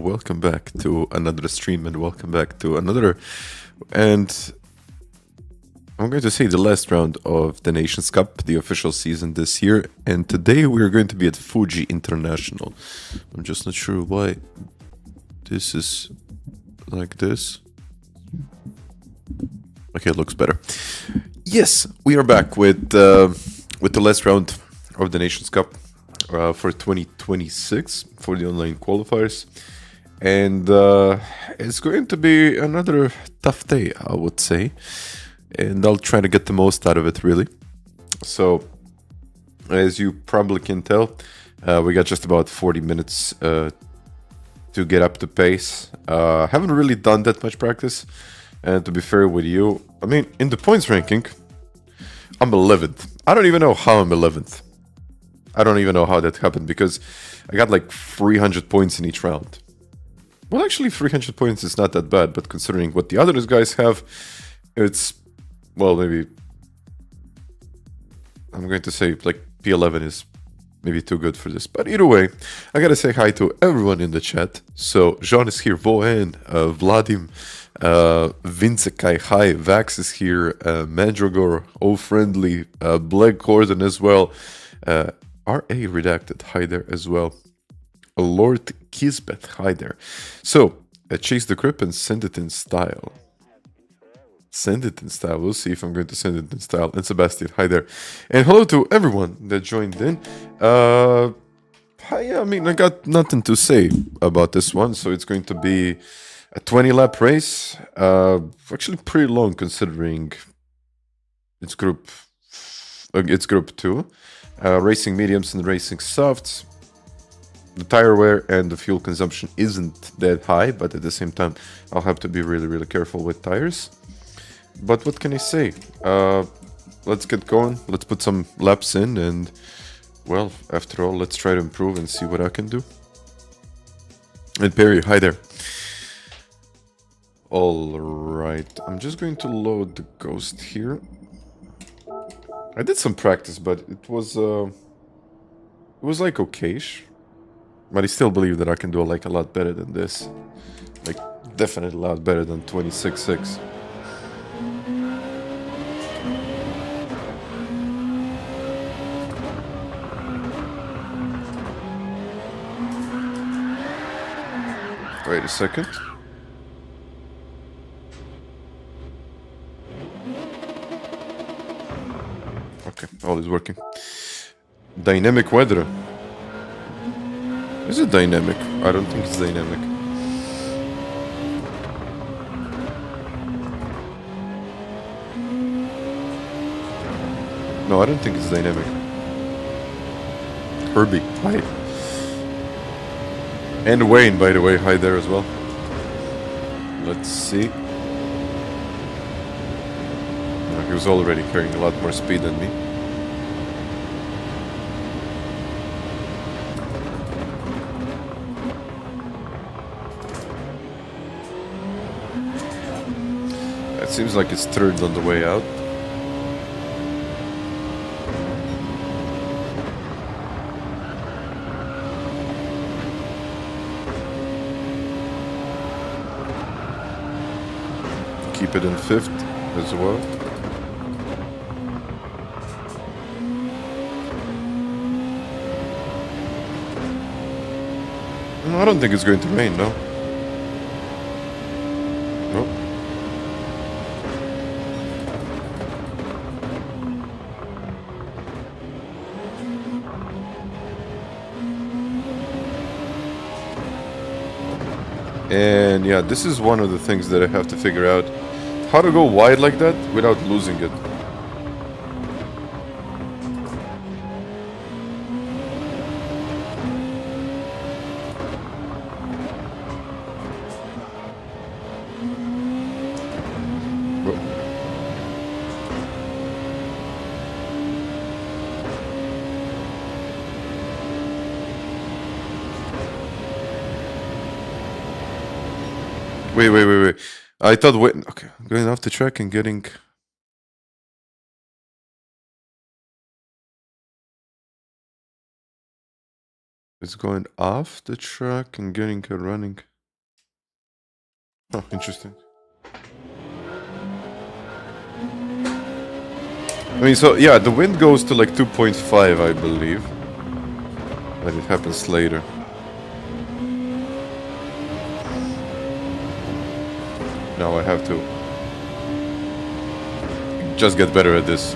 welcome back to another stream and welcome back to another, and I'm going to say the last round of the Nations Cup, the official season this year, and today we're going to be at Fuji International. I'm just not sure why this is like this. Okay, it looks better. Yes, we are back with the last round of the Nations Cup for 2026 for the online qualifiers, and it's going to be another tough day, I would say, and I'll try to get the most out of it, really. So, as you probably can tell, we got just about 40 minutes to get up to pace. Haven't really done that much practice, and to be fair with you, I mean, in the points ranking, I'm 11th. I don't even know how I'm 11th. I don't even know how that happened, because I got like 300 points in each round. Well, actually, 300 points is not that bad, but considering what the other guys have, it's, well, maybe, I'm going to say like P11 is maybe too good for this. But either way, I gotta say hi to everyone in the chat. So, Jean is here, Vohen, Vladim, Vince Kai, hi, Vax is here, Mandragore, Oh Friendly, Black Gordon as well, R.A. Redacted, hi there as well. Lord Kisbeth, hi there. So, chase the grip and send it in style. Send it in style. We'll see if I'm going to send it in style. And Sebastian, hi there. And hello to everyone that joined in. Hi, I mean, I got nothing to say about this one. So it's going to be a 20-lap race. Actually pretty long considering it's group 2. Racing mediums and racing softs. The tire wear and the fuel consumption isn't that high, but at the same time, I'll have to be really careful with tires. But what can I say? Let's get going. Let's put some laps in, and well, after all, let's try to improve and see what I can do. And Perry, hi there. All right, I'm just going to load the Ghost here. I did some practice, but it was like okayish. But I still believe that I can do like a lot better than this. Like, definitely a lot better than 26.6. Wait a second. Okay, all is working. Dynamic weather. Is it dynamic? I don't think it's dynamic. No, I don't think it's dynamic. Herbie, hi. And Wayne, by the way, hi there as well. Let's see. He was already carrying a lot more speed than me. It seems like it's third on the way out. Keep it in 5th as well. No, I don't think it's going to rain, no. Nope. And yeah, this is one of the things that I have to figure out. How to go wide like that without losing it. Wait. I thought, wait, okay, I'm going off the track and getting... It's going off the track and getting a running. Oh, interesting. I mean, so yeah, the wind goes to like 2.5, I believe. But it happens later. Now I have to just get better at this.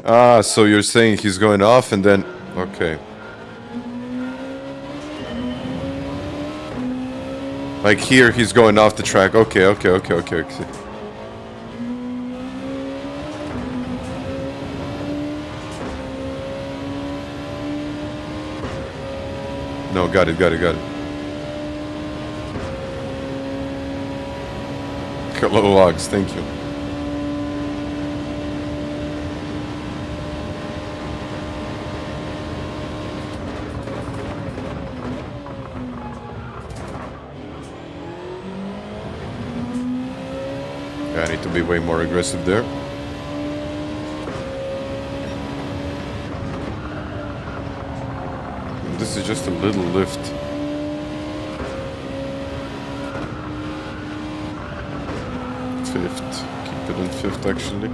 Ah, so you're saying he's going off and then... Okay. Like here, he's going off the track. Okay. No, got it. Hello, Logs, thank you. Yeah, I need to be way more aggressive there. This is just a little lift. Fifth. Keep it in fifth, actually.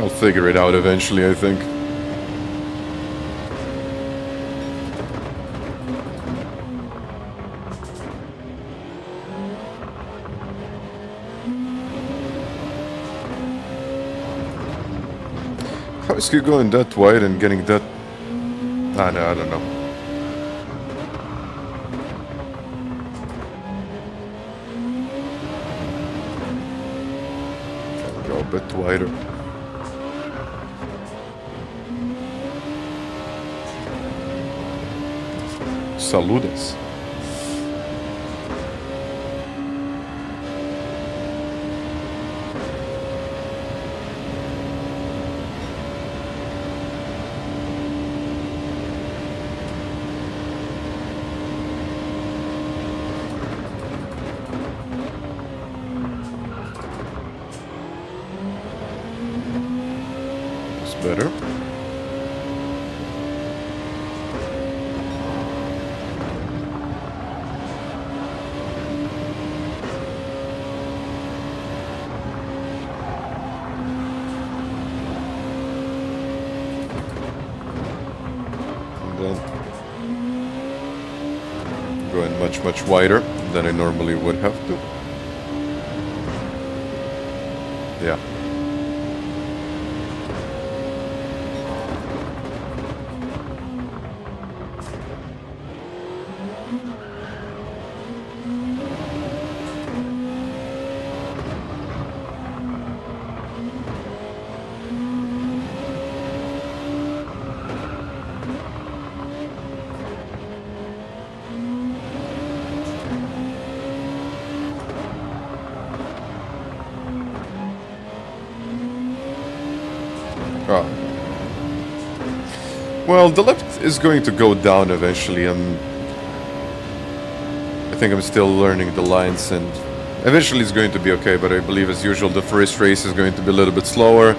I'll figure it out eventually, I think. How is he going that wide and getting that... Ah, no, I don't know. Go a bit wider. Saludes. Better. And then going much wider than I normally would have to. Yeah. Well, the left is going to go down eventually. I think I'm still learning the lines, and eventually it's going to be okay, but I believe as usual the first race is going to be a little bit slower,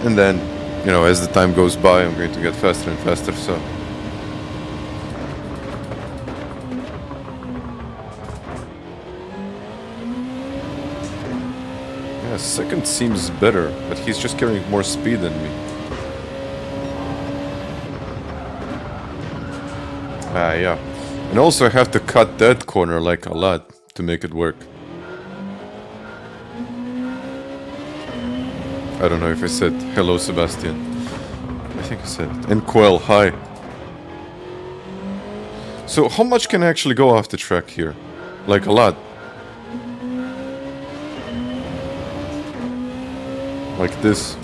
and then, you know, as the time goes by, I'm going to get faster and faster, so... Yeah, second seems better, but he's just carrying more speed than me. Ah, yeah. And also I have to cut that corner like a lot to make it work. I don't know if I said hello, Sebastian. I think I said it. And Quell, hi. So how much can I actually go off the track here? Like a lot. Like this.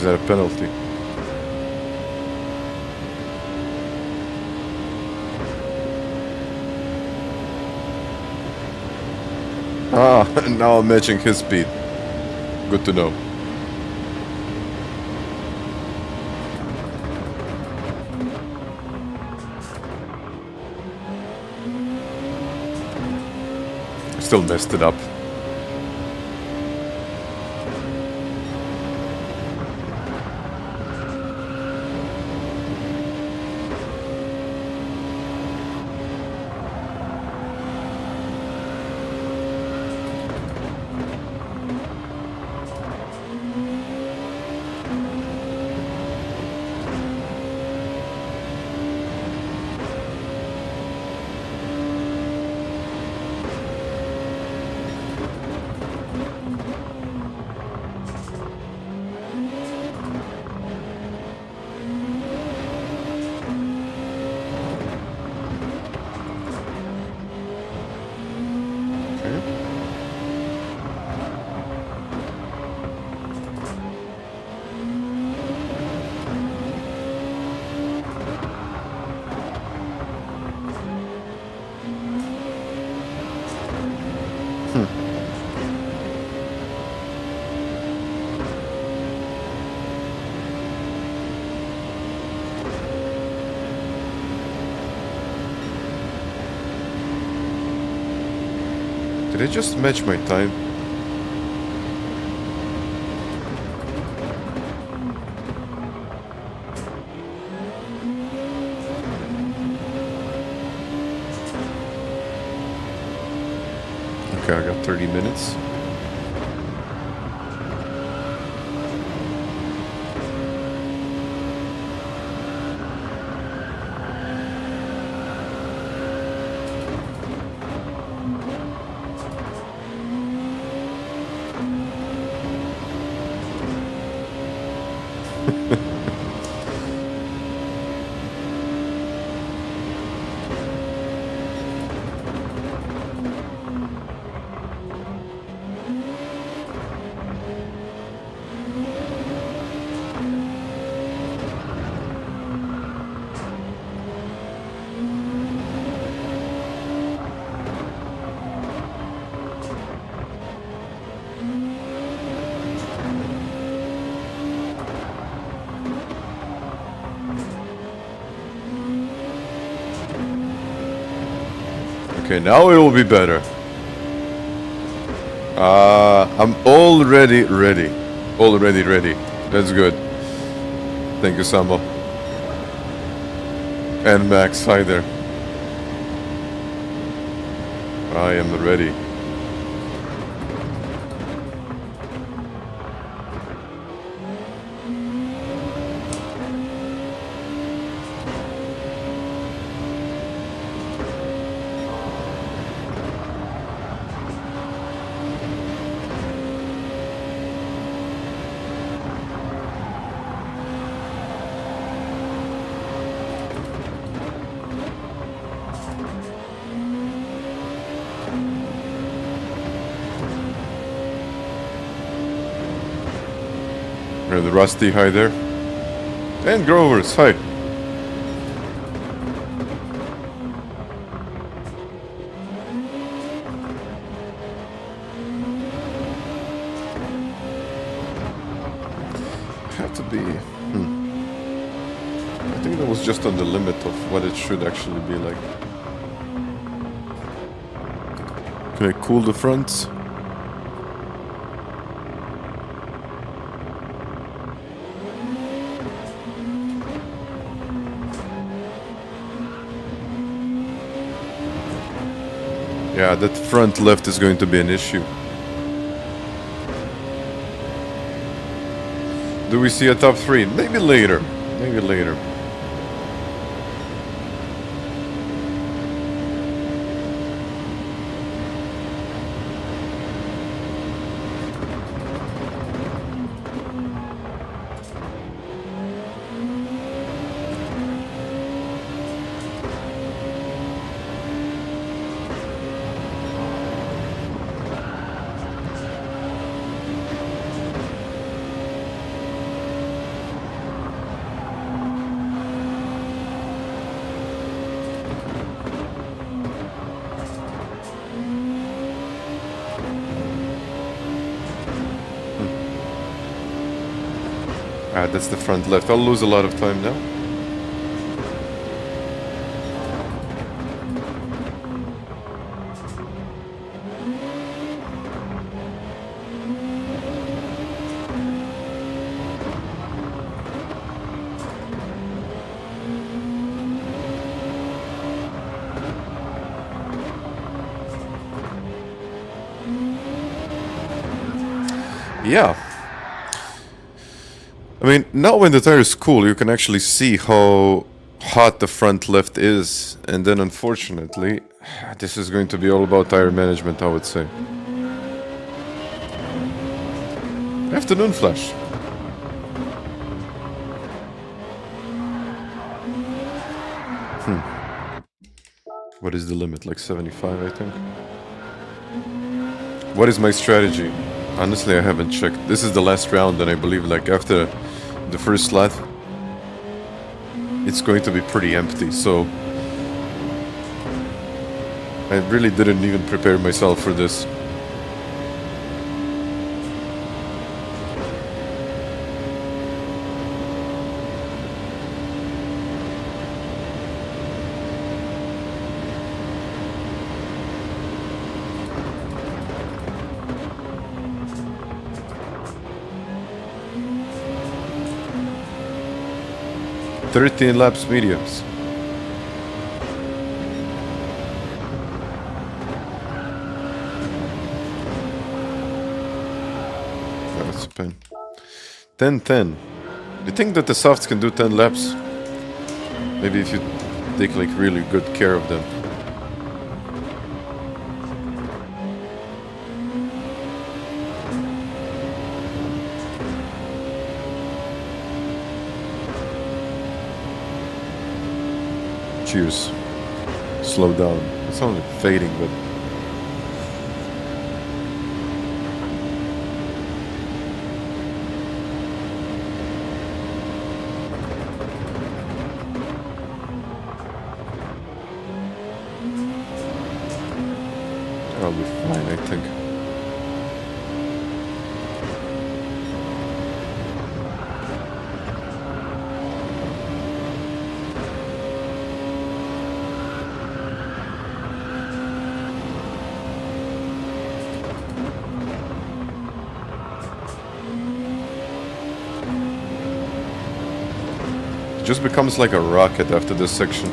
Is that a penalty? Ah, now I'm matching his speed. Good to know. Still messed it up. Did I just match my time? Okay, I got 30 minutes. Okay, now it will be better. I'm already ready. Already ready. That's good. Thank you, Samo. And Max, hi there. I am ready. The Rusty, hi there. And Grovers, hi. Have to be... I think that was just on the limit of what it should actually be like. Can I cool the fronts? Yeah, that front left is going to be an issue. Do we see a top 3? Maybe later. Maybe later. That's the front left. I'll lose a lot of time now. Yeah. I mean, now when the tire is cool, you can actually see how hot the front left is. And then, unfortunately, this is going to be all about tire management, I would say. Afternoon flash. What is the limit? Like 75, I think. What is my strategy? Honestly, I haven't checked. This is the last round, and I believe like after the first lap, it's going to be pretty empty. So I really didn't even prepare myself for this. "13 laps mediums." That's a pain. 10-10. You think that the softs can do 10 laps? Maybe if you take like really good care of them. Cheers. Slow down. It's only fading, but... I'll be fine, I think. Just becomes like a rocket after this section.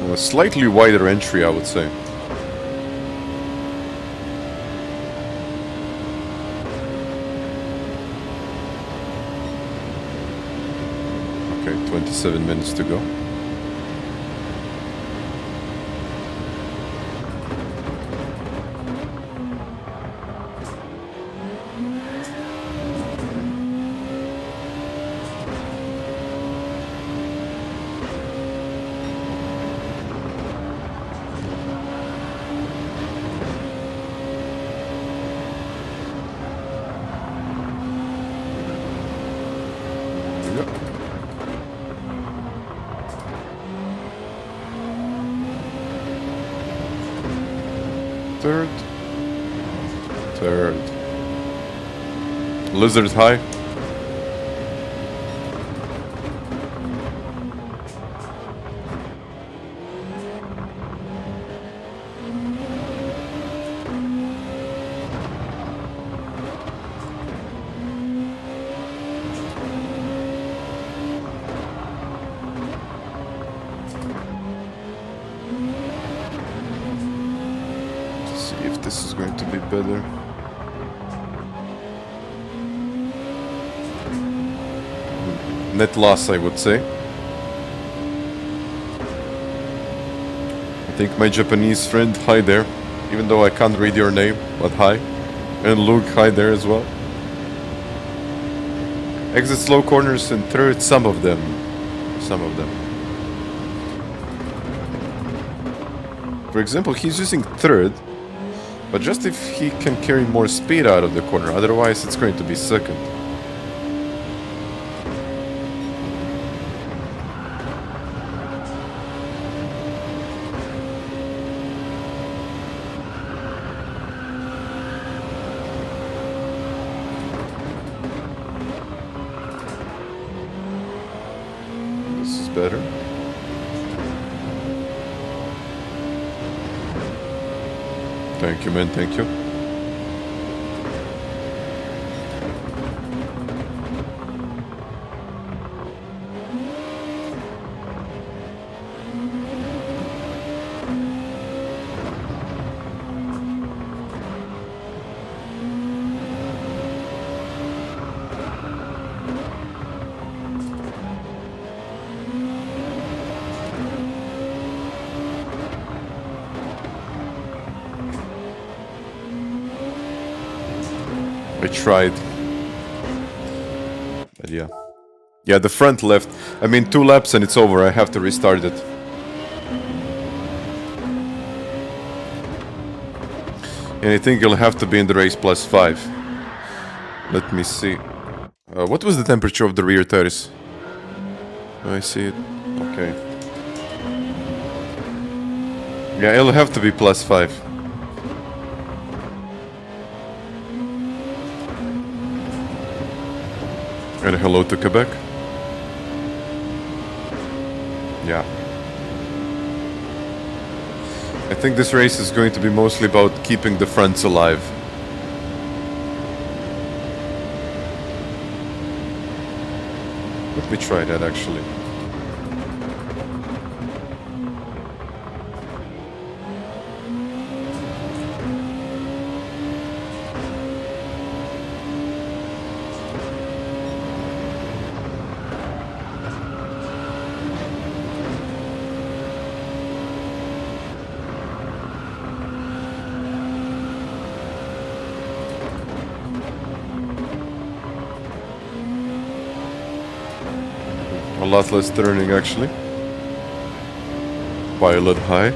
A slightly wider entry, I would say. Okay, 27 minutes to go. Third. Lizard high. This is going to be better. Net loss, I would say. I think my Japanese friend, hi there, Even though I can't read your name, but hi. And Luke, hi there as well. Exit slow corners in third, some of them. Some of them. For example, he's using third, but just if he can carry more speed out of the corner, otherwise it's going to be second. Better. Thank you, man, thank you. I tried. But yeah. Yeah, the front left. I mean, 2 laps and it's over. I have to restart it. And I think you'll have to be in the race +5. Let me see. What was the temperature of the rear tires? I see it. Okay. Yeah, it'll have to be +5. And hello to Quebec. Yeah. I think this race is going to be mostly about keeping the fronts alive. Let me try that actually. A lot less turning actually. Pilot high.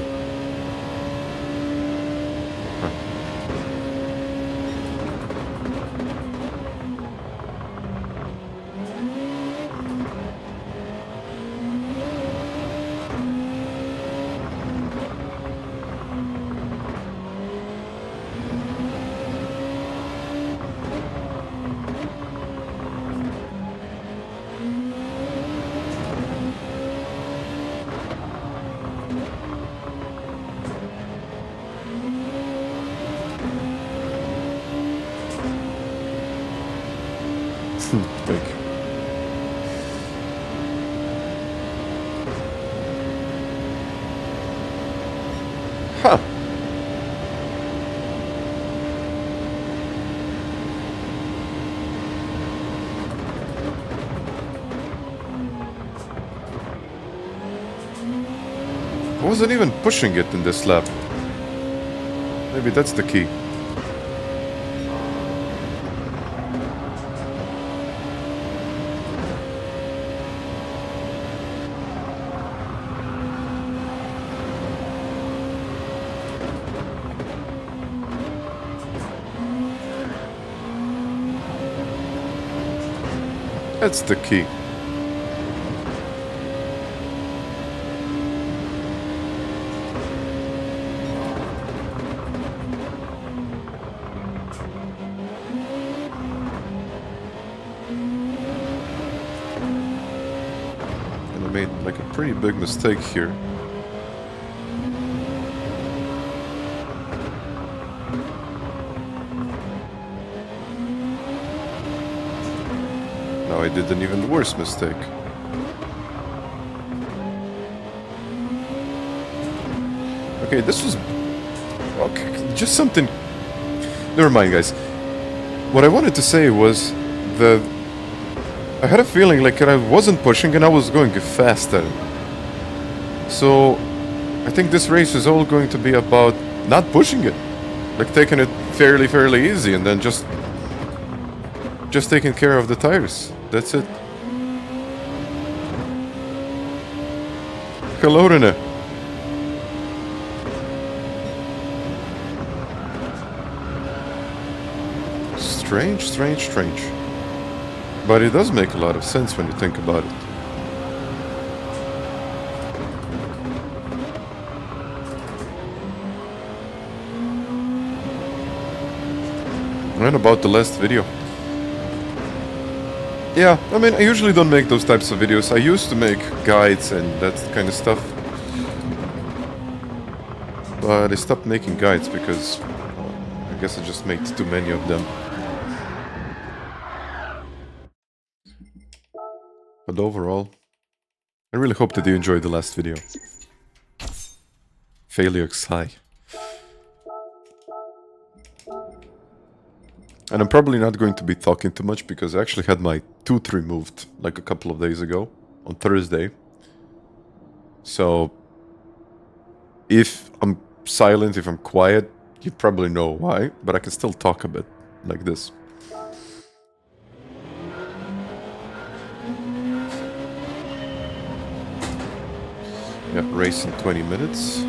Thank you. Huh. I wasn't even pushing it in this lap. Maybe that's the key. That's the key. And I made like a pretty big mistake here. Now I did an even worse mistake. Okay, this was... Okay, just something... Never mind, guys. What I wanted to say was that I had a feeling like I wasn't pushing and I was going faster. So I think this race is all going to be about not pushing it. Like taking it fairly easy and then just taking care of the tires. That's it. Hello, Rene. Strange. But it does make a lot of sense when you think about it. And about the last video. Yeah, I mean, I usually don't make those types of videos. I used to make guides and that kind of stuff. But I stopped making guides because I guess I just made too many of them. But overall, I really hope that you enjoyed the last video. Failures high. And I'm probably not going to be talking too much because I actually had my tooth removed like a couple of days ago on Thursday. So if I'm silent, if I'm quiet, you probably know why, but I can still talk a bit like this. Yeah, race in 20 minutes.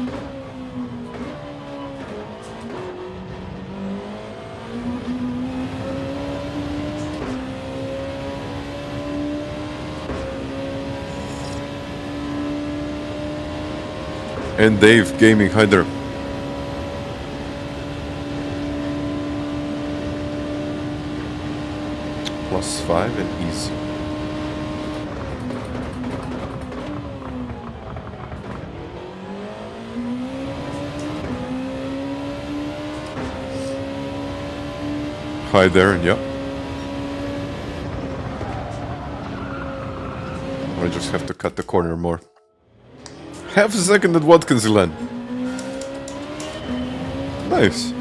And Dave Gaming, hi there. +5 and easy. Hi there, and yeah. I just have to cut the corner more. Half a second at Watkins Glen. Nice.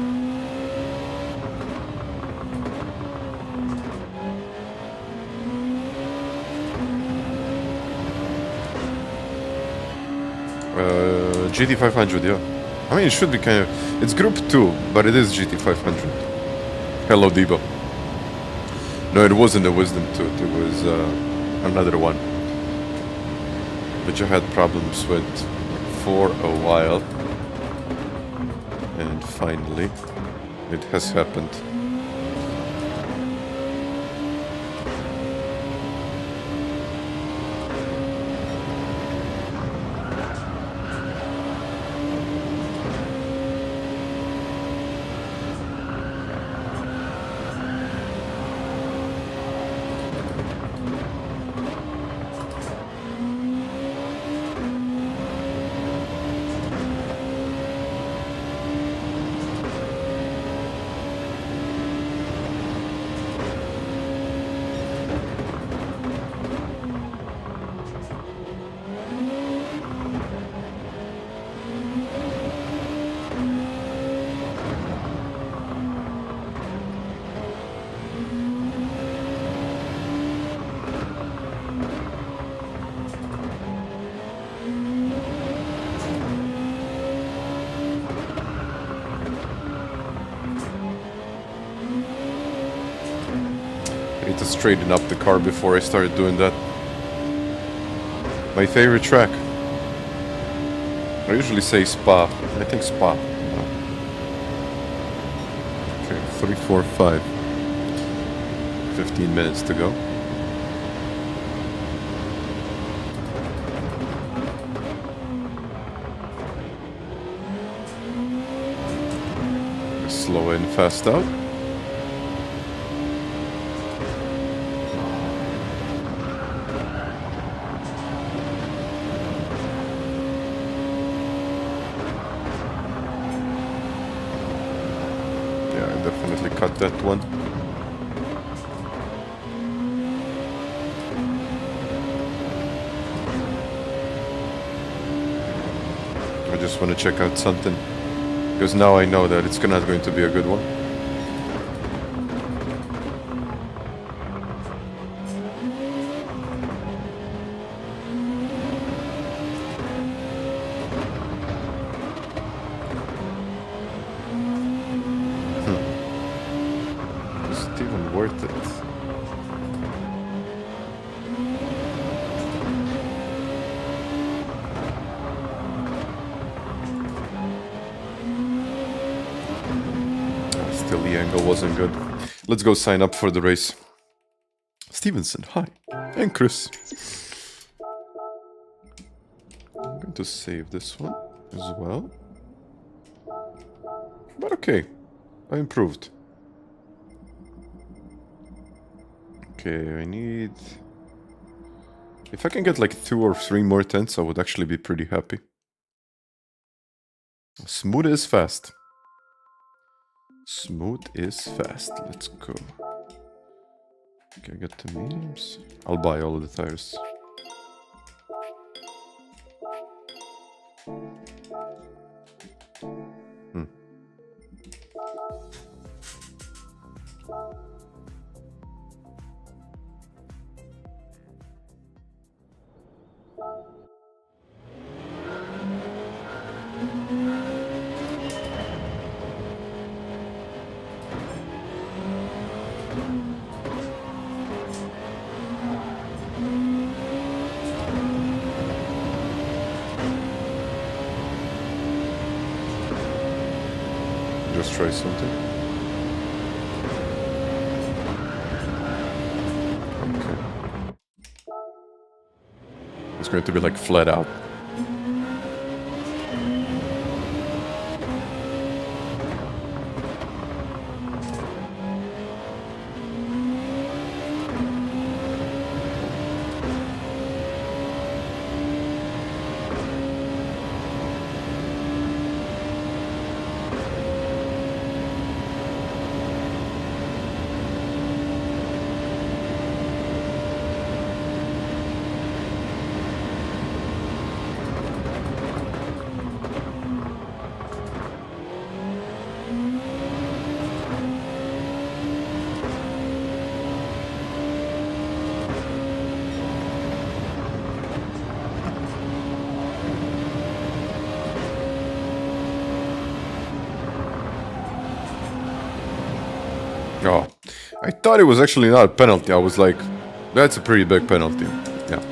GT500, yeah. I mean, it should be kind of... It's Group 2, but it is GT500. Hello, Debo. No, it wasn't a Wisdom Tooth. It was another one. Which I had problems with for a while. And finally, it has happened. To straighten up the car before I started doing that. My favorite track. I usually say Spa. I think Spa. Okay, 3, 4, 5. 15 minutes to go. Slow in, fast out. Cut that one. I just want to check out something because now I know that it's not going to be a good one. not even worth it. Still, the angle wasn't good. Let's go sign up for the race. Stevenson, hi. And Chris. I'm going to save this one as well. But okay, I improved. Okay, I need... If I can get like 2 or 3 more tents, I would actually be pretty happy. Smooth is fast. Smooth is fast. Let's go. Okay, get the mediums. I'll buy all of the tires. Just try something. Okay. It's going to be like flat out. Oh, I thought it was actually not a penalty. I was like, that's a pretty big penalty. Yeah.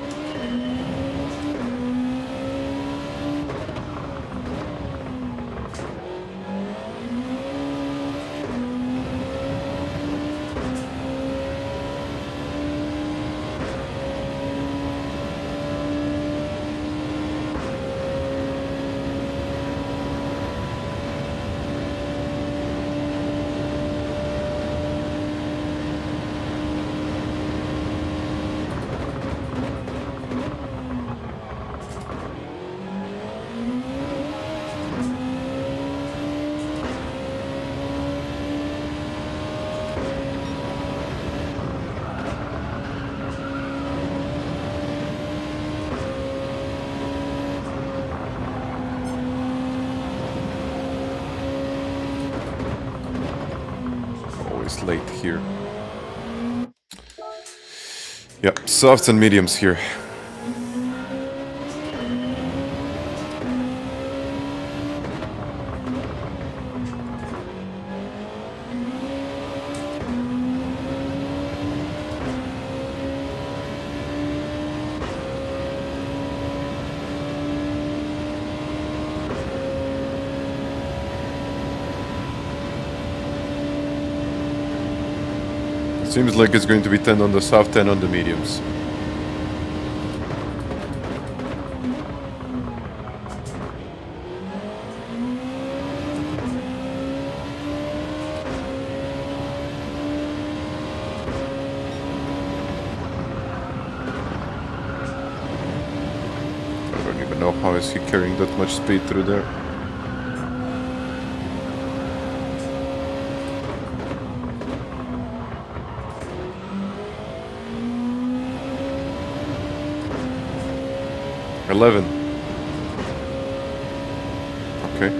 Late here. Yep, softs and mediums here. Seems like it's going to be 10 on the soft, 10 on the mediums. I don't even know how is he carrying that much speed through there. $11. Okay.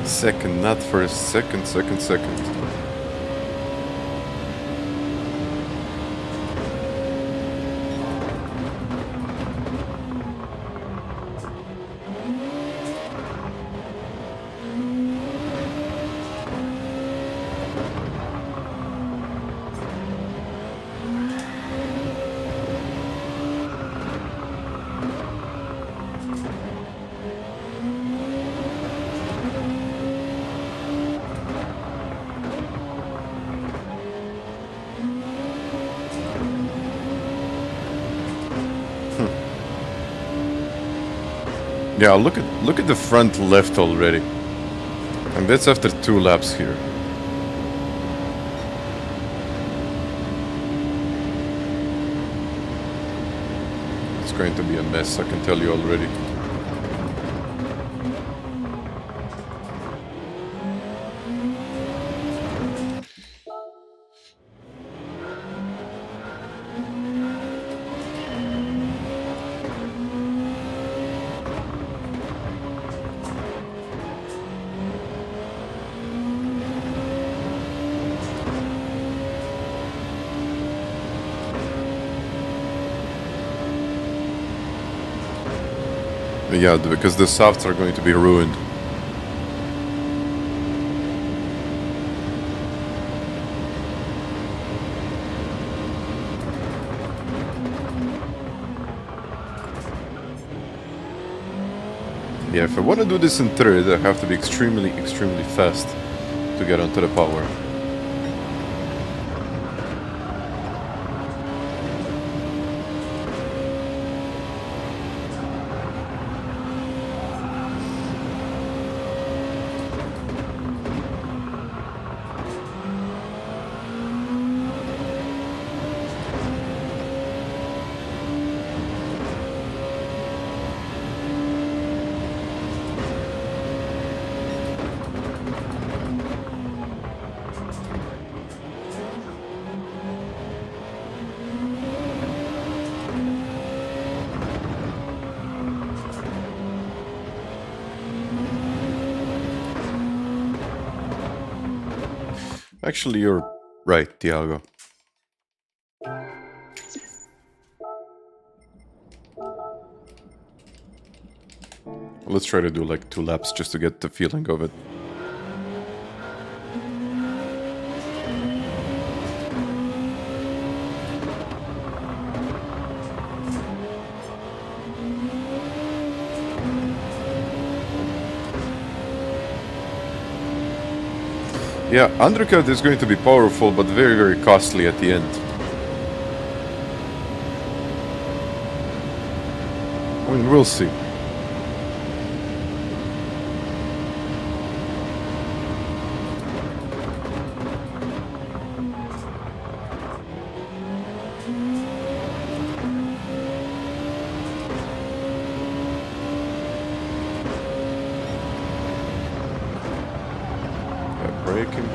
Second, not first. Second. Yeah, look at the front left already. And that's after 2 laps here. It's going to be a mess, I can tell you already. Yeah, because the softs are going to be ruined. Yeah, if I want to do this in third, I have to be extremely fast to get onto the power. Actually, you're right, Tiago. Let's try to do like 2 laps just to get the feeling of it. Yeah, undercut is going to be powerful, but very costly at the end. I mean, we'll see. Braking.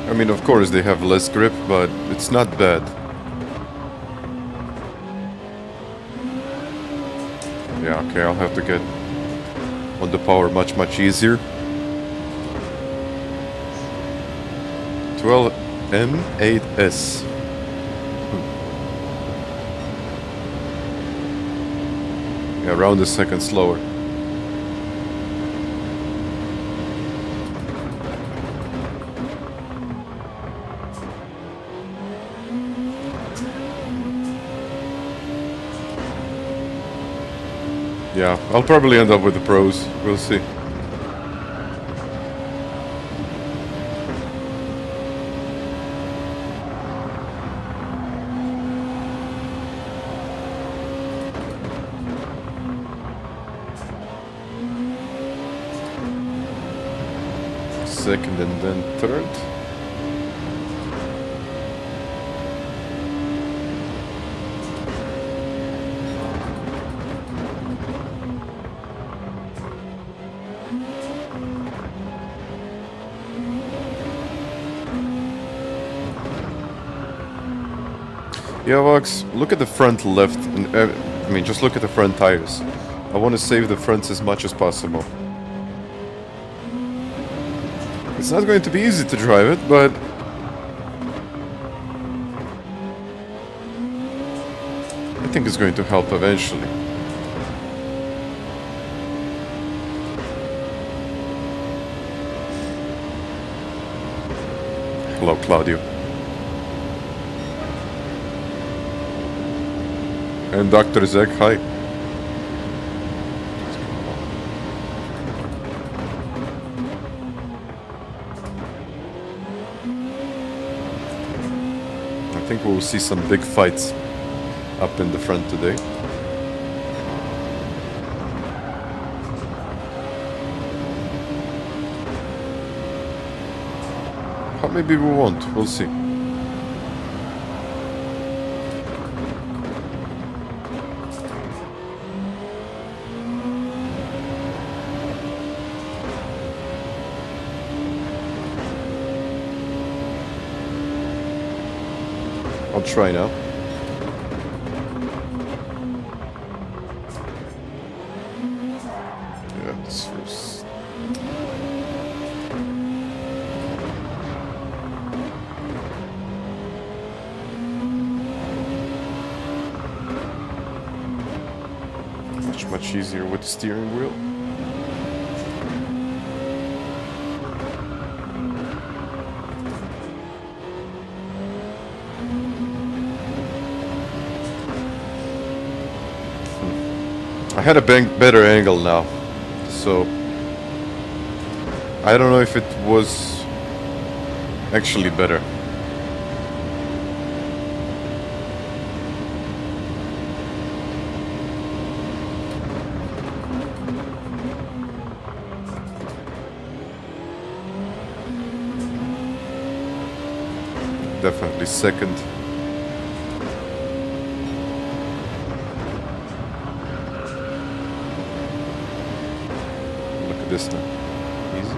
I mean, of course, they have less grip, but it's not bad. Yeah, okay, I'll have to get on the power much easier. 12M8S. Yeah, around a second slower. Yeah, I'll probably end up with the pros. We'll see. second and then third. Yeah, Vox, look at the front left, and I mean, just look at the front tires. I want to save the fronts as much as possible. It's not going to be easy to drive it, but I think it's going to help eventually. Hello, Claudio. And Dr. Zach, hi. I think we'll see some big fights up in the front today. Or maybe we won't, we'll see. I'll try now. Yeah, this first. Much easier with the steering wheel. I had a better angle now, so I don't know if it was actually better. Definitely second. This now. Easy.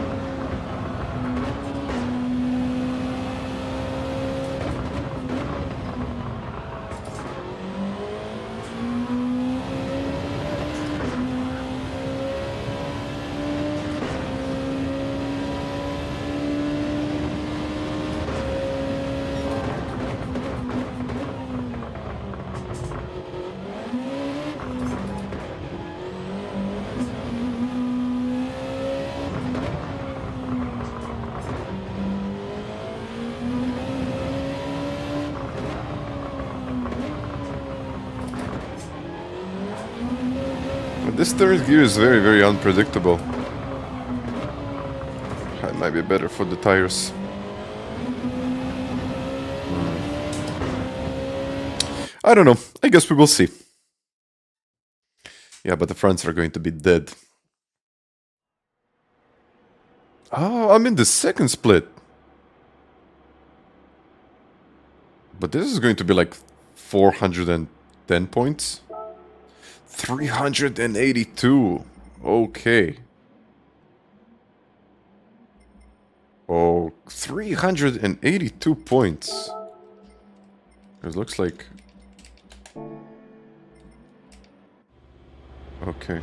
This third gear is very, very unpredictable. It might be better for the tires. I don't know. I guess we will see. Yeah, but the fronts are going to be dead. Oh, I'm in the second split. But this is going to be like 410 points. 382. Okay. Oh, 382 points. It looks like... Okay.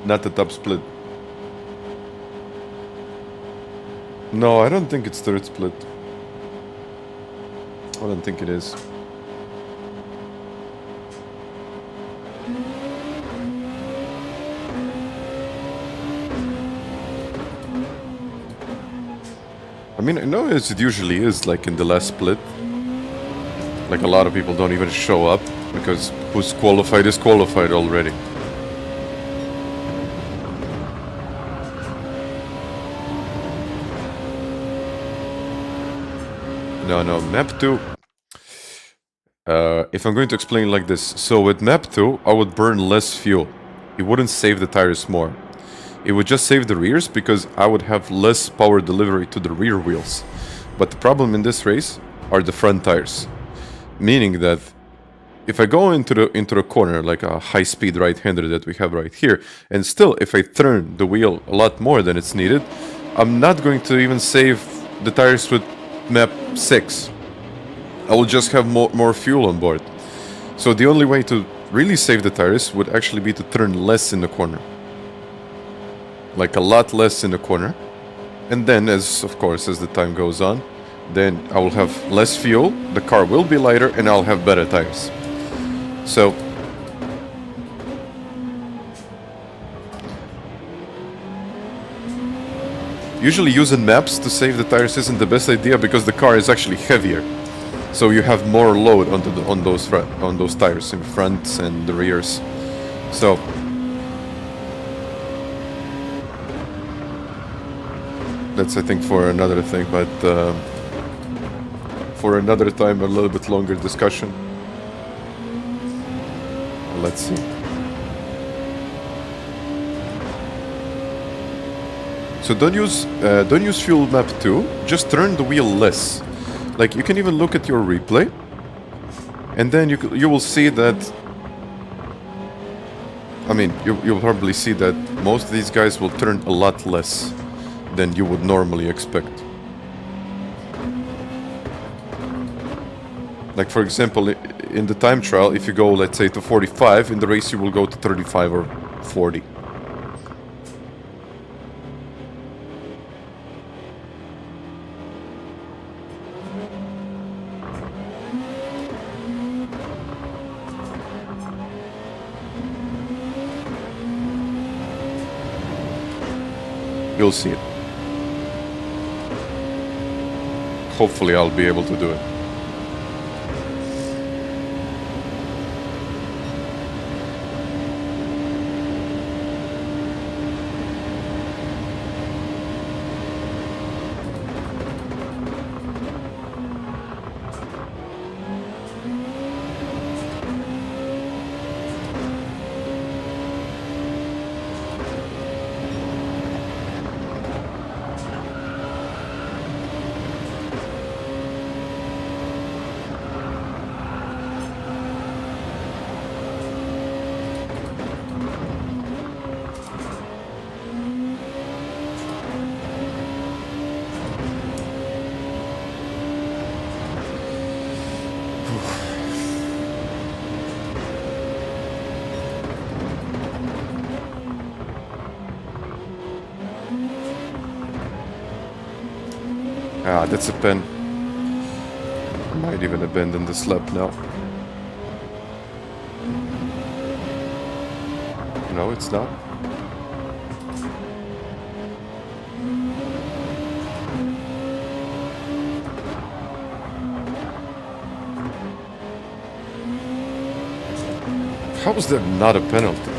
Not the top split. No, I don't think it's third split. I don't think it is. I mean, I know as it usually is, like in the last split. Like a lot of people don't even show up, because who's qualified is qualified already. No, map 2. If I'm going to explain like this, so with map 2, I would burn less fuel. It wouldn't save the tires more. it would just save the rears because I would have less power delivery to the rear wheels. But the problem in this race are the front tires, meaning that if I go into the corner like a high-speed right-hander that we have right here, and still if I turn the wheel a lot more than it's needed, I'm not going to even save the tires with map 6. I will just have more fuel on board. So the only way to really save the tires would actually be to turn less in the corner. Like a lot less in the corner. And then of course as the time goes on, then I will have less fuel, the car will be lighter, and I'll have better tires. So usually using maps to save the tires isn't the best idea because the car is actually heavier. So you have more load on those tires in front and the rears. So that's I think for another thing, but for another time, a little bit longer discussion. Let's see. So don't use fuel map 2. Just turn the wheel less. Like you can even look at your replay, and then you will see that. I mean, you'll probably see that most of these guys will turn a lot less than you would normally expect. Like for example, in the time trial, if you go, let's say, to 45, in the race you will go to 35 or 40. You'll see it. Hopefully I'll be able to do it. Ah, that's a pen. Might even abandon this lap now. No, it's not. How is that not a penalty?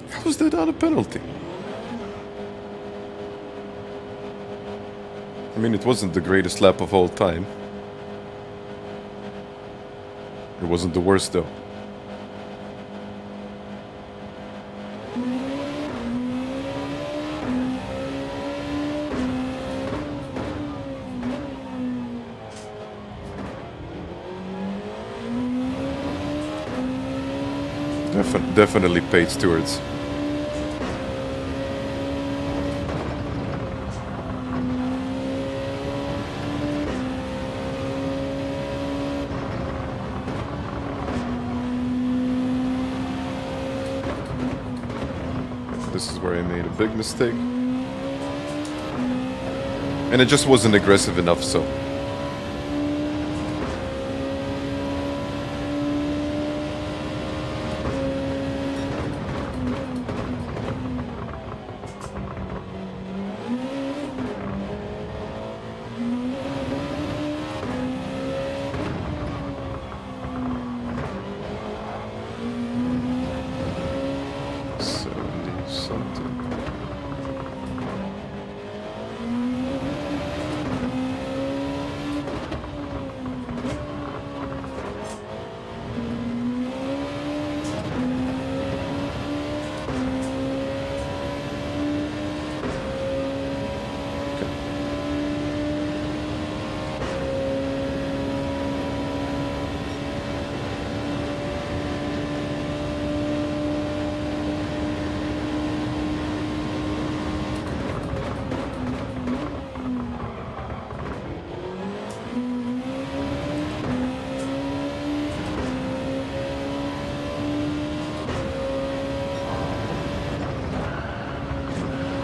How is that not a penalty? I mean, it wasn't the greatest lap of all time. It wasn't the worst, though. Definitely paid stewards. This is where I made a big mistake. And it just wasn't aggressive enough, so.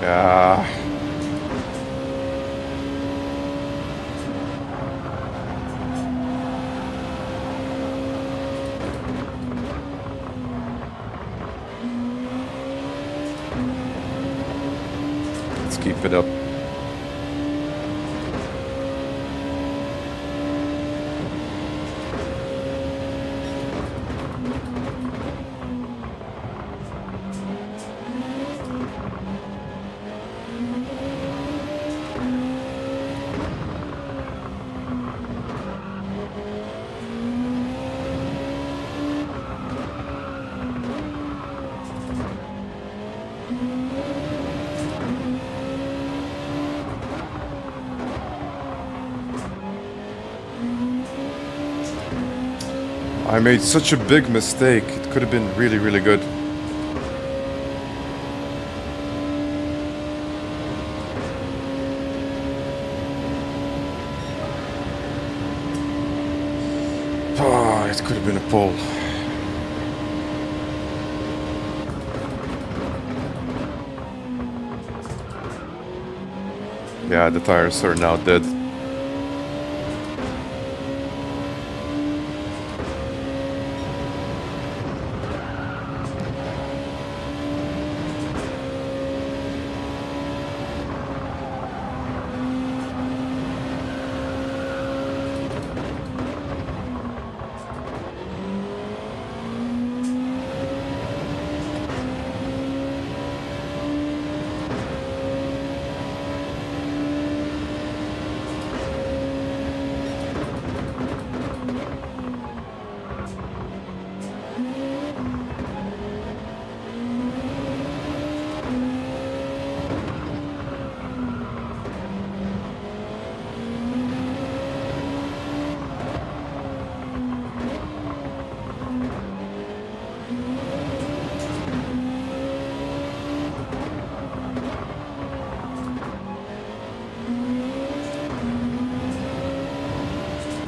Ah. Let's keep it up. I made such a big mistake. It could have been really, really good. Oh, it could have been a pole. Yeah, the tires are now dead.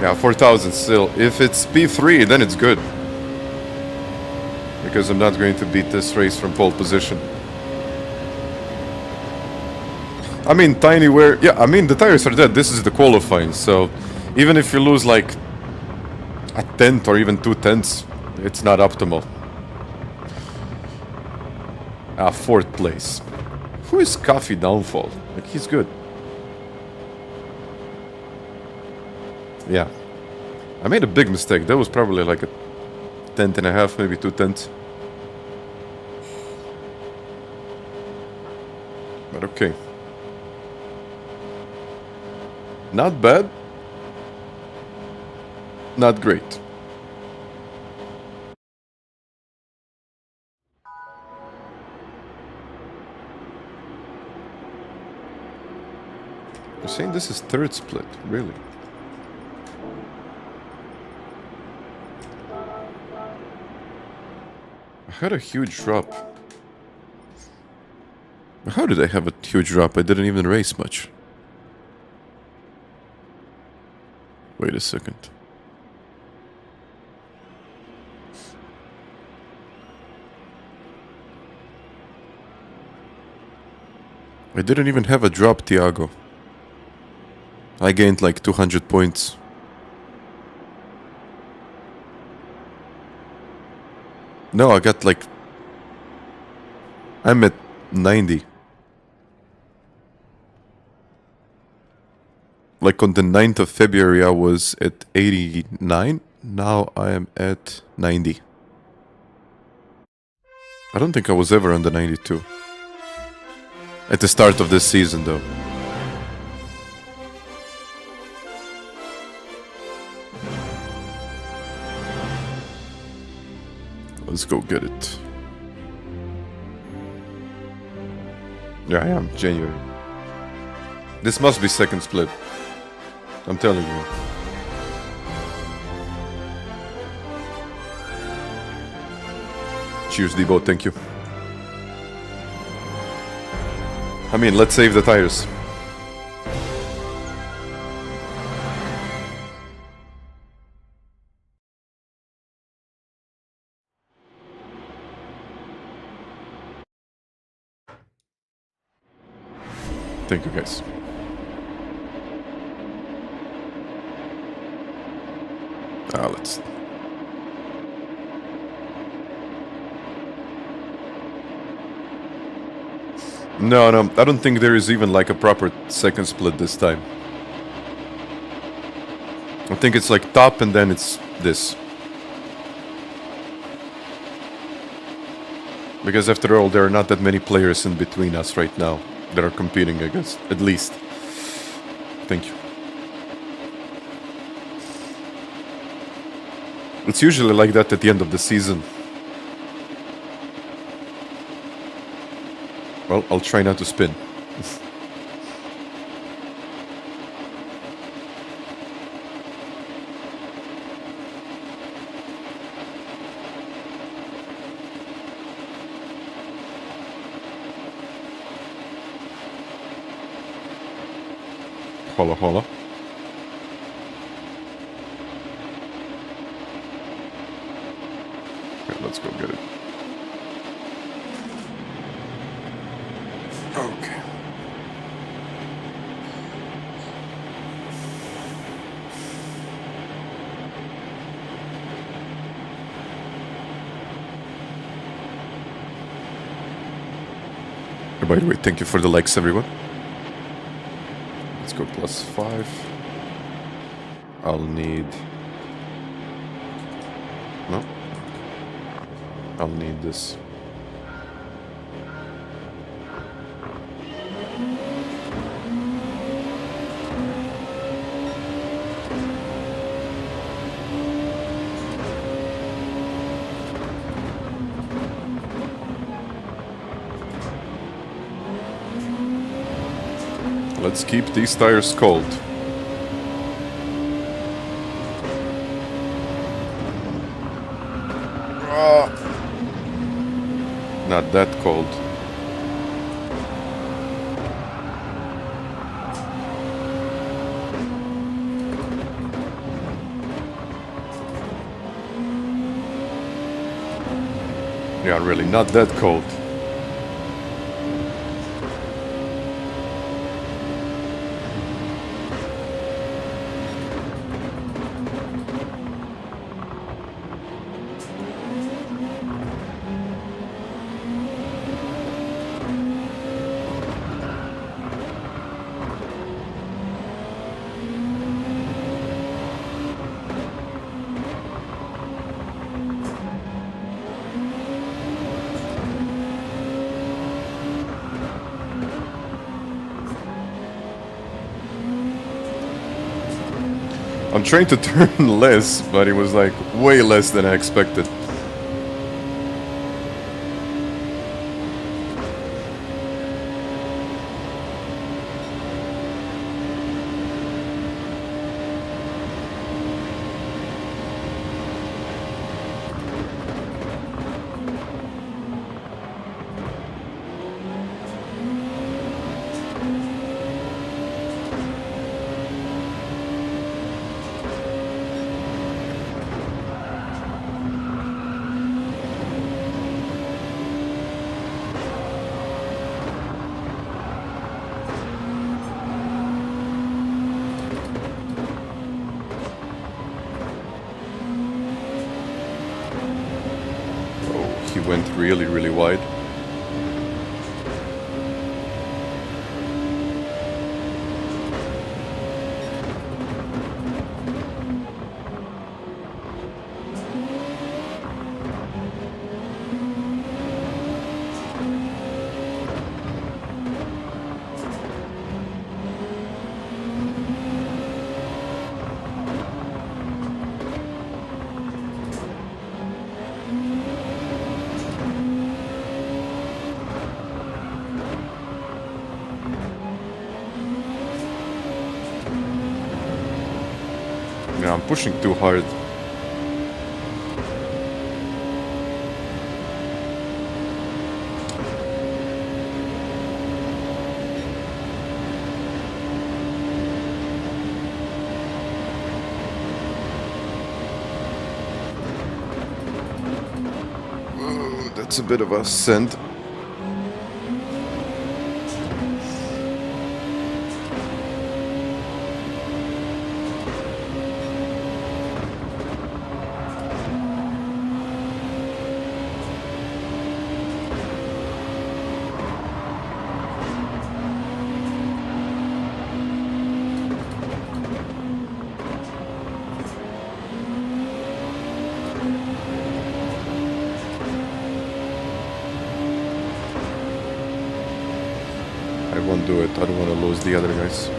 Yeah, 4,000 still. If it's P3, then it's good. Because I'm not going to beat this race from pole position. I mean, tiny wear. Yeah, I mean, the tires are dead. This is the qualifying. So even if you lose like a tenth or even 2/10, it's not optimal. Fourth place. Who is Coffee Downfall? Like, he's good. Yeah. I made a big mistake. That was probably like a tenth and a half, maybe 2/10. But okay. Not bad. Not great. You're saying this is third split, really? I had a huge drop. How did I have a huge drop? I didn't even race much. Wait a second. I didn't even have a drop, Tiago. I gained like 200 points. No, I got like... I'm at 90. Like on the 9th of February I was at 89. Now I am at 90. I don't think I was ever on the 92. At the start of this season though. Let's go get it. Yeah, I am. January. This must be second split. I'm telling you. Cheers, Debo. Thank you. I mean, let's save the tires. Thank you, guys. Let's... No, I don't think there is even like a proper second split this time. I think it's like top and then it's this. Because after all, there are not that many players in between us right now that are competing against, at least. Thank you. It's usually like that at the end of the season. Well, I'll try not to spin. Holla, holla. Okay, let's go get it. Okay. By the way, thank you for the likes, everyone. Let's go +5. I'll need... No. I'll need this. Let's keep these tires cold. Not that cold. Yeah, really, not that cold. I'm trying to turn less, but it was like way less than I expected. He went really, really wide. Yeah, I'm pushing too hard. Whoa, that's a bit of a send. do it. I don't want to lose the other guys.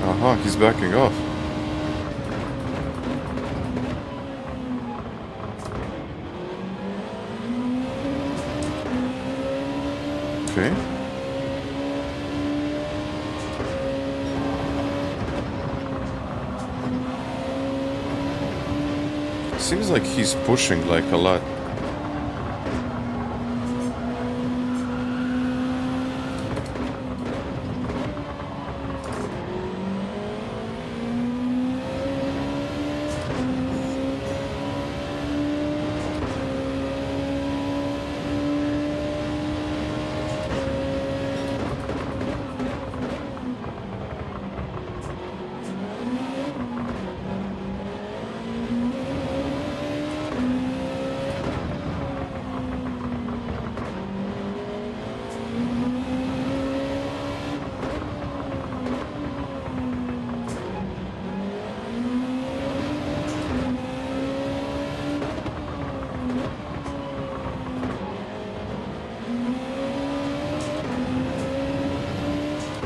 Aha, he's backing off. Okay. Seems like he's pushing like a lot.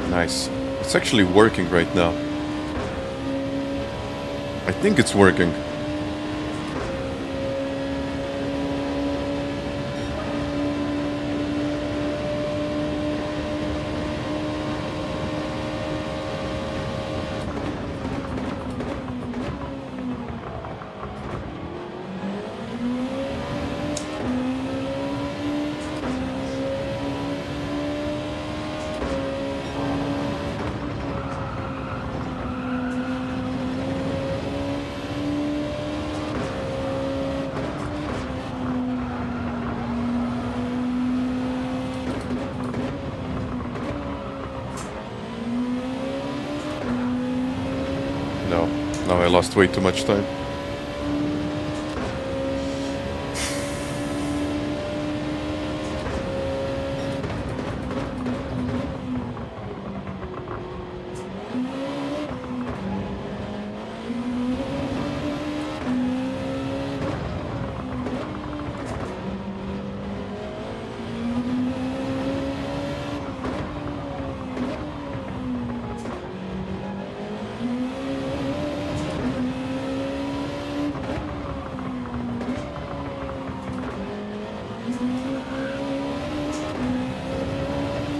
Nice. It's actually working right now. I think it's working. Now I lost way too much time.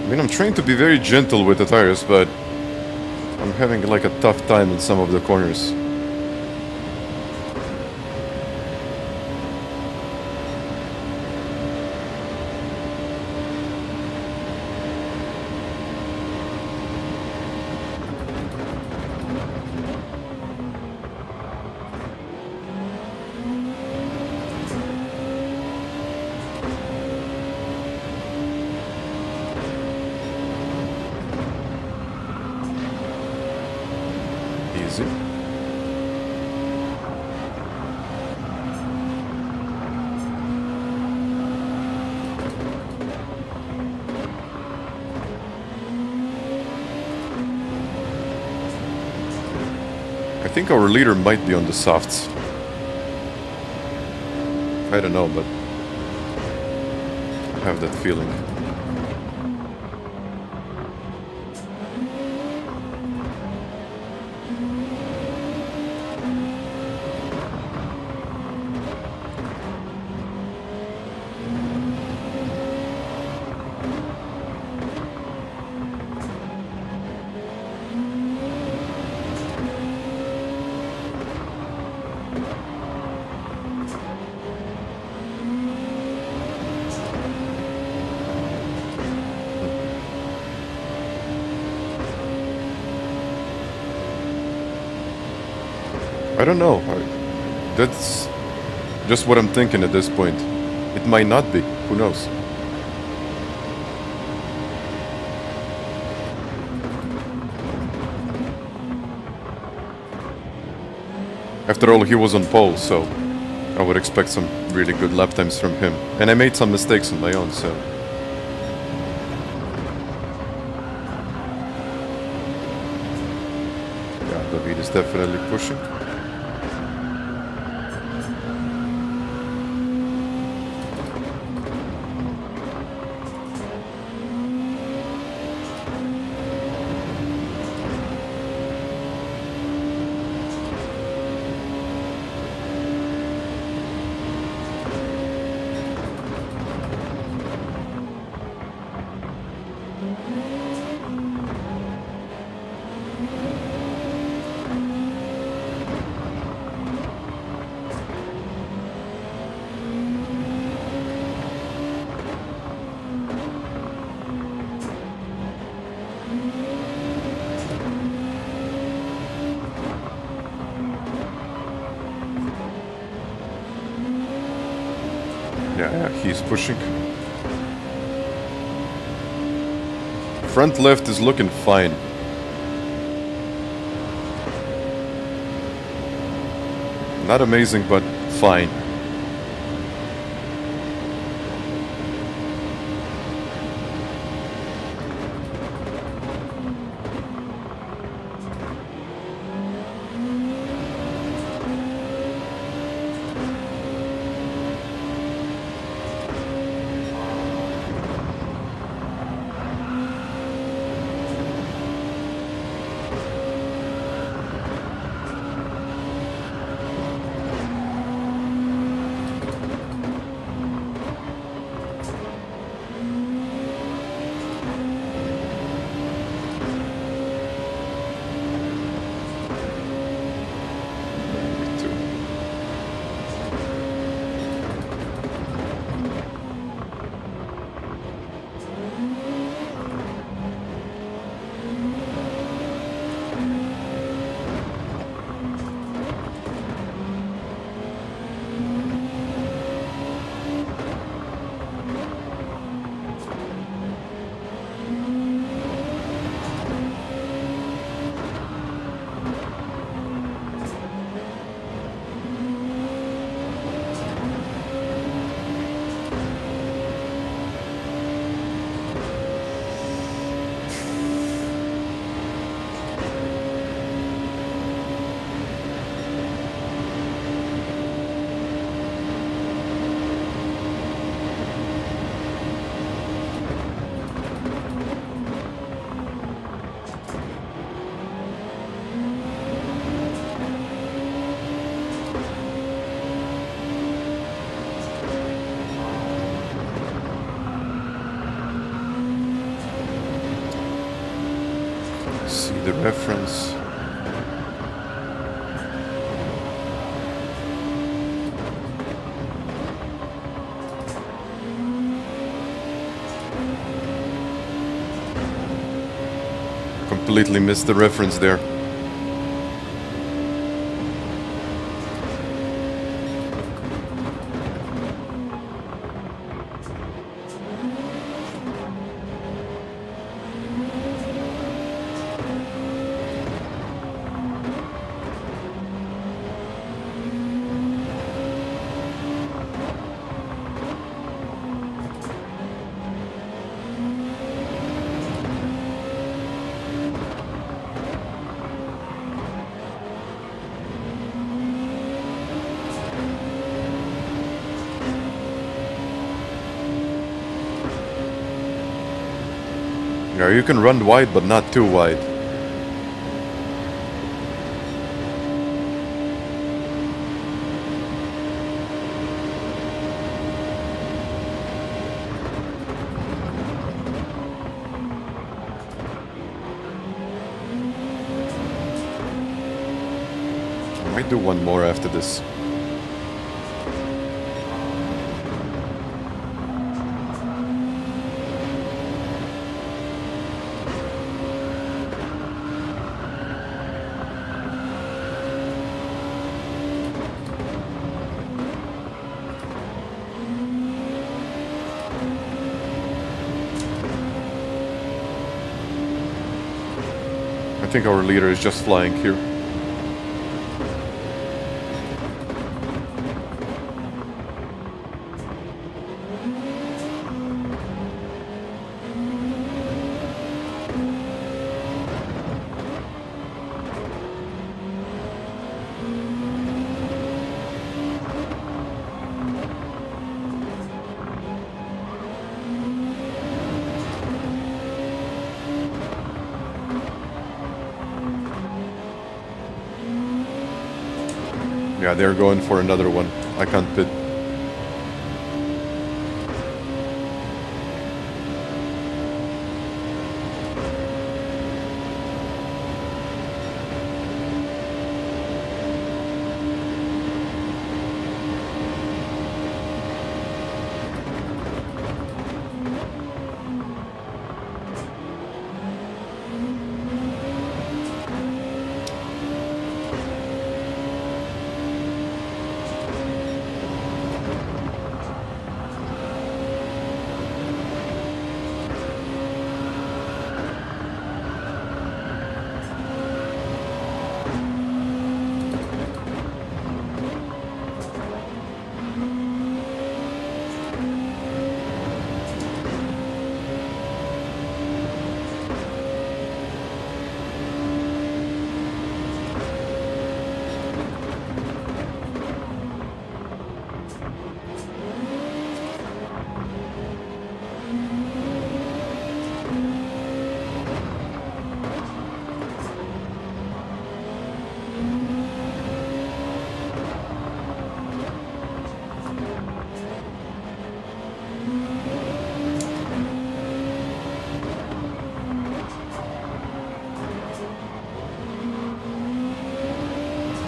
I mean, I'm trying to be very gentle with the tires, but I'm having like a tough time in some of the corners. Easy. I think our leader might be on the softs. I don't know, but I have that feeling. I don't know. That's just what I'm thinking at this point. It might not be. Who knows? After all, he was on pole, so I would expect some really good lap times from him. And I made some mistakes on my own, so... Yeah, David is definitely pushing. Yeah, he's pushing. Front left is looking fine. Not amazing, but fine. The reference. Completely missed the reference there. Yeah, you can run wide, but not too wide. I might do one more after this. think our leader is just flying here. Yeah, they're going for another one. I can't pit.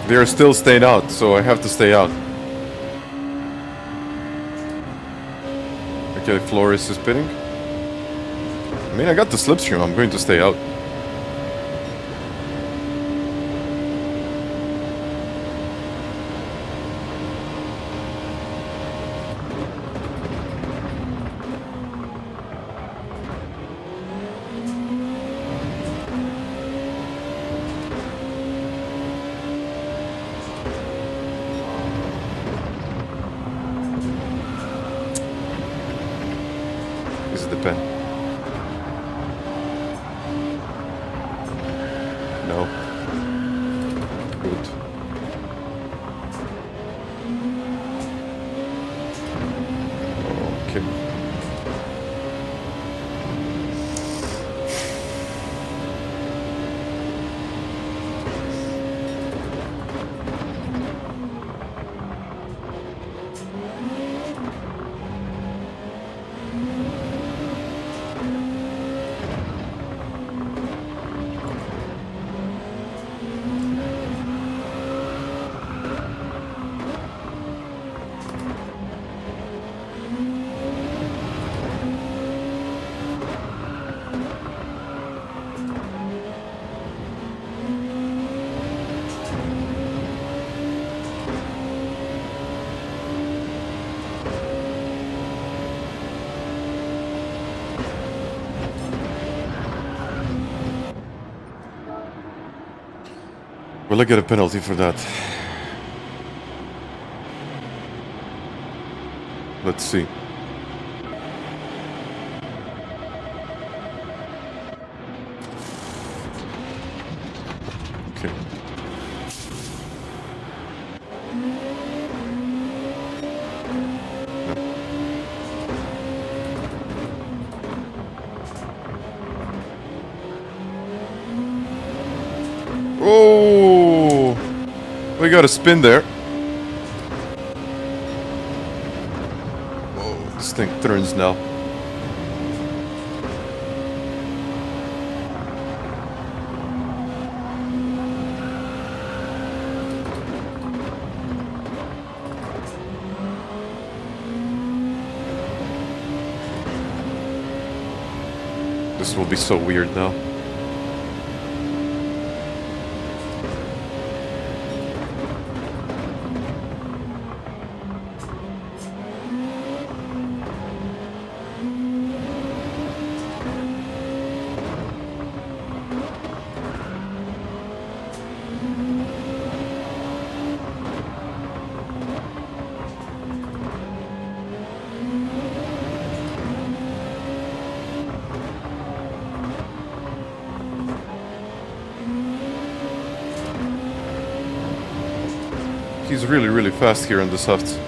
They're still staying out, so I have to stay out. Okay, Flores is pitting. I mean, I got the slipstream, I'm going to stay out. Is it the pen? No. Good. Okay. Will I get a penalty for that? Let's see. Okay. Oh, we got a spin there. Whoa, this thing turns now. This will be so weird now. He's really, really fast here on the softs.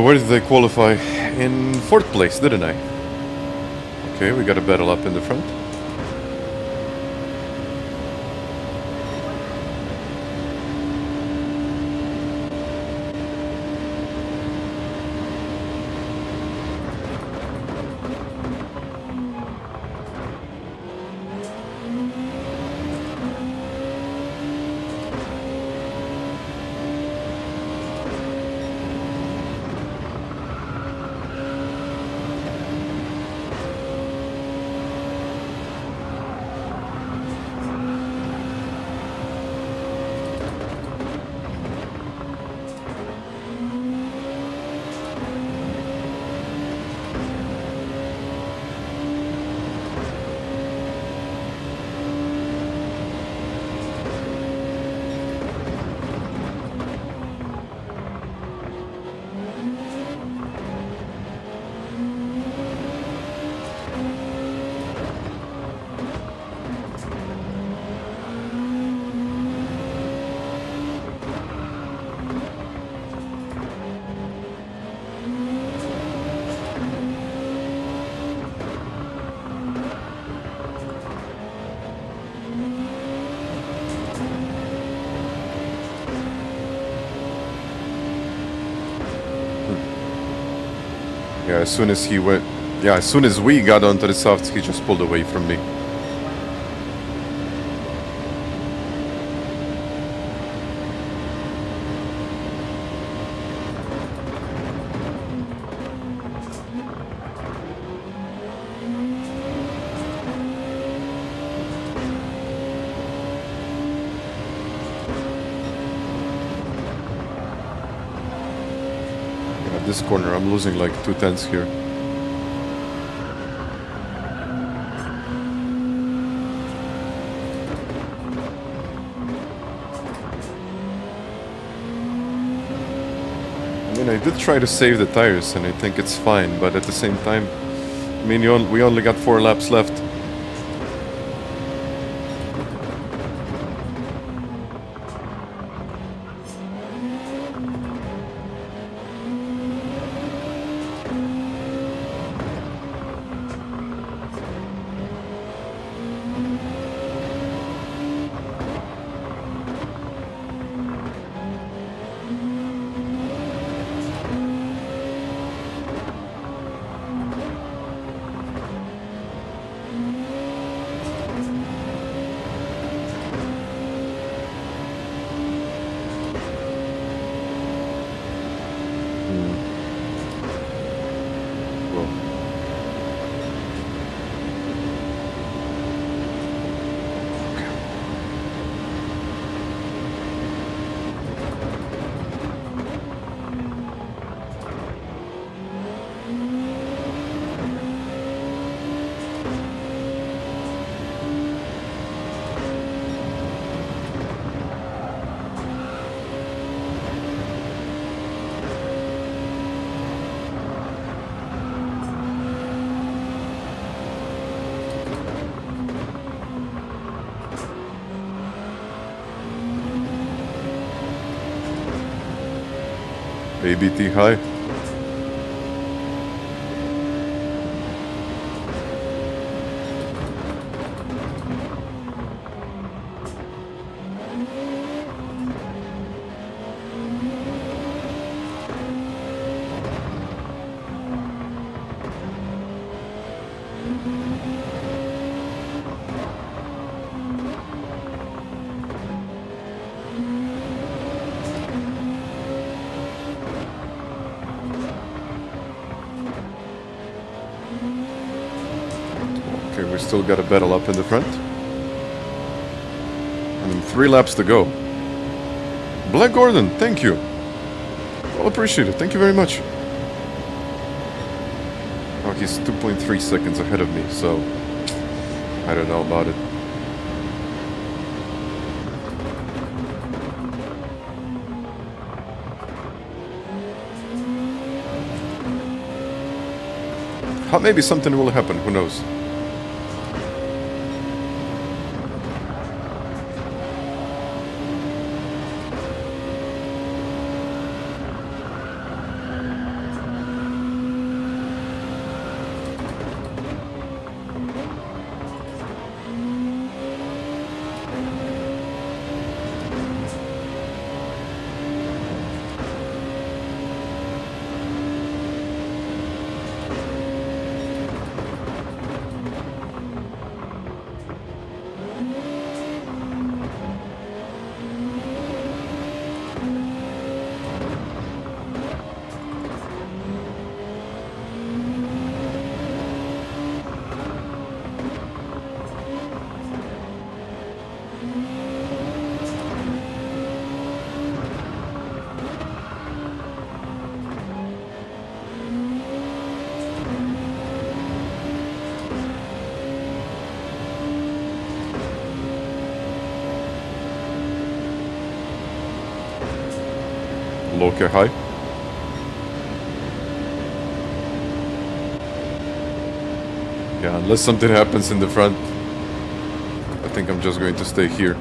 Where did they qualify? In 4th place, didn't I? Okay, we got a battle up in the front. Yeah, as soon as he went... Yeah, as soon as we got onto the softs, he just pulled away from me. This corner, I'm losing like 2/10 here. I mean, I did try to save the tires, and I think it's fine, but at the same time, I mean, we only got 4 laps left. ABT high. Okay, we still got a battle up in the front. And 3 laps to go. Black Gordon, thank you. Well appreciated, thank you very much. Oh, he's 2.3 seconds ahead of me, so I don't know about it. Maybe something will happen, who knows. Okay, high. Yeah, unless something happens in the front, I think I'm just going to stay here.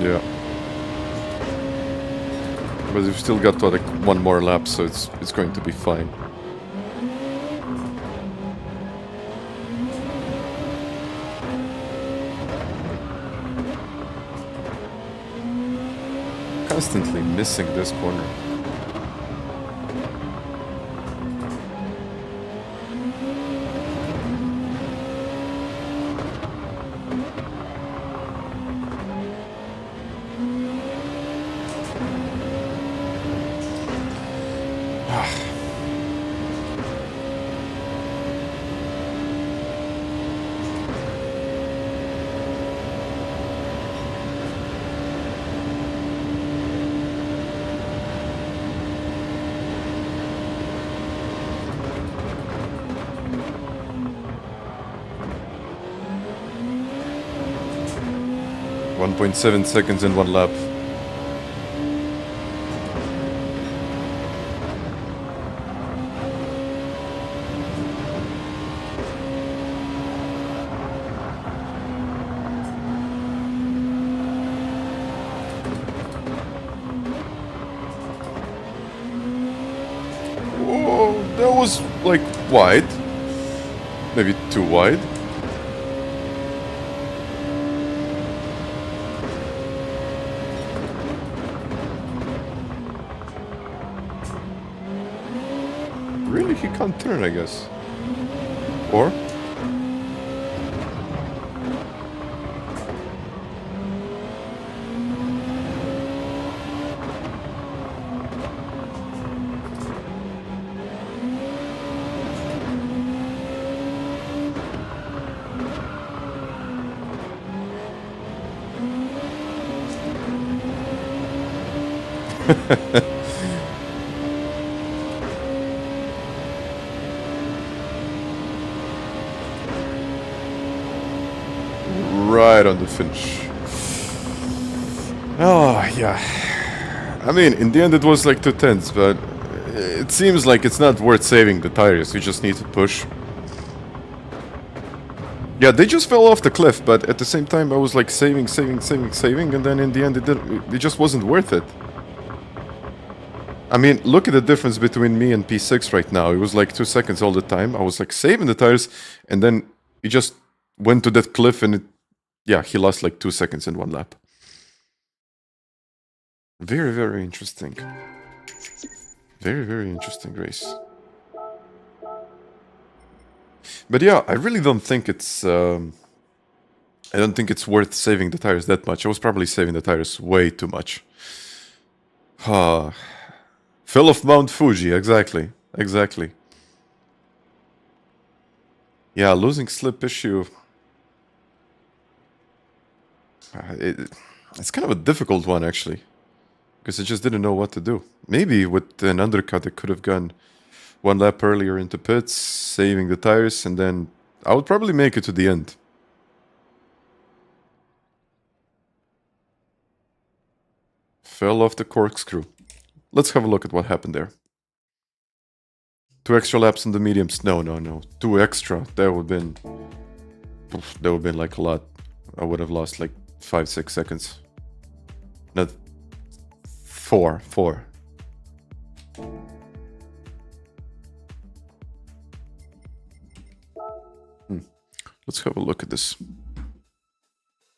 Yeah. But we've still got like 1 more lap, so it's going to be fine. Constantly missing this corner. .7 seconds in 1 lap. Whoa, that was like wide. Maybe too wide. Really, he can't turn, I guess. Or? Right on the finish. Oh, yeah. I mean, in the end it was like 2/10, but it seems like it's not worth saving the tires. You just need to push. Yeah, they just fell off the cliff, but at the same time I was like saving, and then in the end it just wasn't worth it. I mean, look at the difference between me and P6 right now. It was like 2 seconds all the time. I was like saving the tires, and then he just went to that cliff and yeah, he lost like 2 seconds in one lap. Very, very interesting. Very, very interesting race. But yeah, I really don't think it's... I don't think it's worth saving the tires that much. I was probably saving the tires way too much. Fell off Mount Fuji, exactly. Exactly. Yeah, losing slip issue... it's kind of a difficult one, actually. Because I just didn't know what to do. Maybe with an undercut I could have gone 1 lap earlier into pits, saving the tires, and then I would probably make it to the end. Fell off the corkscrew. Let's have a look at what happened there. 2 extra laps on the mediums. No. 2 extra. That would have been like a lot. I would have lost like 5-6 seconds. Not 4. Let's have a look at this.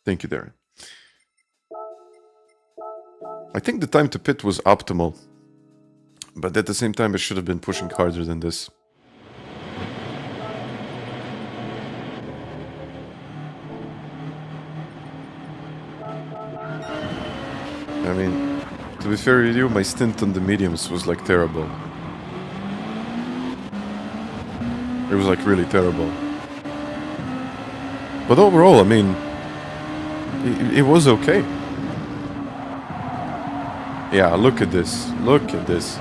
Thank you, Darren. I think the time to pit was optimal, but at the same time I should have been pushing harder than this. I mean, to be fair with you, my stint on the mediums was like terrible. It was like really terrible. But overall, I mean, it was okay. Yeah, look at this. Look at this.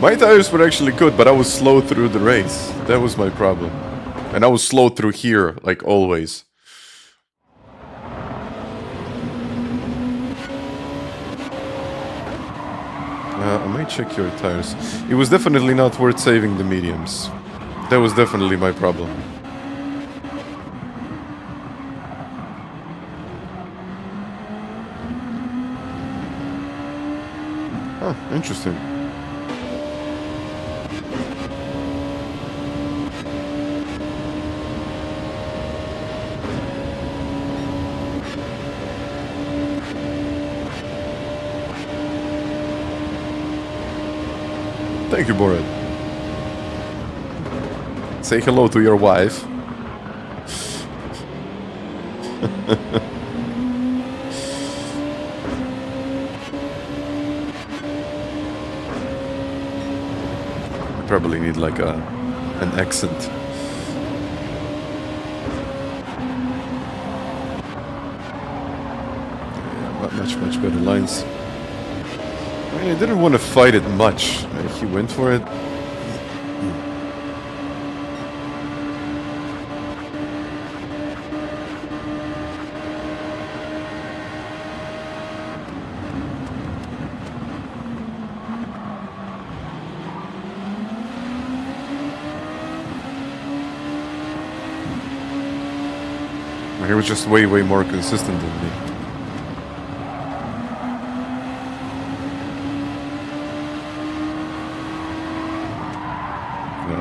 My tires were actually good, but I was slow through the race. That was my problem. And I was slow through here, like always. I might check your tires. It was definitely not worth saving the mediums. That was definitely my problem. Huh, interesting. Thank you, Borat. Say hello to your wife. I probably need like an accent. Yeah, much better lines. I mean, I didn't want to fight it much. He went for it. He was just way more consistent than me.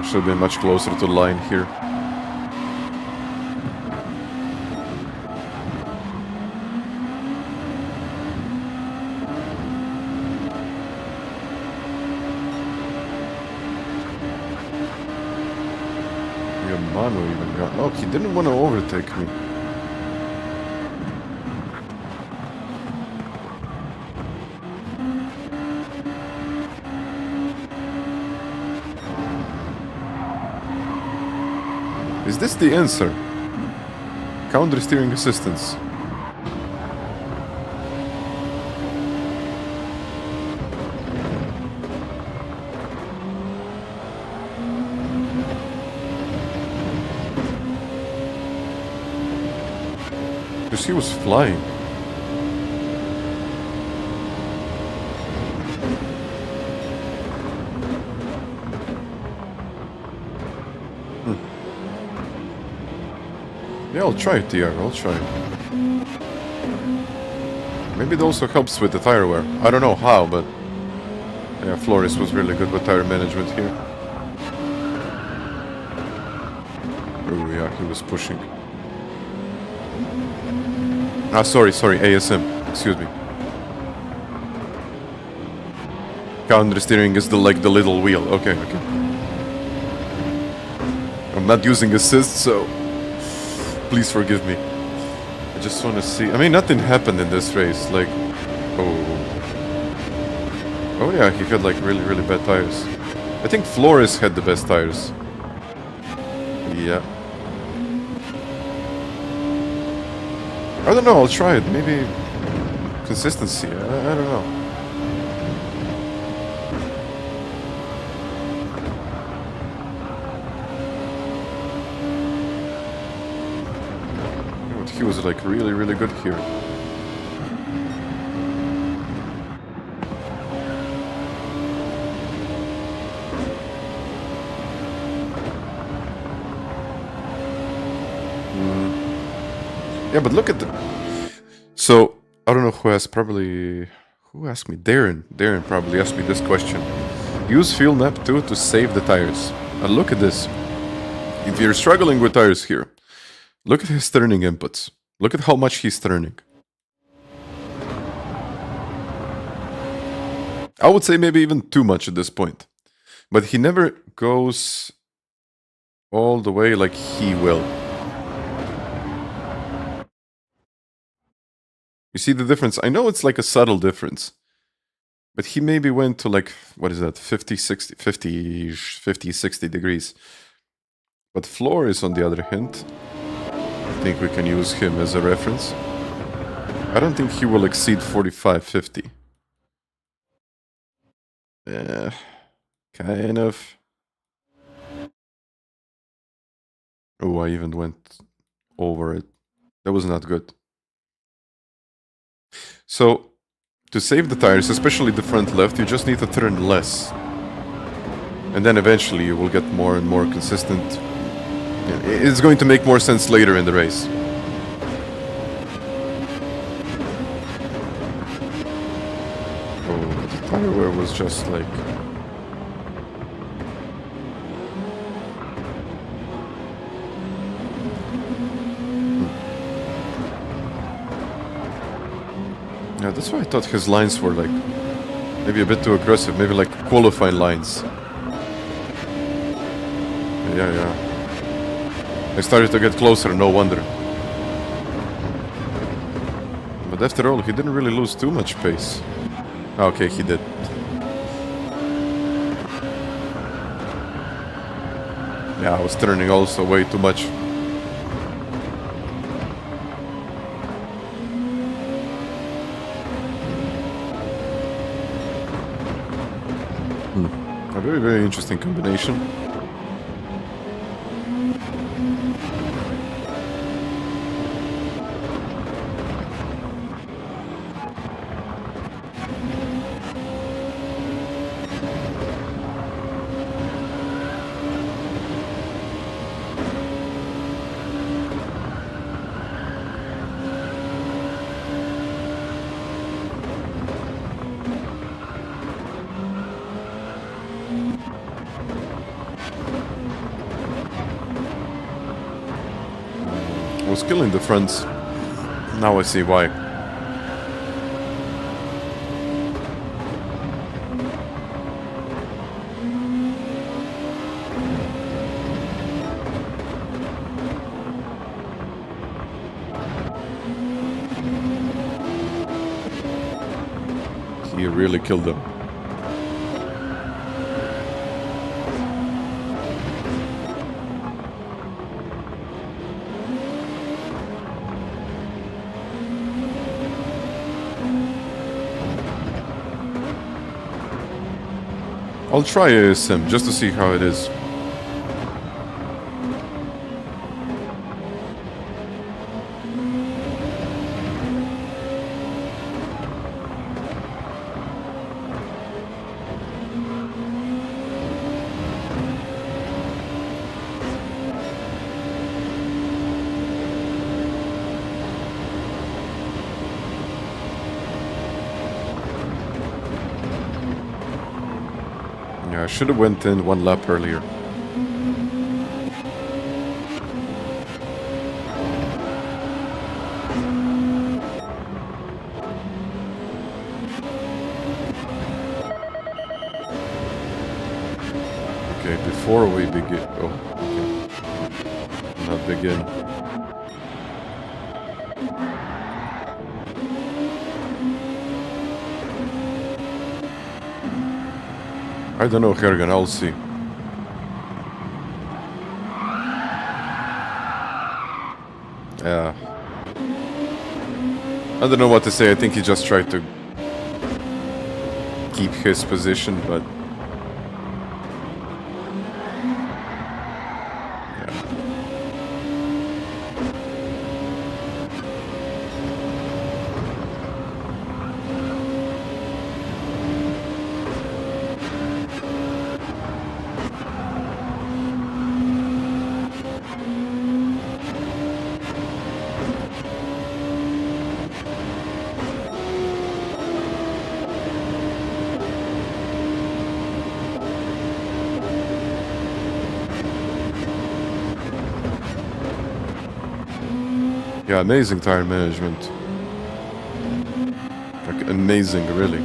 Should have been much closer to the line here. Mano even got... Oh, he didn't want to overtake me. Is this the answer? Counter steering assistance. Because he was flying. Yeah, I'll try it, Tiago, I'll try it. Maybe it also helps with the tire wear. I don't know how, but... Yeah, Flores was really good with tire management here. Oh yeah, he was pushing. Ah, sorry, ASM. Excuse me. Counter steering is the little wheel. Okay. I'm not using assist, so... Please forgive me. I just want to see... I mean, nothing happened in this race, like... Oh yeah, he had like really bad tires. I think Flores had the best tires. Yeah. I don't know, I'll try it. Maybe... Consistency, I don't know. He was like really good here. Yeah, but look at the... So, I don't know who asked, probably... Who asked me? Darren probably asked me this question. Use Fuel Nap 2 to save the tires. And look at this. If you're struggling with tires here, look at his turning inputs. Look at how much he's turning. I would say maybe even too much at this point. But he never goes all the way like he will. You see the difference? I know it's like a subtle difference. But he maybe went to like, what is that, 50, 60 degrees. But Flores, on the other hand, I think we can use him as a reference. I don't think he will exceed 45, 50. Kind of. Oh, I even went over it. That was not good. So, to save the tires, especially the front left, you just need to turn less. And then eventually you will get more and more consistent. It's going to make more sense later in the race. Oh, the tire wear was just like... Yeah, that's why I thought his lines were like... maybe a bit too aggressive, maybe like qualifying lines. Yeah. I started to get closer, no wonder. But after all, he didn't really lose too much pace. Okay, he did. Yeah, I was turning also way too much. A very interesting combination. Was killing the fronts. Now I see why. He really killed them. I'll try ASM just to see how it is. I should have went in one lap earlier. Okay, before we begin... Oh, okay. Not begin. I don't know, Hergen, I'll see. Yeah. I don't know what to say. I think he just tried to keep his position, but... Yeah, amazing tire management. Like, amazing, really.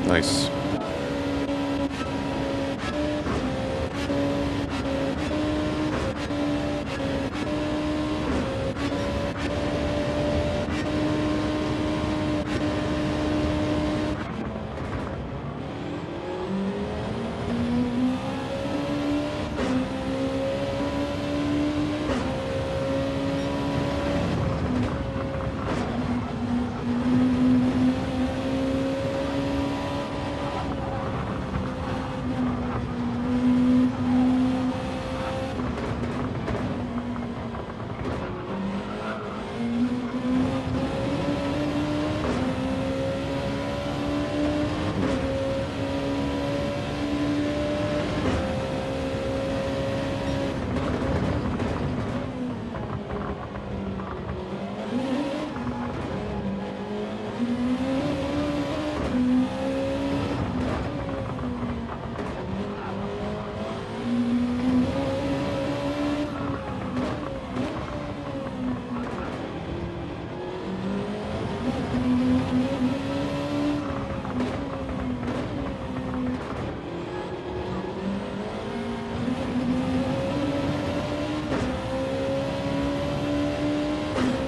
Nice.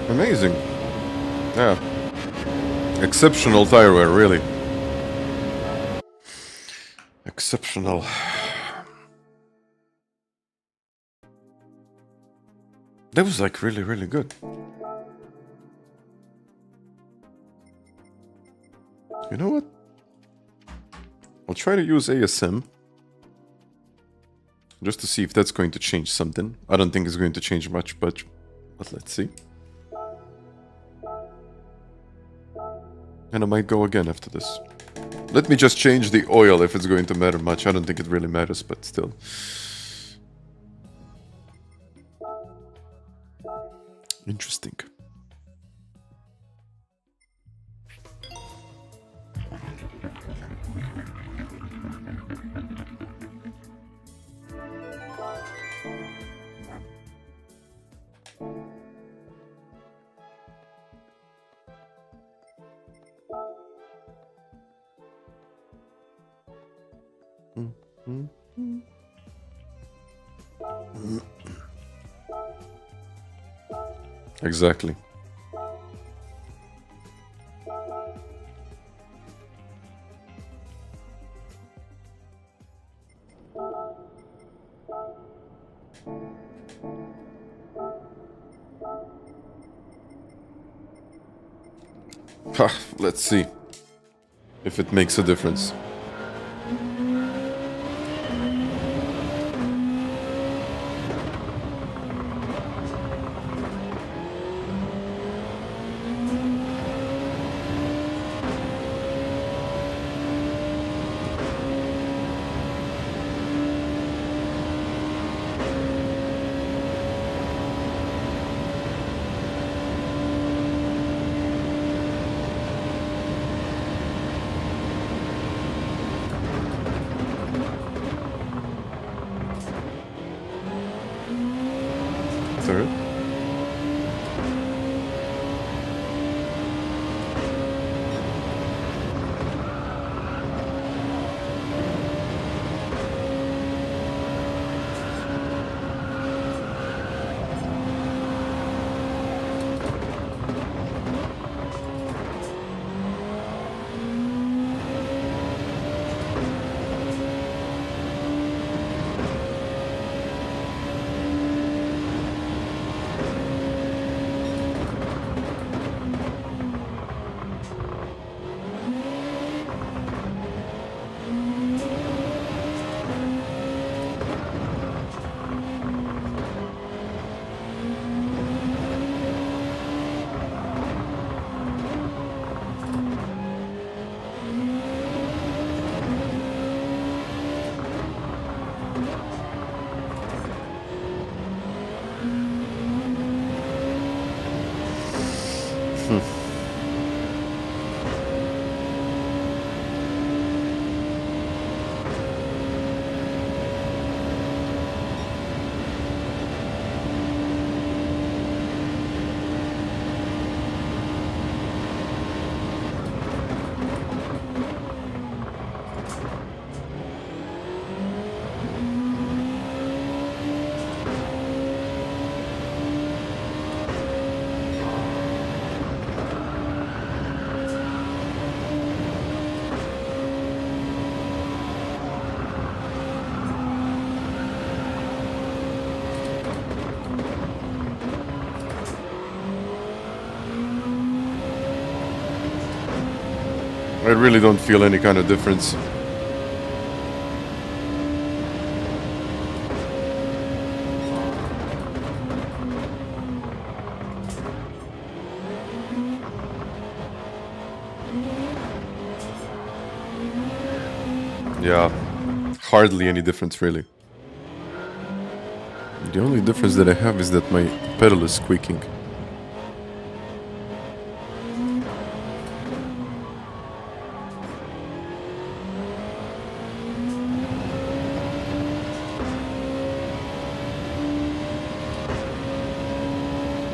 Amazing. Yeah. Exceptional tire wear, really. Exceptional. That was like really, really good. You know what? I'll try to use ASM. Just to see if that's going to change something. I don't think it's going to change much, but let's see. And I might go again after this. Let me just change the oil if it's going to matter much. I don't think it really matters, but still. Interesting. Exactly. Let's see if it makes a difference. Third. I really don't feel any kind of difference. Yeah, hardly any difference really. The only difference that I have is that my pedal is squeaking.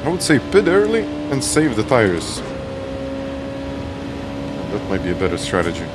I would say pit early and save the tires. That might be a better strategy.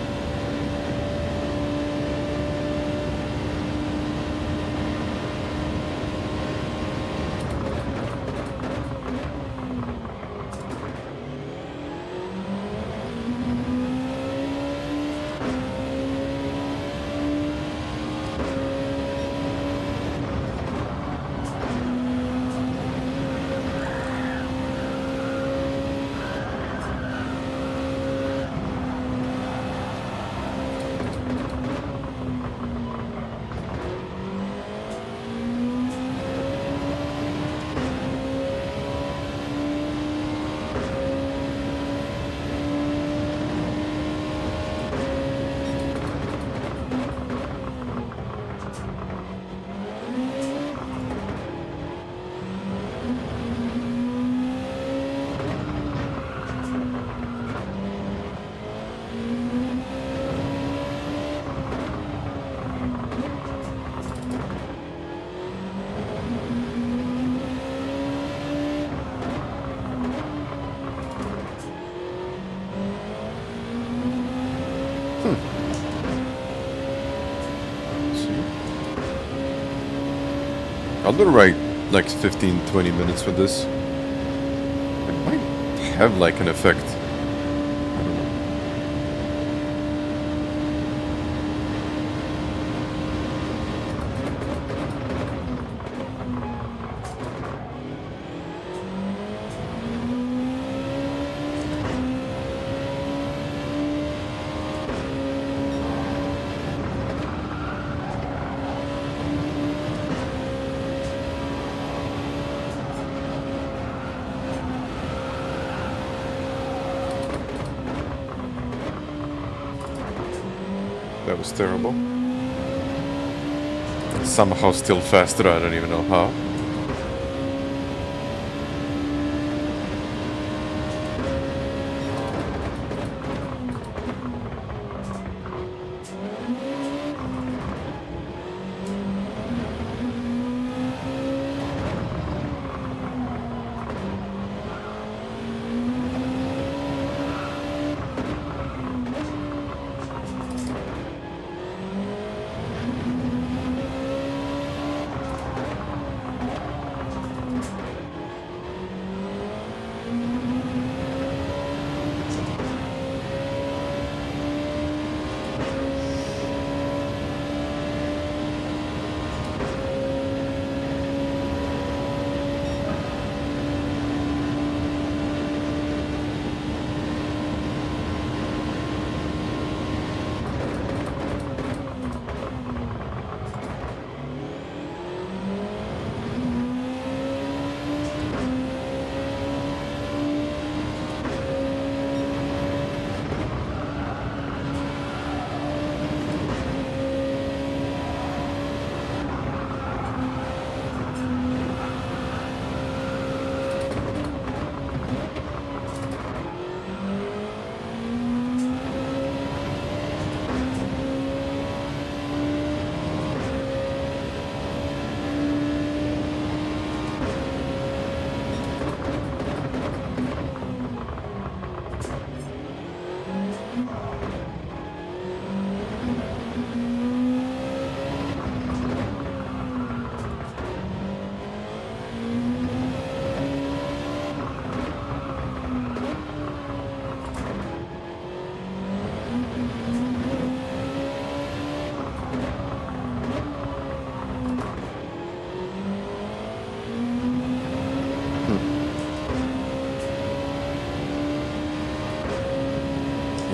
I'll do right like 15-20 minutes with this. It might have like an effect. I don't know. That was terrible. Somehow still faster, I don't even know how.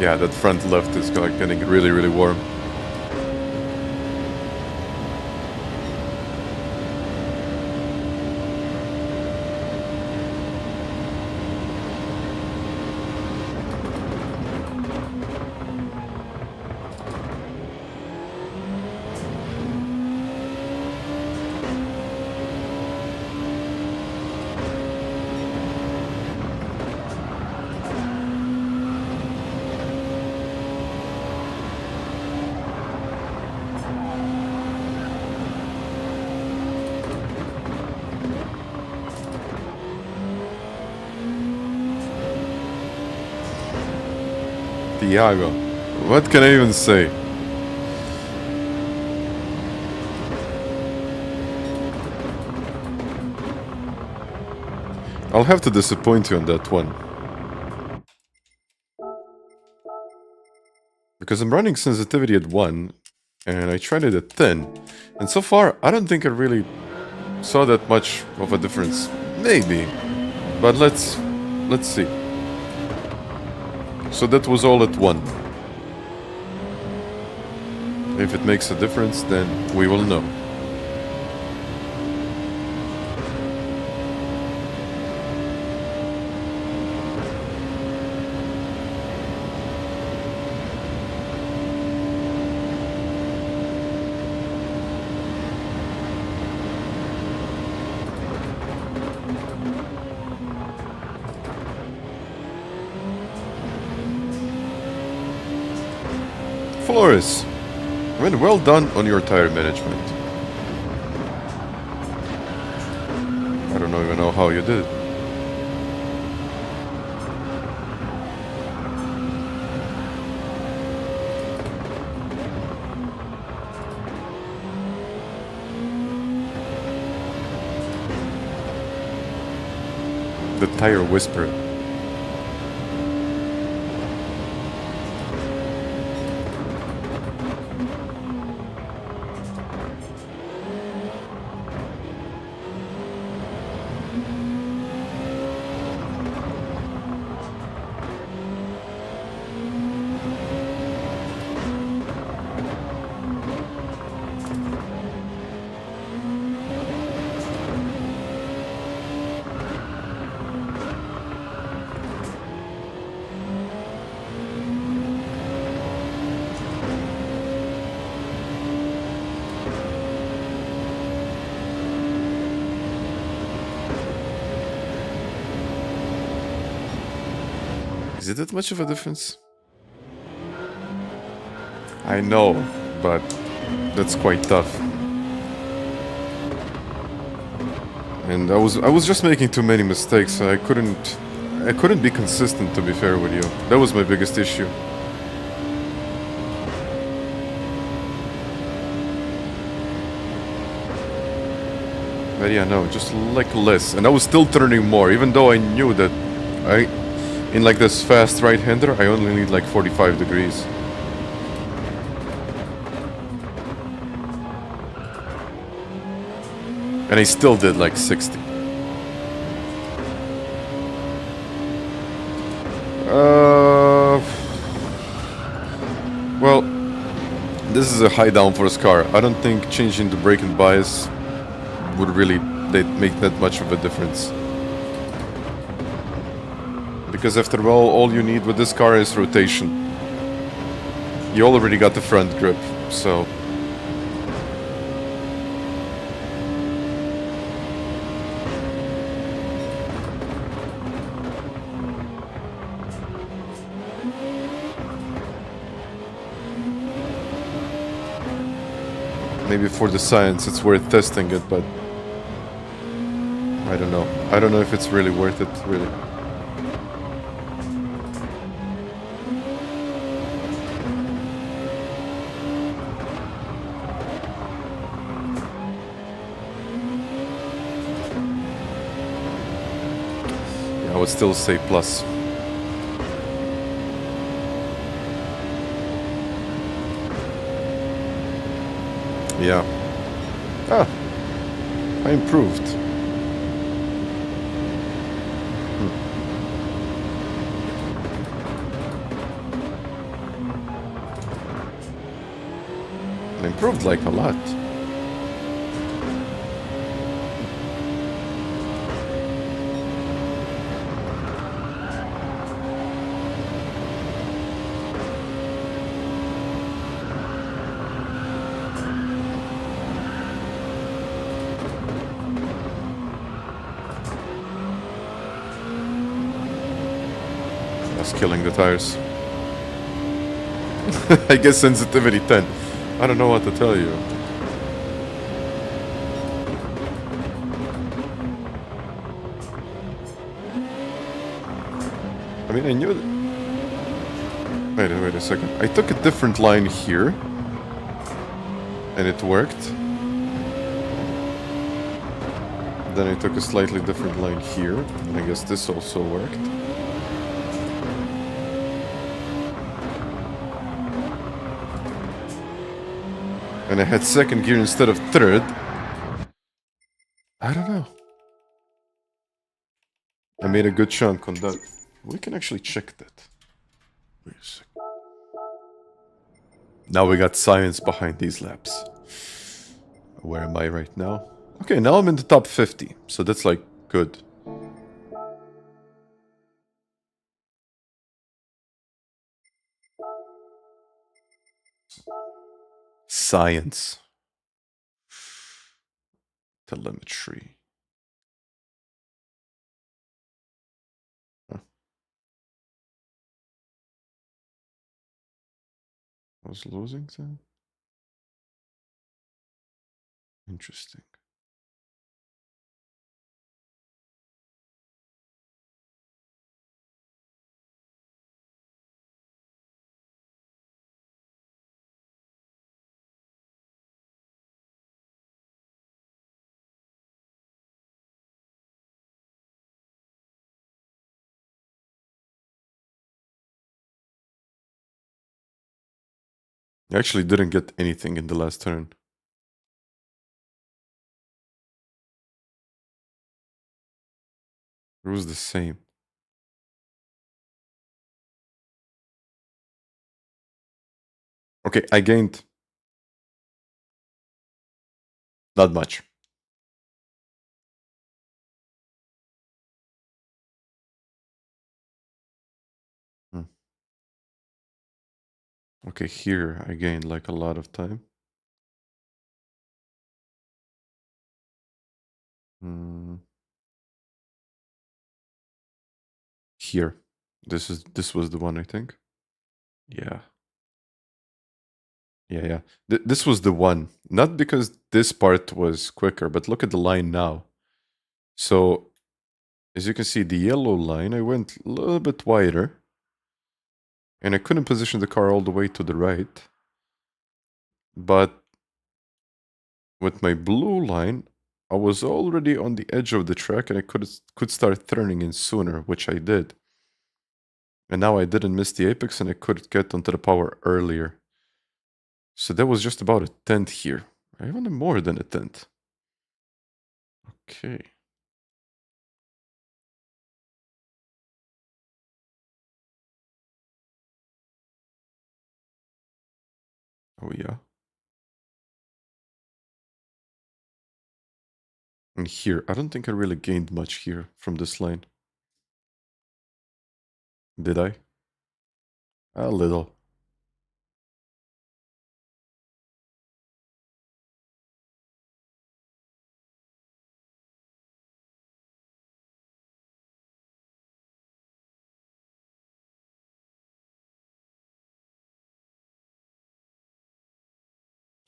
Yeah, that front left is like getting really, really warm. Tiago. What can I even say? I'll have to disappoint you on that one. Because I'm running sensitivity at 1, and I tried it at 10. And so far, I don't think I really saw that much of a difference. Maybe. But let's see. So that was all at 1. If it makes a difference, then we will know. Flores, I mean, well done on your tire management. I don't even know how you did it. The tire whisperer. Is it that much of a difference? I know, but that's quite tough. And I was just making too many mistakes, so I couldn't be consistent, to be fair with you. That was my biggest issue. But yeah, no, just like less. And I was still turning more, even though I knew that in like this fast right-hander, I only need like 45 degrees. And I still did like 60. Well, this is a high downforce car. I don't think changing the brake and bias would really make that much of a difference. Because after all you need with this car is rotation. You already got the front grip, so... Maybe for the science it's worth testing it, but... I don't know. I don't know if it's really worth it, really. I would still say plus. Yeah. Ah. I improved. I improved like a lot. Killing the tires. I guess sensitivity 10. I don't know what to tell you. I mean, I knew that... Wait a second. I took a different line here. And it worked. Then I took a slightly different line here. And I guess this also worked. And I had second gear instead of third. I don't know. I made a good chunk on that. We can actually check that. Wait a second. Now we got science behind these laps. Where am I right now? Okay, now I'm in the top 50. So that's like good. Science. Telemetry. Huh. I was losing then? Interesting. I actually didn't get anything in the last turn. It was the same. Okay, I gained not much. Okay, here I gained like a lot of time. Here. This was the one, I think. Yeah. Yeah. This was the one. Not because this part was quicker, but look at the line now. So, as you can see, the yellow line, I went a little bit wider. And I couldn't position the car all the way to the right. But with my blue line, I was already on the edge of the track and I could start turning in sooner, which I did. And now I didn't miss the apex and I could get onto the power earlier. So that was just about a tenth here. Even more than a tenth. Okay. Oh yeah. And here, I don't think I really gained much here from this line. Did I? A little.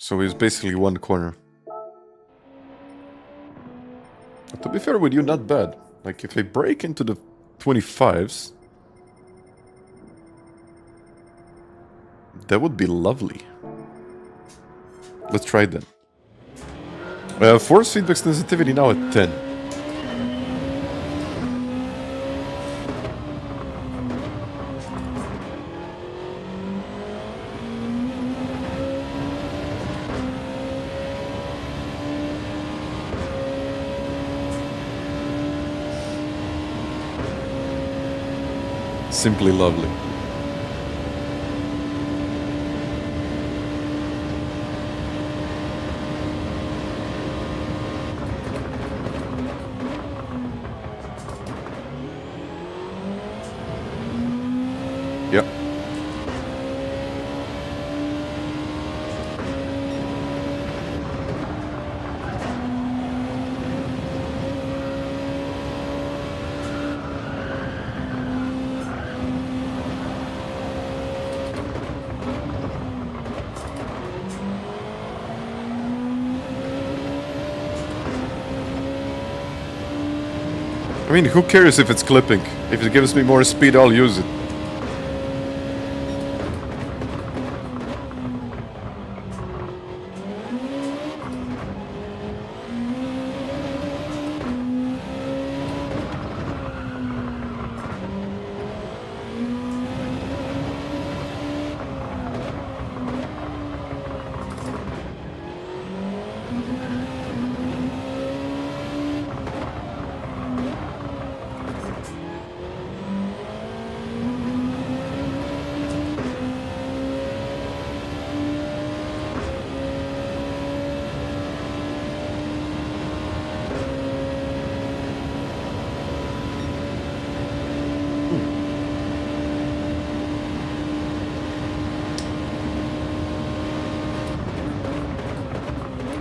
So it's basically one corner. To be fair with you, not bad. Like, if I break into the 25s, that would be lovely. Let's try it then. Force feedback sensitivity now at 10. Simply lovely. Yep. I mean, who cares if it's clipping? If it gives me more speed, I'll use it.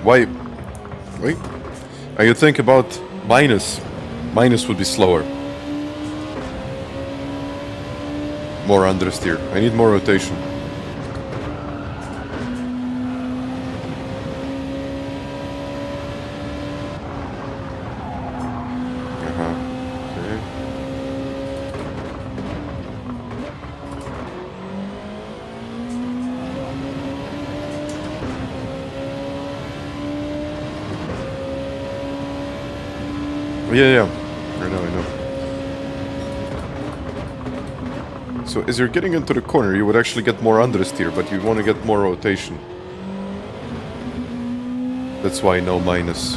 Why? Wait. You think about minus. Minus would be slower. More understeer. I need more rotation. Okay. Yeah. I know. So as you're getting into the corner, you would actually get more understeer, but you want to get more rotation. That's why no minus.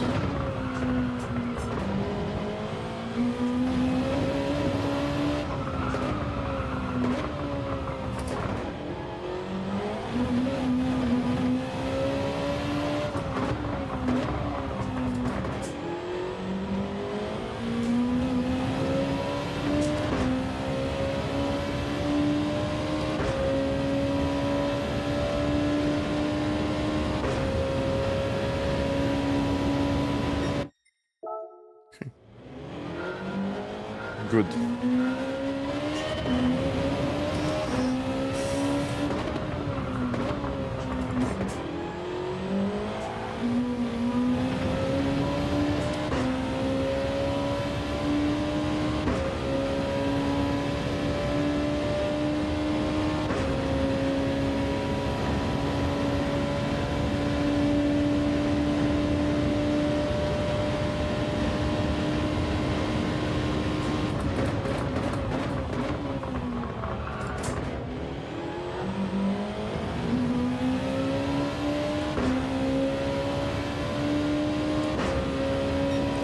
Good.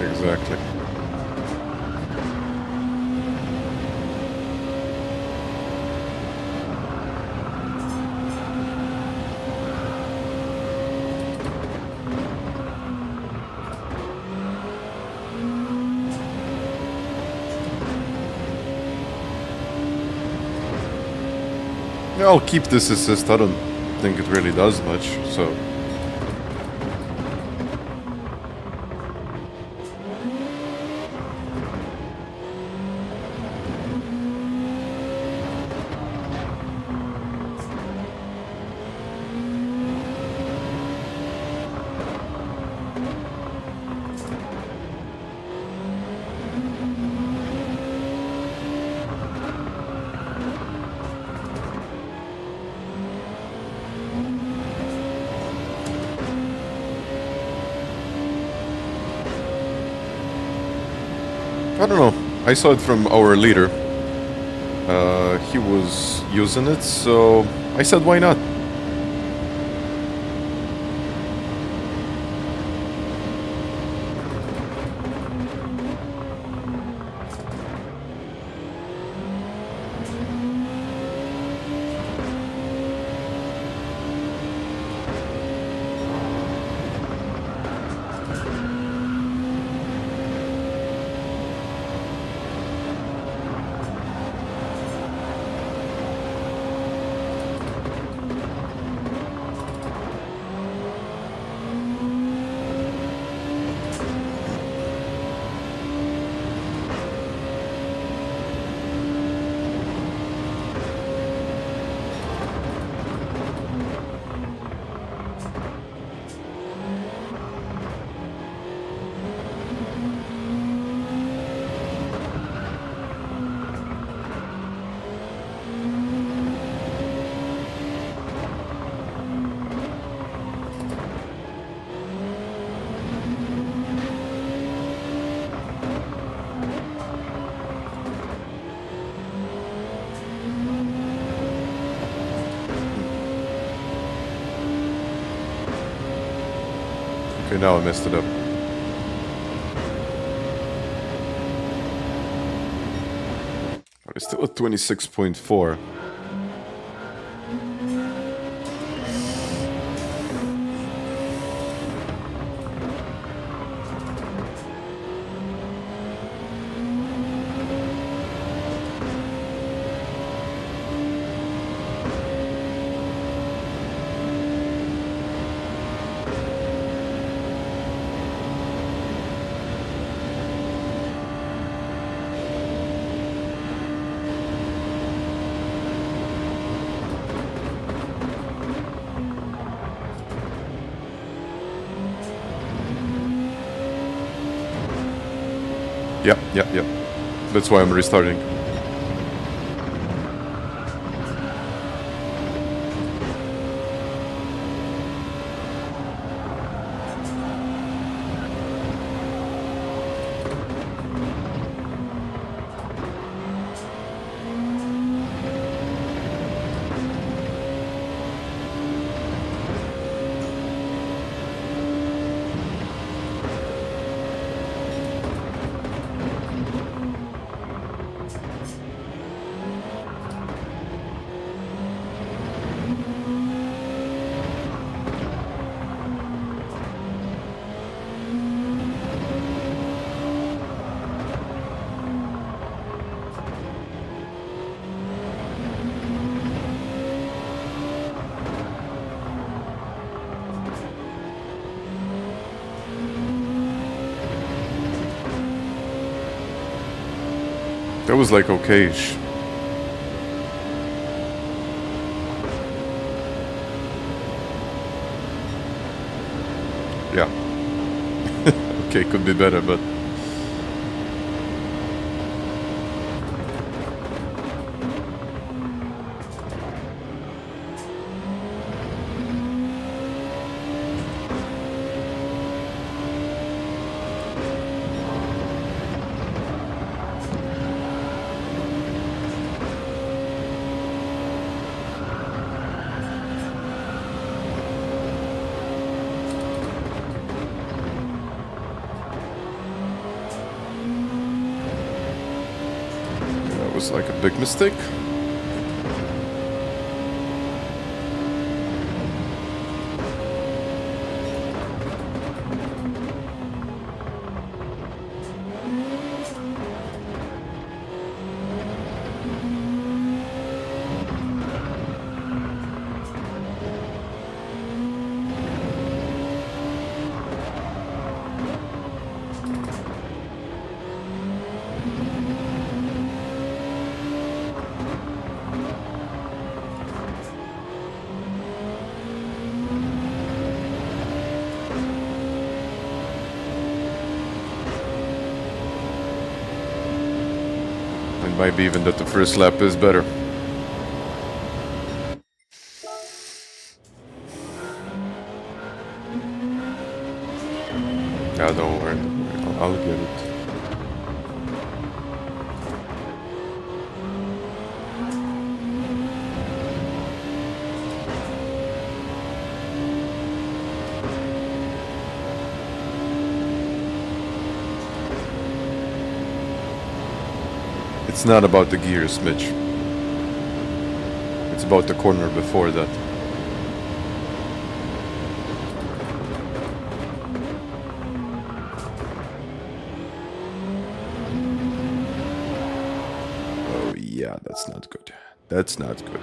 Exactly. Yeah, I'll keep this assist. I don't think it really does much, so... I don't know. I saw it from our leader. He was using it, so I said, why not? Okay, now I messed it up. We're still at 26.4. Yep. That's why I'm restarting. That was like okay-ish. Yeah. Okay, could be better, but... was like a big mistake. Might be even that the first lap is better. Yeah, don't worry. I'll get it. It's not about the gears, Mitch. It's about the corner before that. Oh yeah, that's not good. That's not good.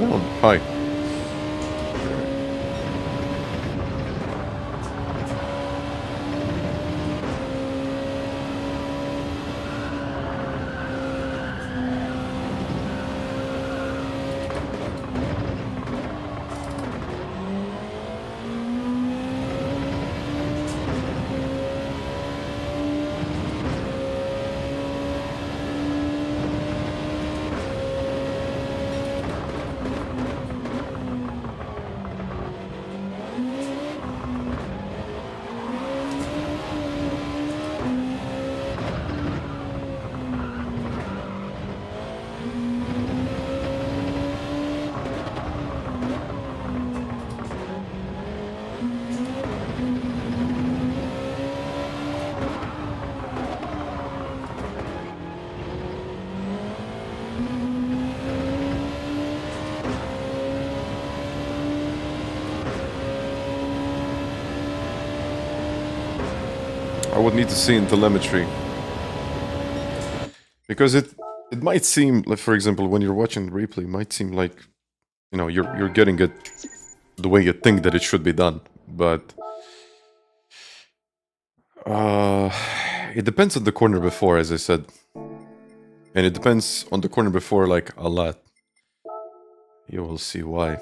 Oh, hi. I would need to see in telemetry. Because it might seem, like, for example, when you're watching the replay, it might seem like, you know, you're getting it the way you think that it should be done. But it depends on the corner before, as I said. And it depends on the corner before, like, a lot. You will see why.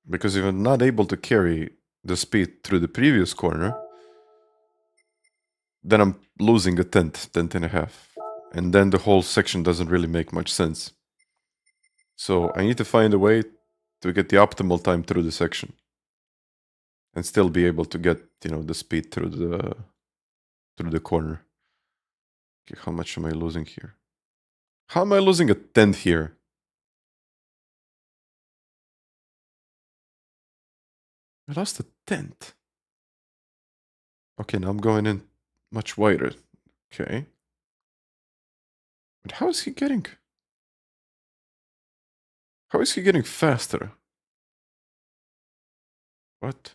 Because if I'm not able to carry the speed through the previous corner, then I'm losing a tenth and a half. And then the whole section doesn't really make much sense. So I need to find a way to get the optimal time through the section. And still be able to get, you know, the speed through the corner. Okay, how much am I losing here? How am I losing a tenth here? I lost a tenth. Okay, now I'm going in much wider. Okay. But how is he getting... How is he getting faster? What?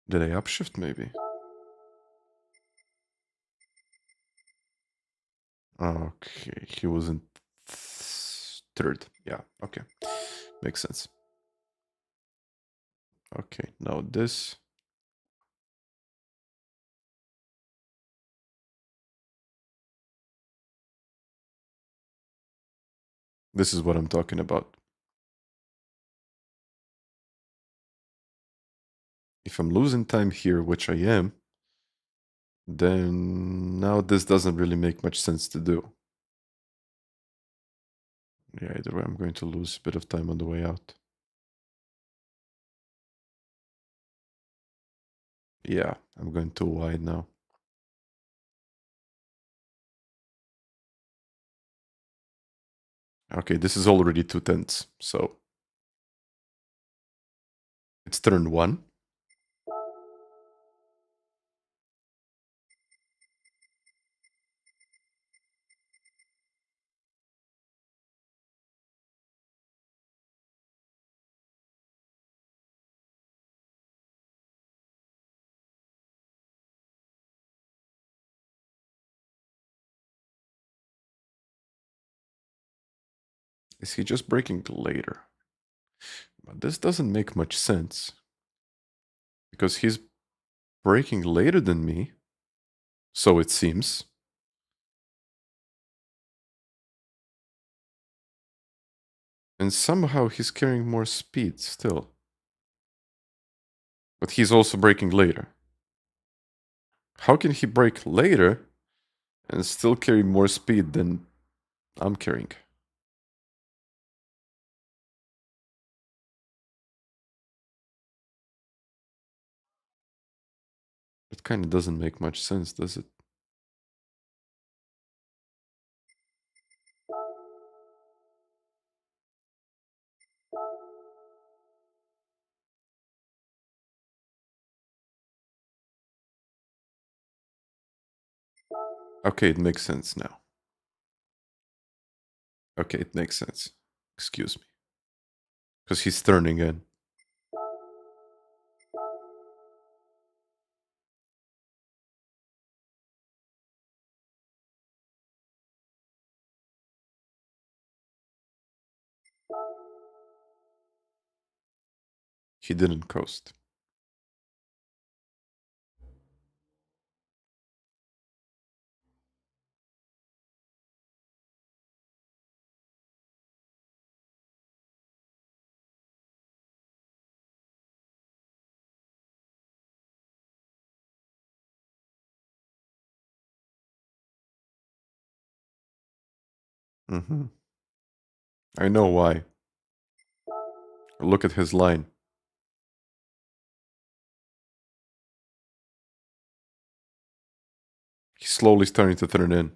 Did I upshift maybe? Okay, he was in third. Yeah, okay. Makes sense. Okay, now this. This is what I'm talking about. If I'm losing time here, which I am, then now this doesn't really make much sense to do. Yeah, either way, I'm going to lose a bit of time on the way out. Yeah, I'm going too wide now. Okay, this is already 2/10, so it's turn 1. Is he just braking later? But this doesn't make much sense. Because he's braking later than me. So it seems. And somehow he's carrying more speed still. But he's also braking later. How can he brake later and still carry more speed than I'm carrying? It kind of doesn't make much sense, does it? Okay, it makes sense now. Okay, it makes sense. Excuse me. Because he's turning in. He didn't coast. Mm-hmm. I know why. Look at his line. He's slowly starting to turn in.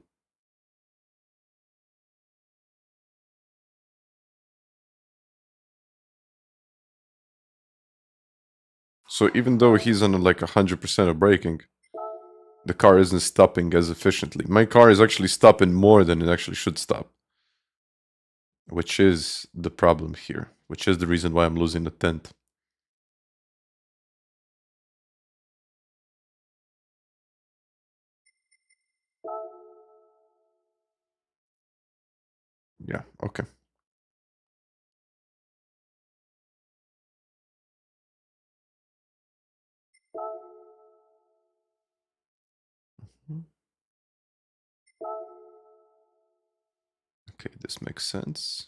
So even though he's on like 100% of braking, the car isn't stopping as efficiently. My car is actually stopping more than it actually should stop. Which is the problem here. Which is the reason why I'm losing the 10th. Yeah, okay. Okay, this makes sense.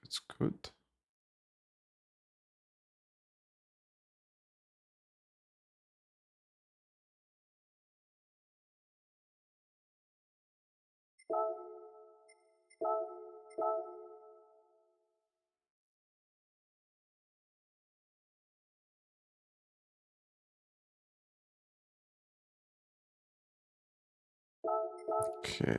That's good. Okay.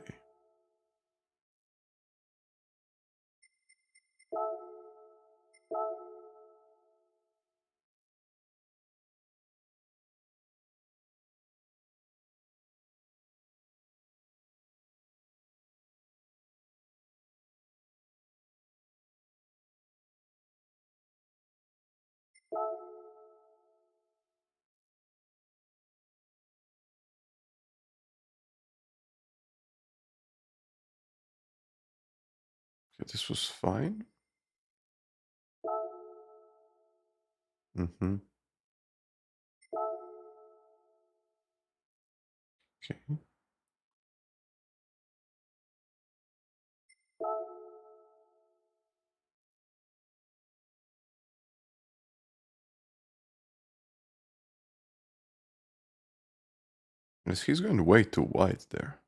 Okay, this was fine. Mm-hmm. Okay. Yes, he's going way too wide there.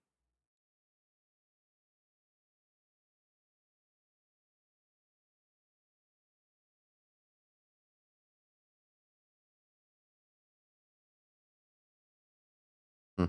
Hmm.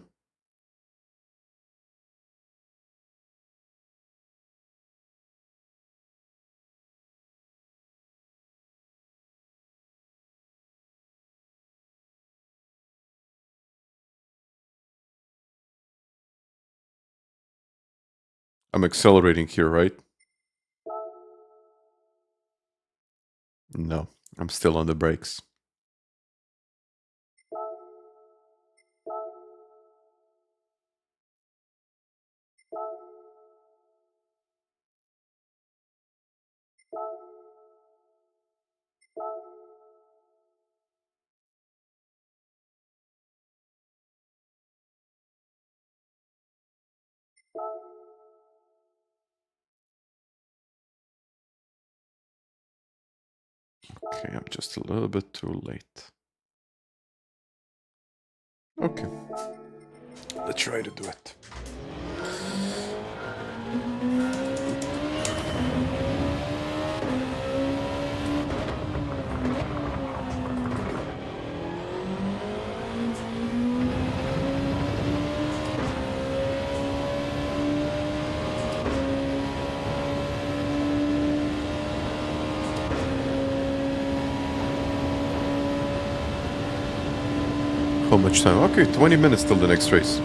I'm accelerating here, right? No, I'm still on the brakes. Okay, I'm just a little bit too late. Okay, let's try to do it. How much time? Okay, 20 minutes till the next race.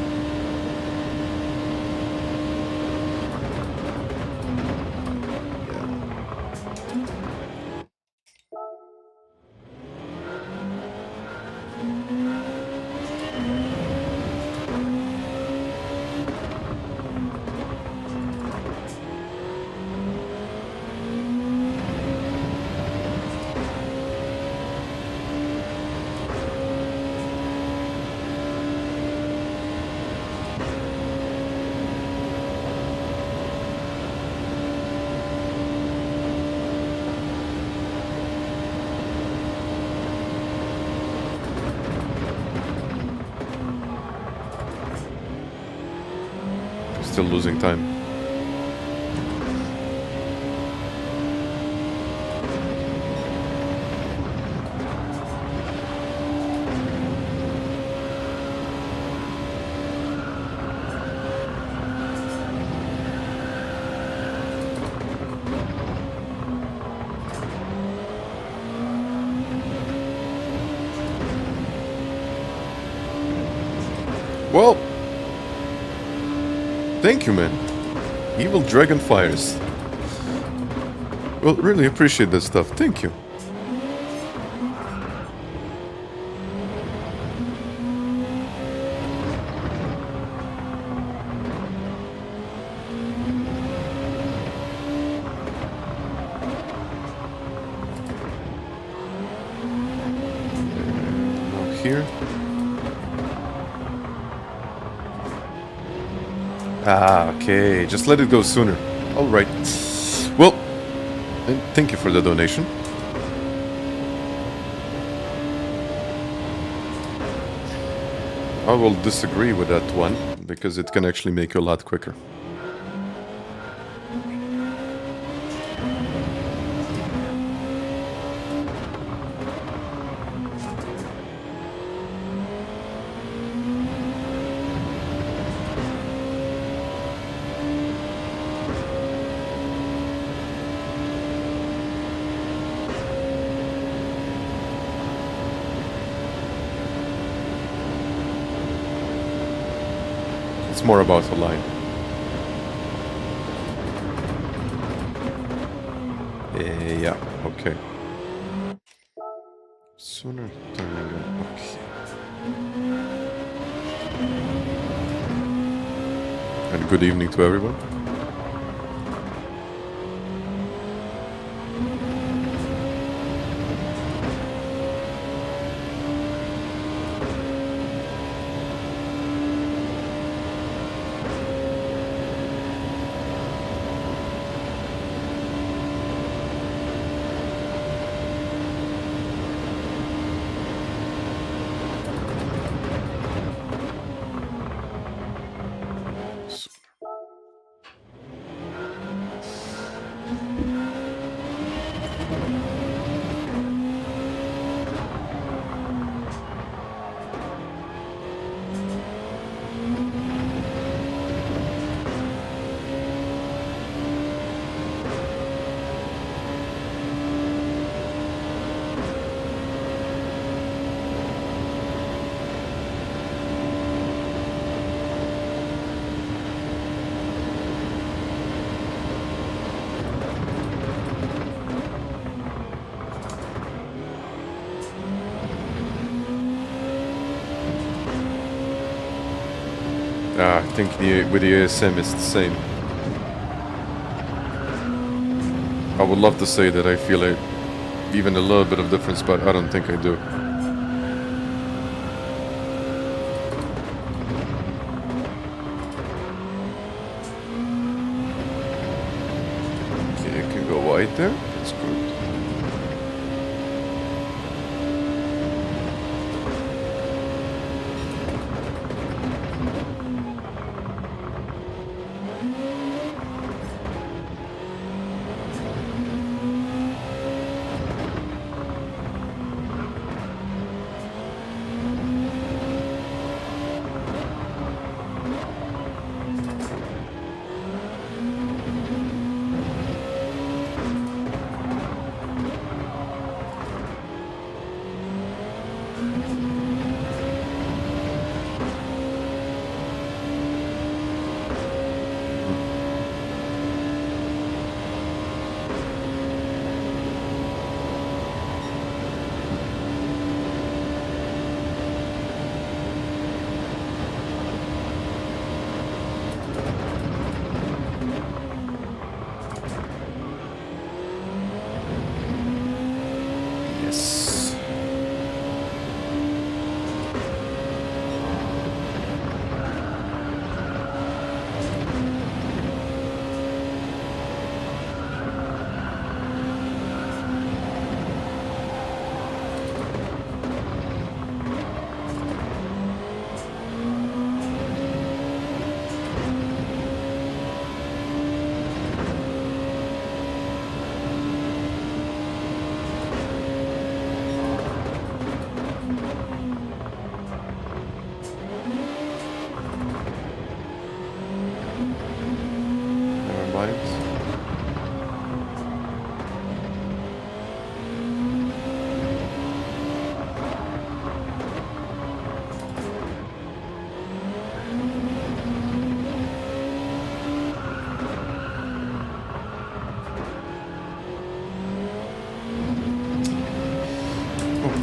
Still losing time. Well, thank you, man. Evil Dragon Fires. Well, really appreciate that stuff. Thank you. Now here. Ah, okay. Just let it go sooner. All right. Well, thank you for the donation. I will disagree with that one because it can actually make you a lot quicker. It's more about the line. Yeah, okay. Sooner than... okay. And good evening to everyone. I think with the ASM it's the same. I would love to say that I feel even a little bit of difference, but I don't think I do. Okay, I can go wide there. That's good.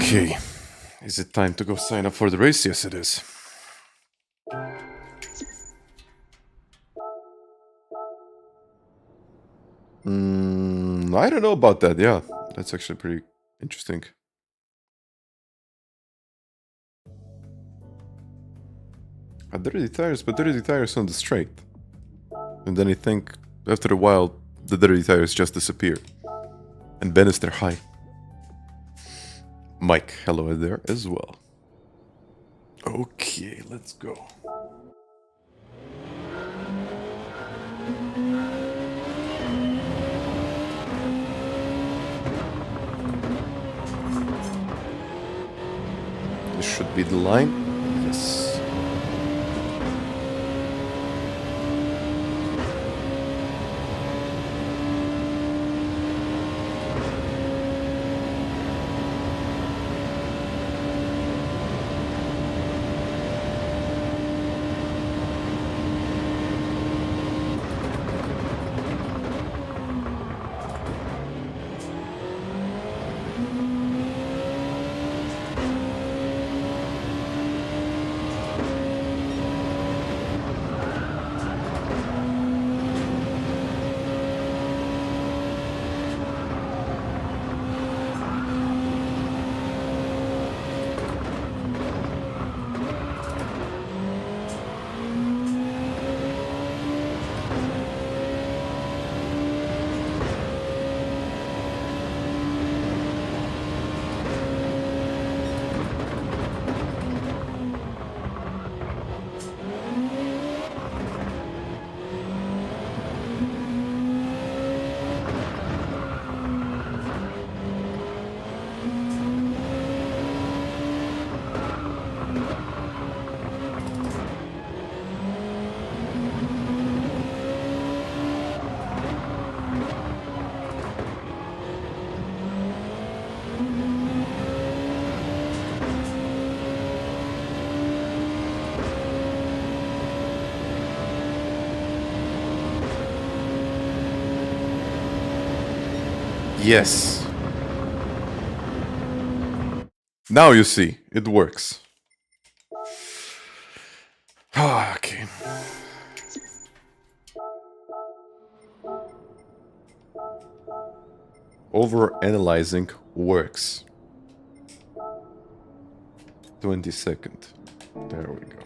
Okay, is it time to go sign up for the race? Yes, it is. I don't know about that, yeah. That's actually pretty interesting. Dirty tires, but dirty tires on the straight. And then I think, after a while, the dirty tires just disappear. And Bannister, hi. Mike, hello there as well. Okay, let's go. This should be the line. Yes. Yes. Now you see, it works. Okay. Over-analyzing works. 22nd. There we go.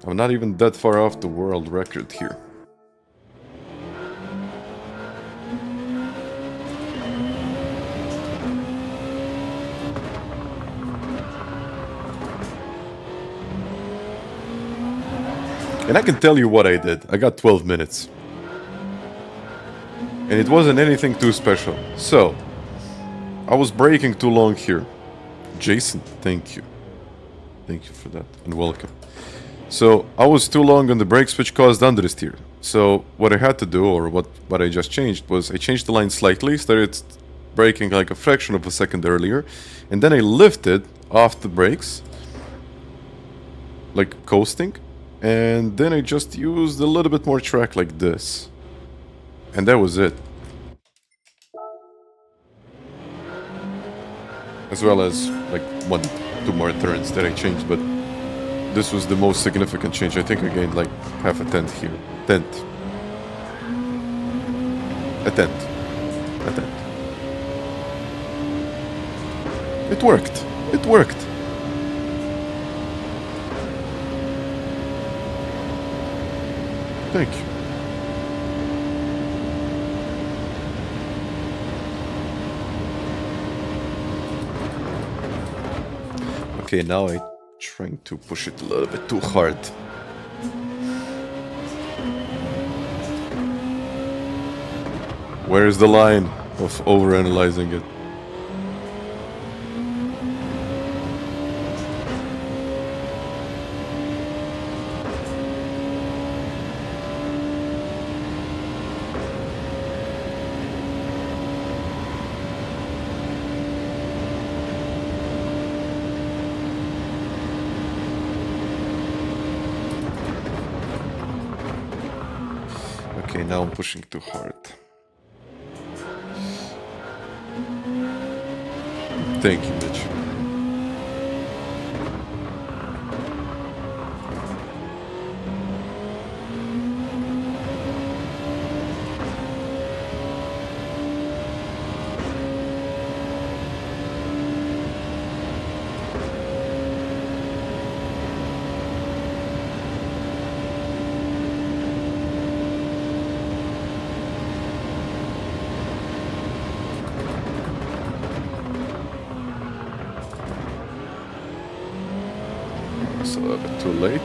I'm not even that far off the world record here. And I can tell you what I did. I got 12 minutes. And it wasn't anything too special. So, I was braking too long here. Jason, thank you. Thank you for that, and welcome. So, I was too long on the brakes, which caused understeer. So, what I had to do, or what I just changed, was I changed the line slightly, started braking like a fraction of a second earlier, and then I lifted off the brakes, like coasting, and then I just used a little bit more track like this. And that was it. As well as like 1-2 more turns that I changed, but this was the most significant change. I think I gained like half a tenth here. A tenth. It worked. It worked. Thank you. Okay, now I'm trying to push it a little bit too hard. Where is the line of overanalyzing it? Okay, now I'm pushing too hard. Thank you, Mitch. It's a little bit too late.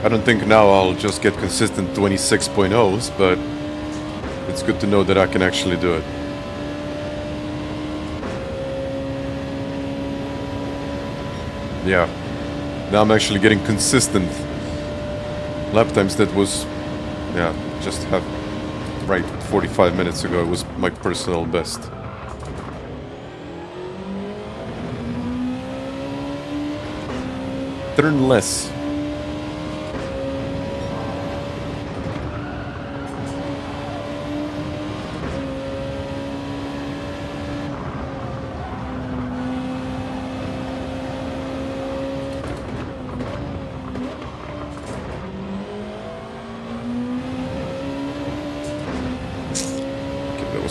I don't think now I'll just get consistent 26.0s, but it's good to know that I can actually do it. Yeah, now I'm actually getting consistent lap times. That was, yeah, just have right 45 minutes ago it was my personal best. Turn less.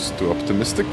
was too optimistic.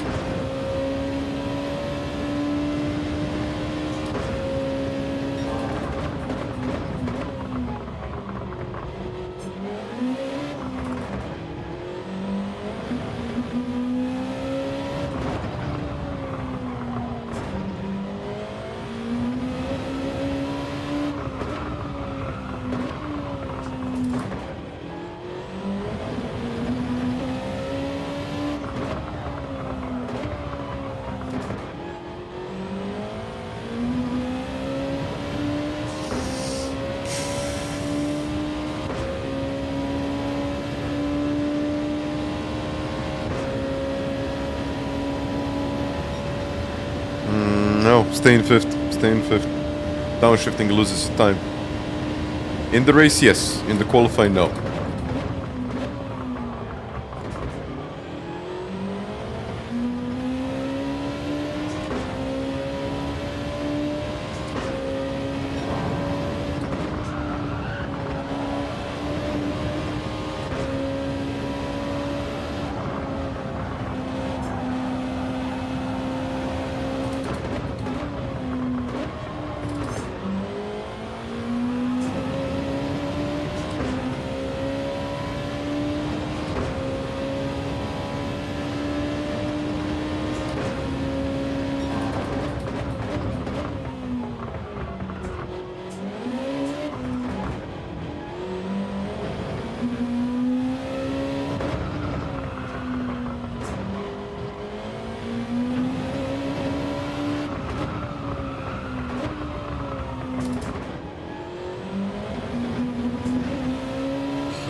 No, stay in fifth. Stay in fifth. Downshifting loses time. In the race, yes. In the qualifying, no.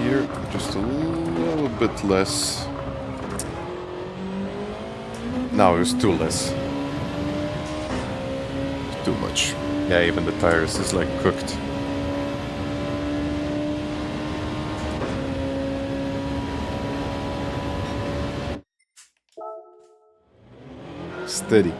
Here, just a little bit less. No, it was too less. Too much. Yeah, even the tires is like cooked. Steady.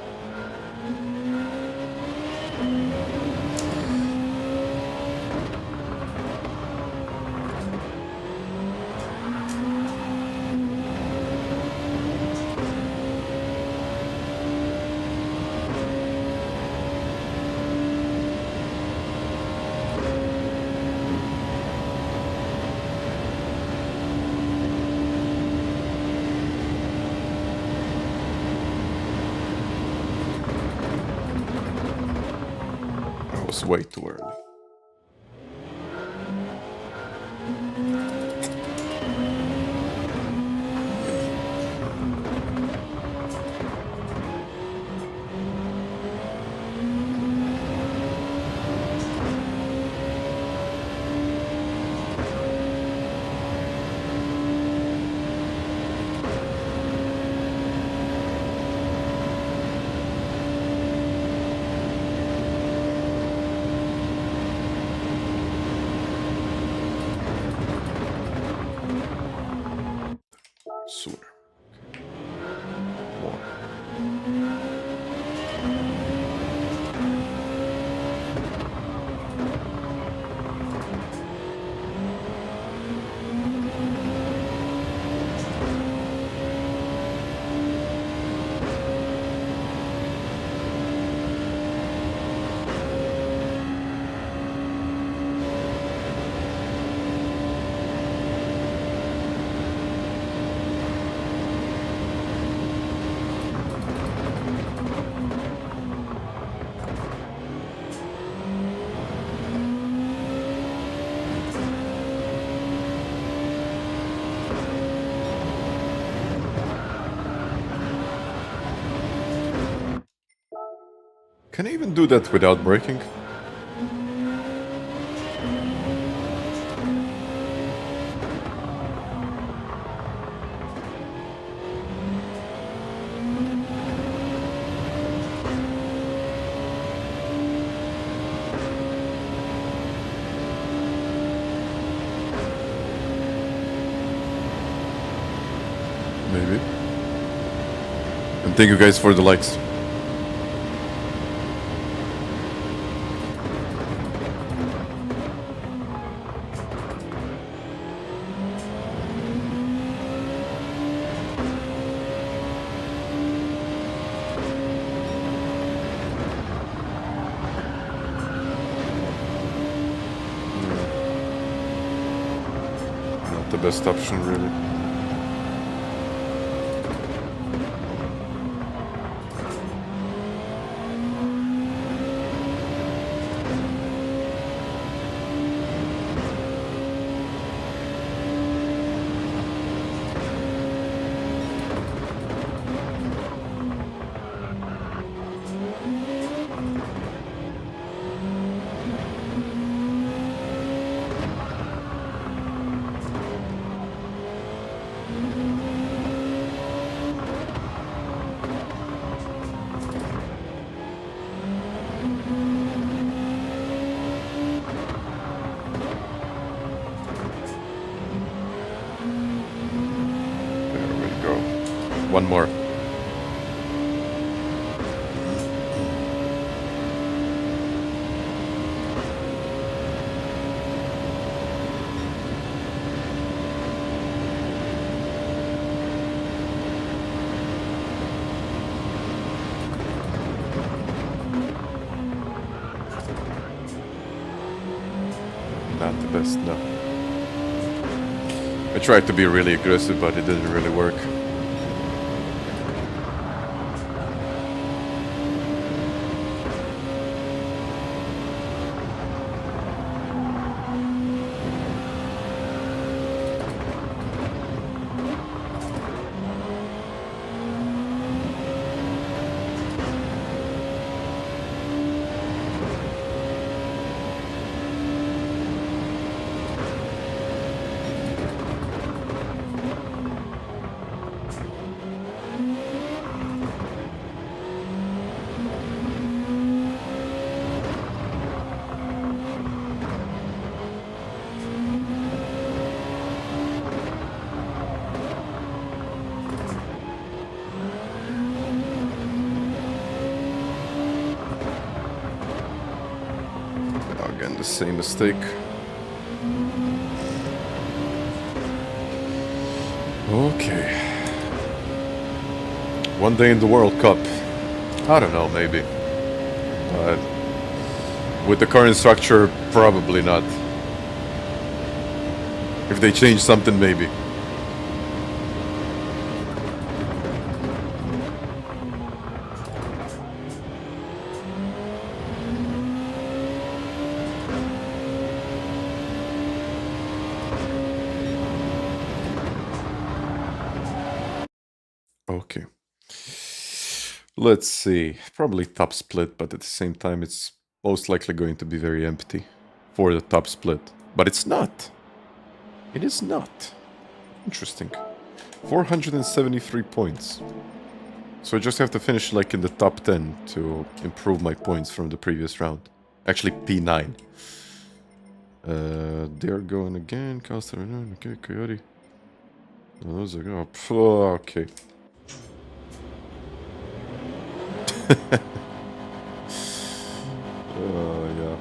Way too early. Sooner. More. Can I even do that without braking? Maybe. And thank you guys for the likes. the best option, really. One more. Not the best, no. I tried to be really aggressive, but it didn't really work. Again, the same mistake. Okay. One day in the World Cup. I don't know, maybe. But with the current structure, probably not. If they change something, maybe. Okay. Let's see. Probably top split, but at the same time, it's most likely going to be very empty for the top split. But it's not. It is not. Interesting. 473 points. So I just have to finish like in the top 10 to improve my points from the previous round. Actually, P9. They're going again. Okay, Coyote. Those are okay. Yeah.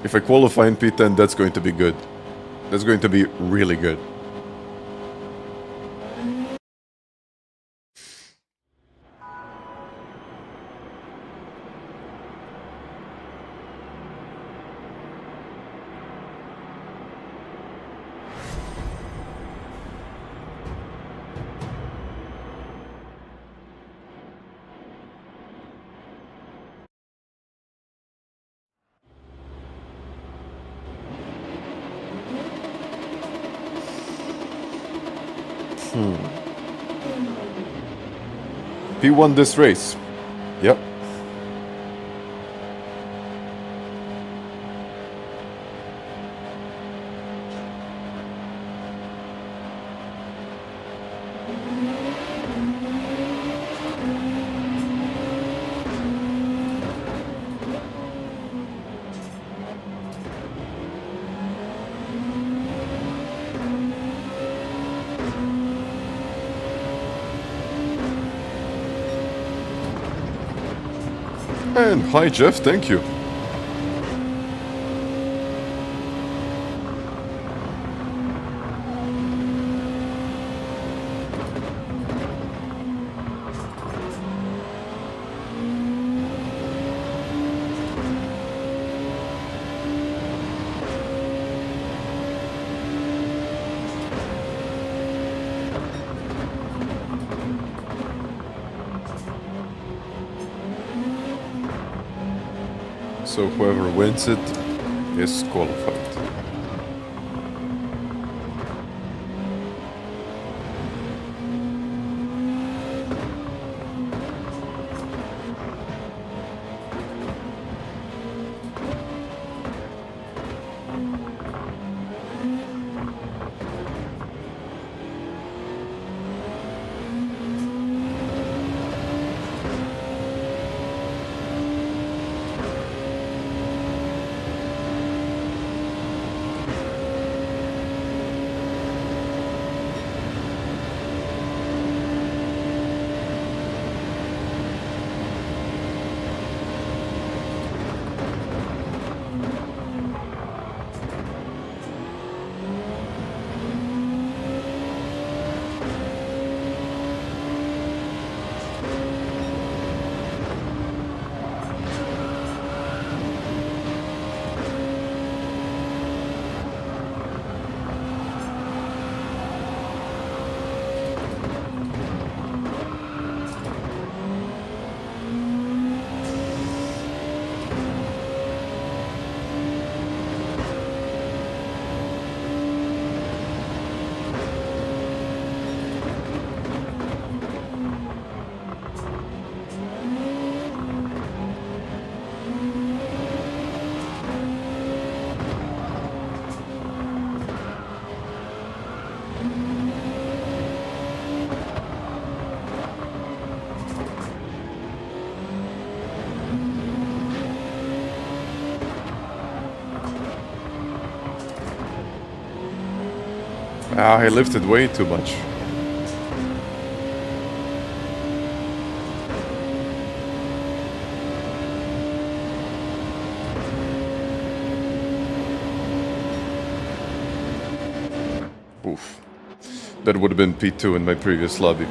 If I qualify in P10, that's going to be good. That's going to be really good. He won this race. Yep. And hi Jeff, thank you. So whoever wins it is qualified. I lifted way too much. Oof. That would have been P2 in my previous lobby.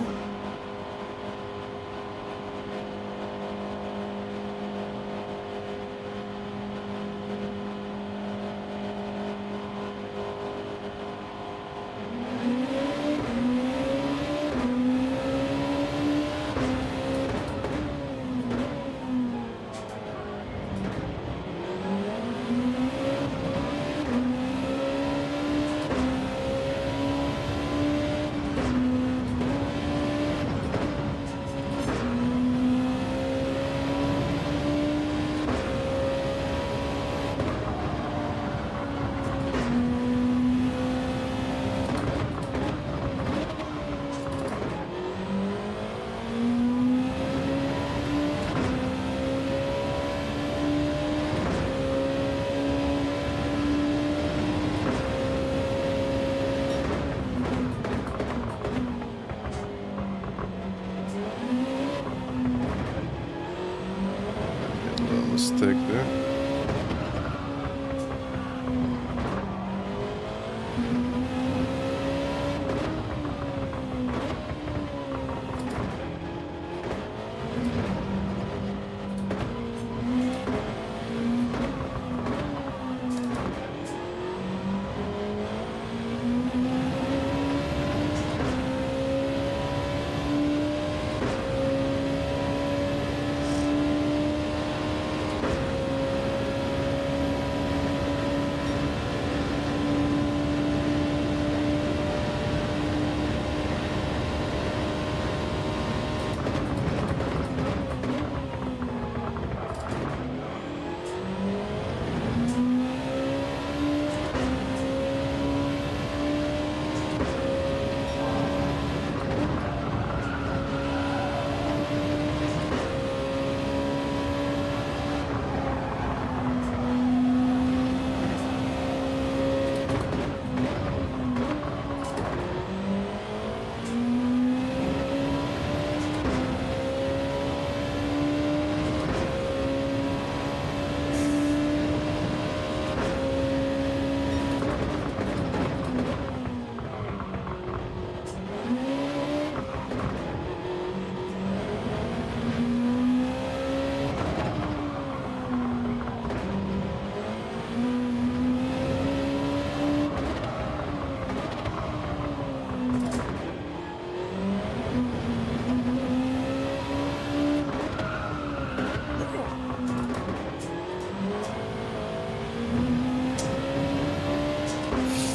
Mistake there.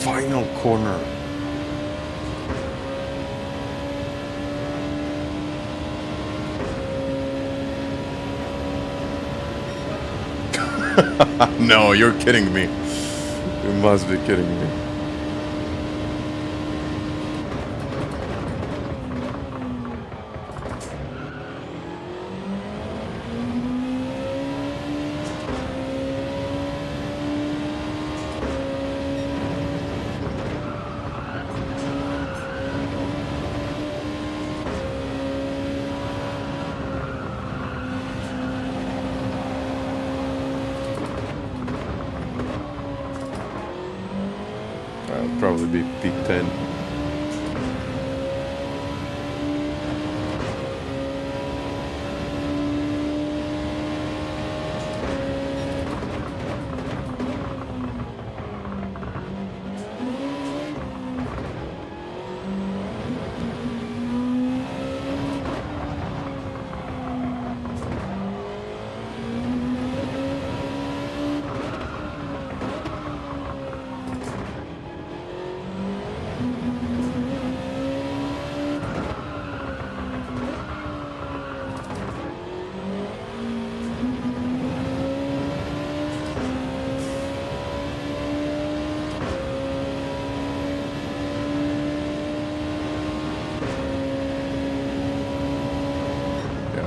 final corner. No, you're kidding me. You must be kidding me. Probably be P10.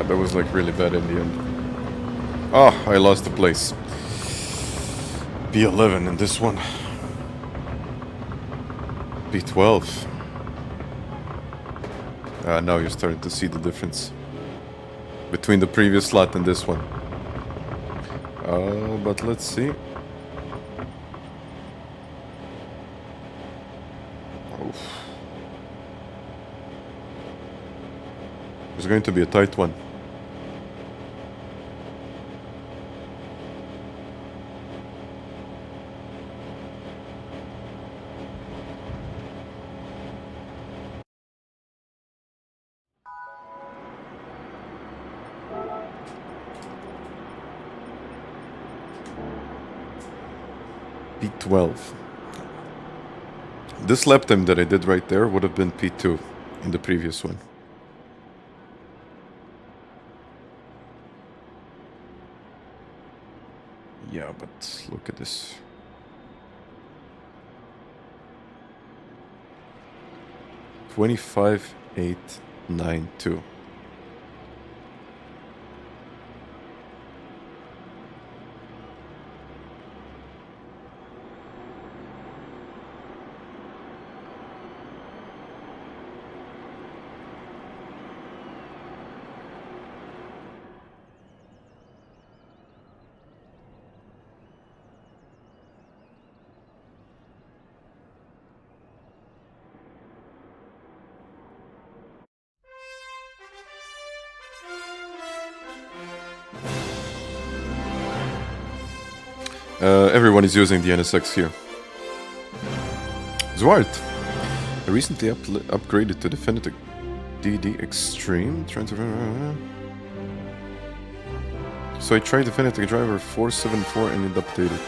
That was like really bad in the end. Oh, I lost the place. P11 in this one. P12. Now you're starting to see the difference between the previous slot and this one. But let's see. Oof. It's going to be a tight one. P12. This lap time that I did right there would have been P2 in the previous one. Yeah, but look at this. 25.892. Everyone is using the NSX here. Zwart. I recently upgraded to the FANATEC DD Extreme. So I tried the FANATEC driver 474 and it updated.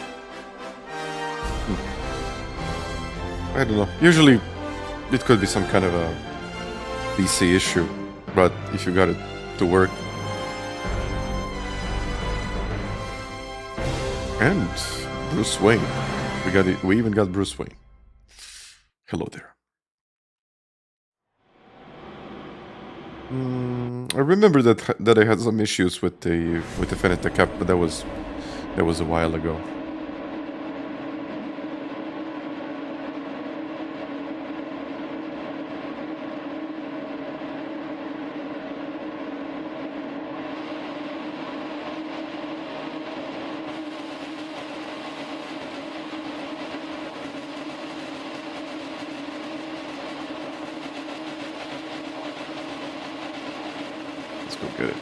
I don't know. Usually it could be some kind of a PC issue, but if you got it to work. And Bruce Wayne. We even got Bruce Wayne. Hello there. I remember that I had some issues with the FANATEC app, but that was a while ago. Good.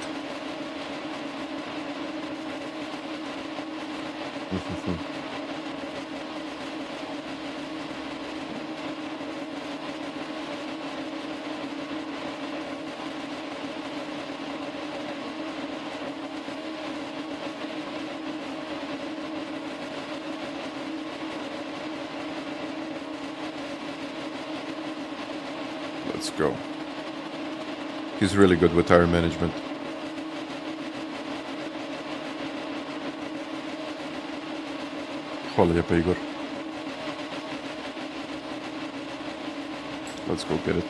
Let's go. He's really good with tire management. Hvala lijepa, Igor. Let's go get it.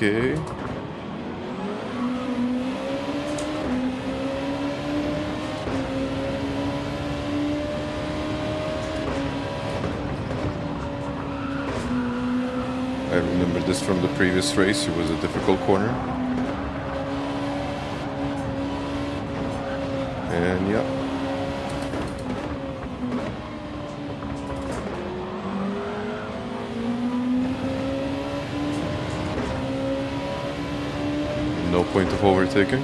Okay. I remember this from the previous race. It was a difficult corner. And yeah. No point of overtaking.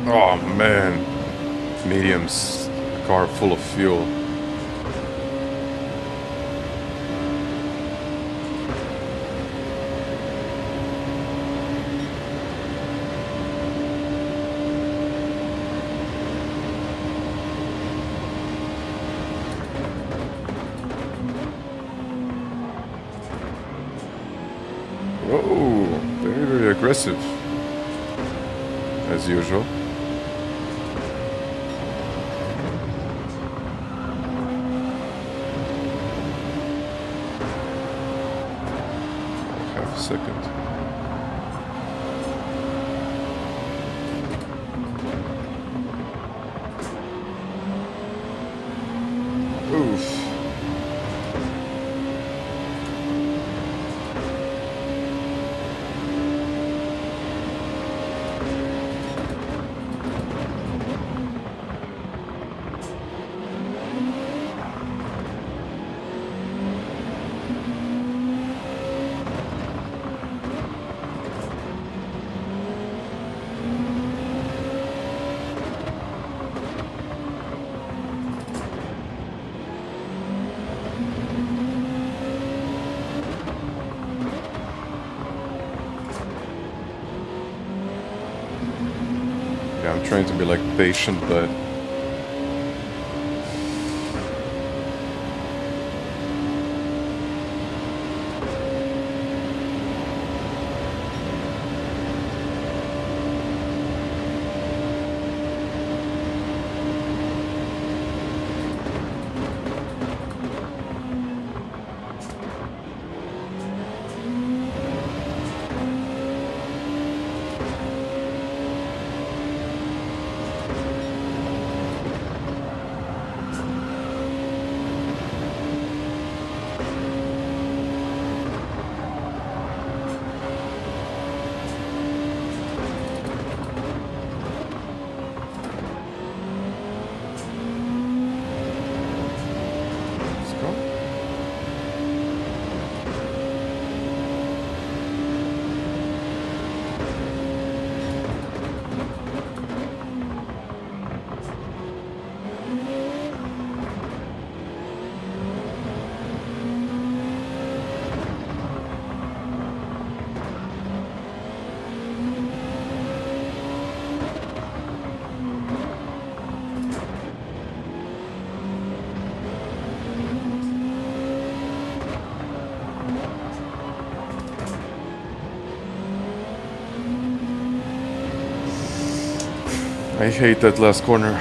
Oh man, medium's car full of fuel. Whoa, very, very aggressive, as usual. Second. Oof. Yeah, I'm trying to be like patient, but I hate that last corner.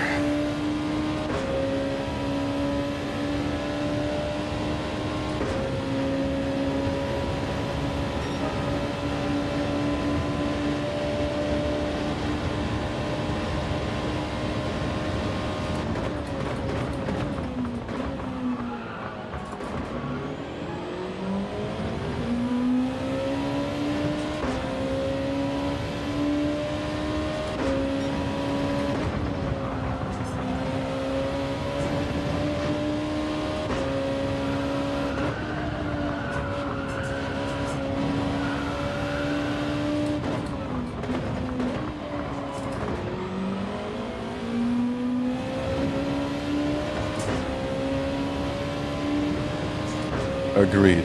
Agreed.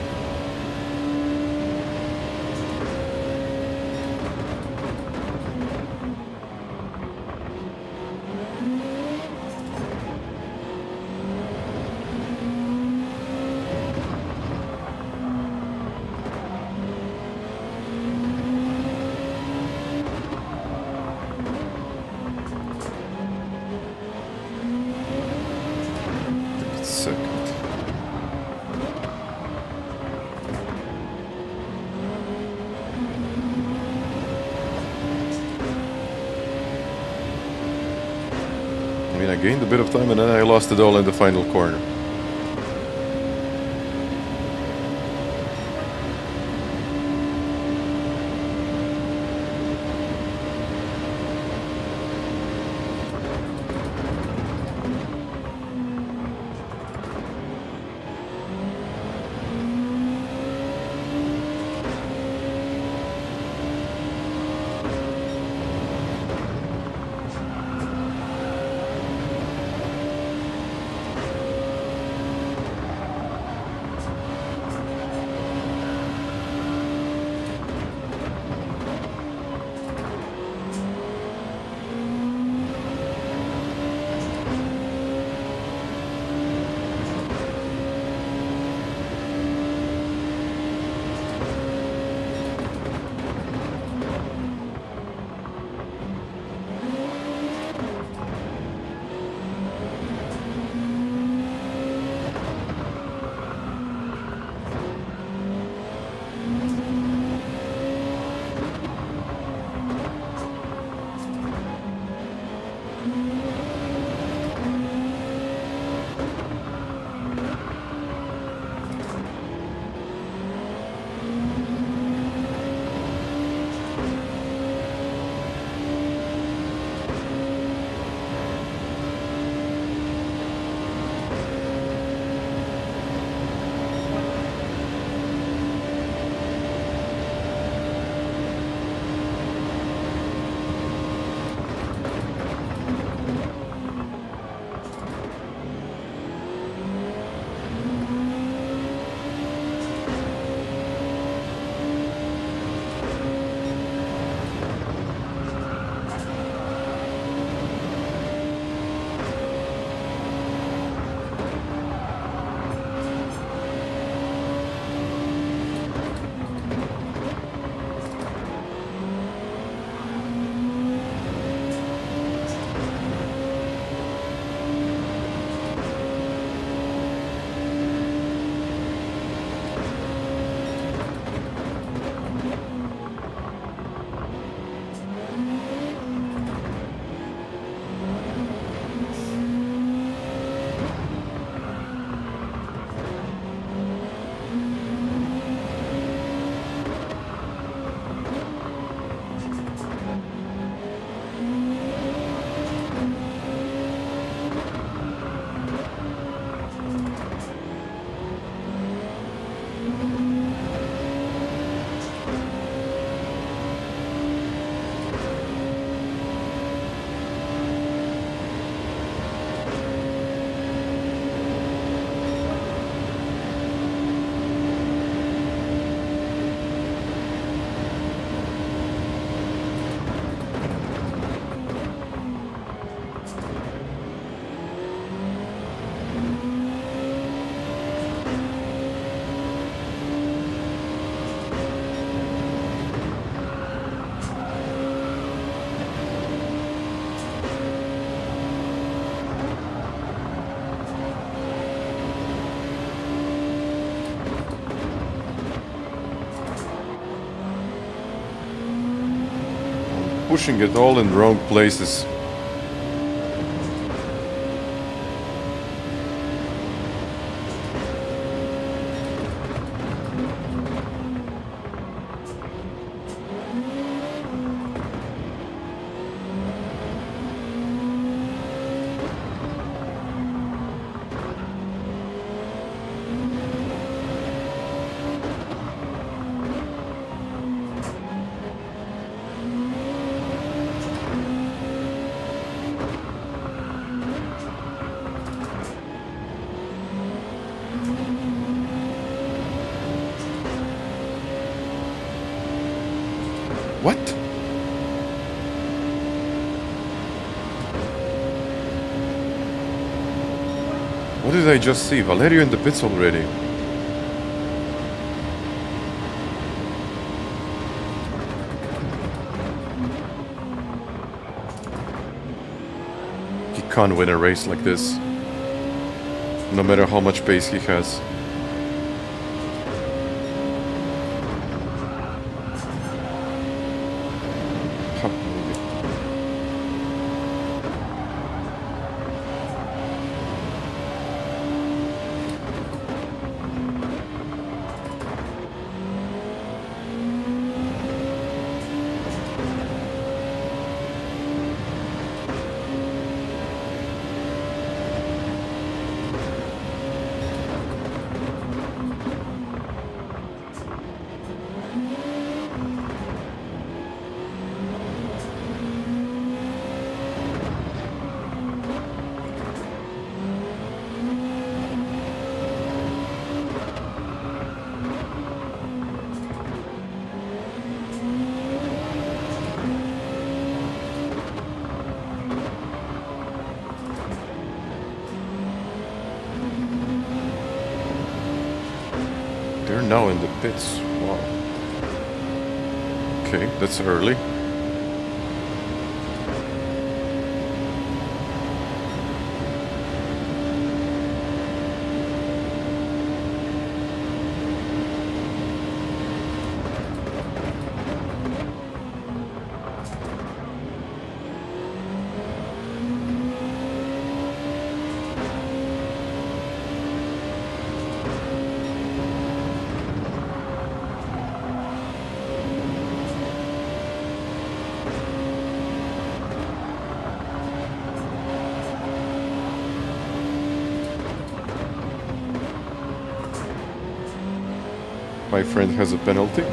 Second. I mean, I gained a bit of time and then I lost it all in the final corner. pushing it all in the wrong places. What? What did I just see? Valerio in the pits already. He can't win a race like this. No matter how much pace he has. They're now in the pits. Wow. Okay, that's early. My friend has a penalty.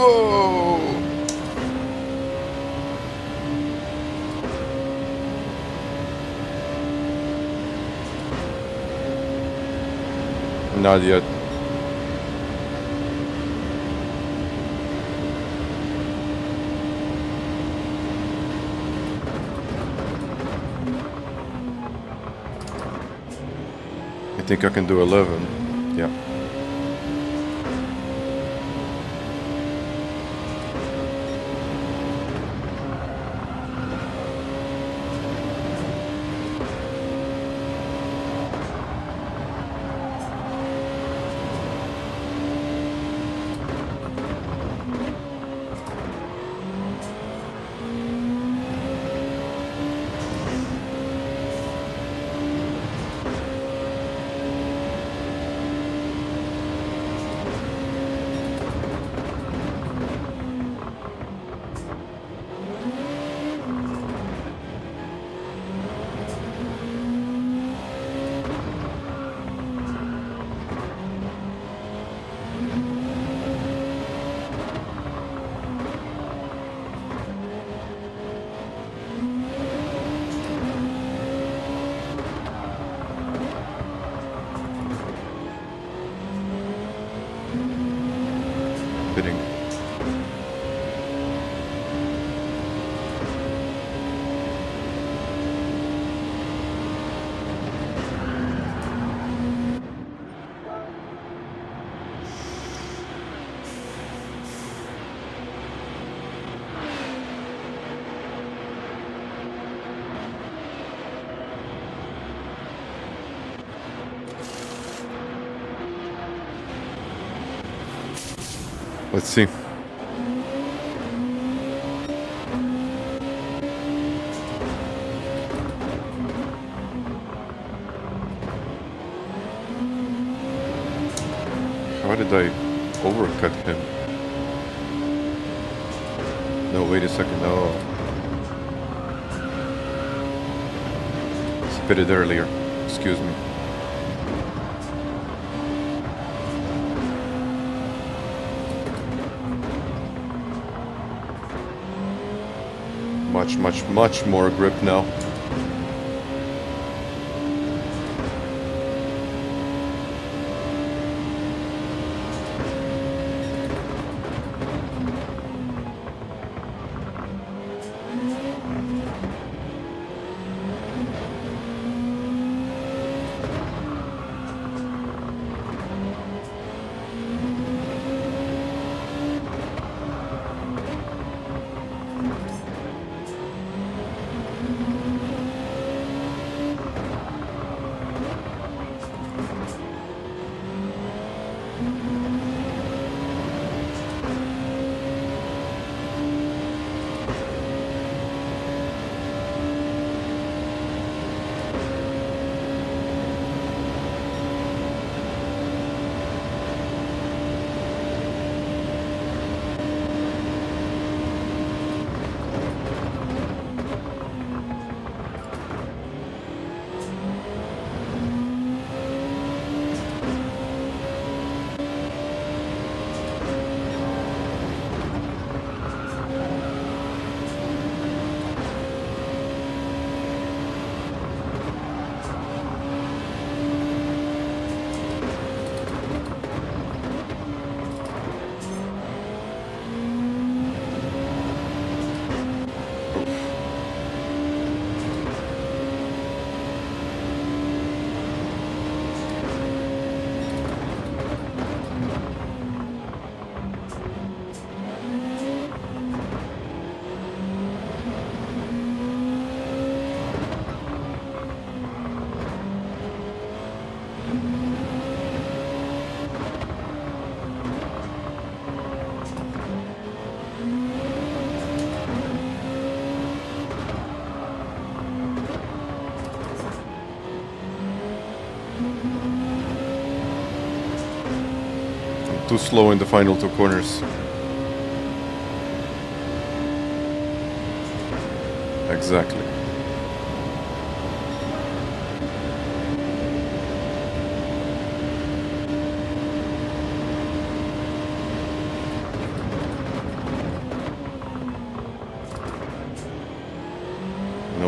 Whoa! Not yet. I think I can do 11. Yeah. Bidding. Let's see. How did I overcut him? No, wait a second, no. Spit it earlier, excuse me. Much more grip now. Too slow in the final two corners. Exactly.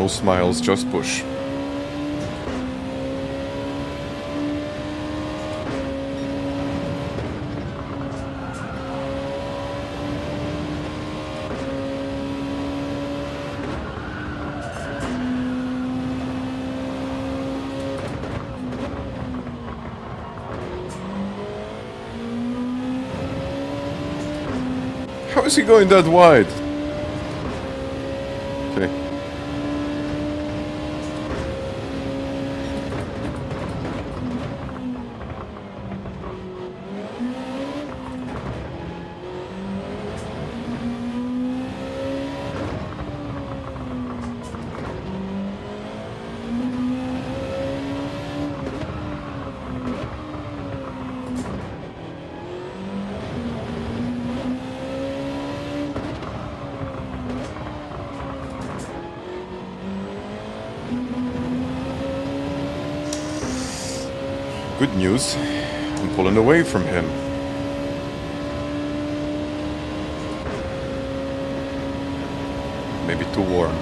No smiles, just push. How is he going that wide? Okay. Good news, I'm pulling away from him. Maybe too warm.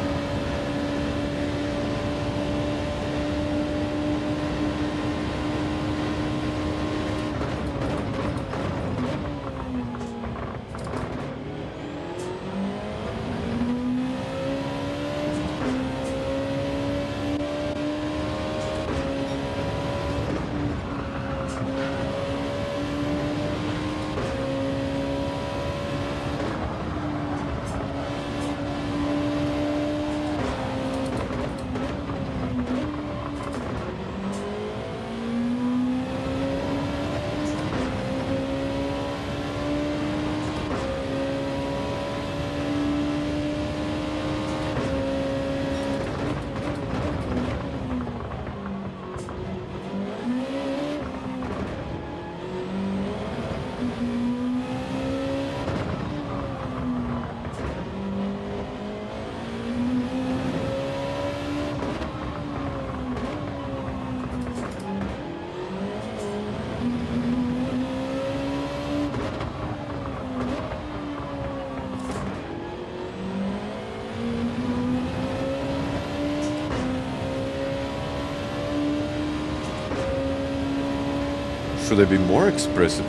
Should I be more expressive?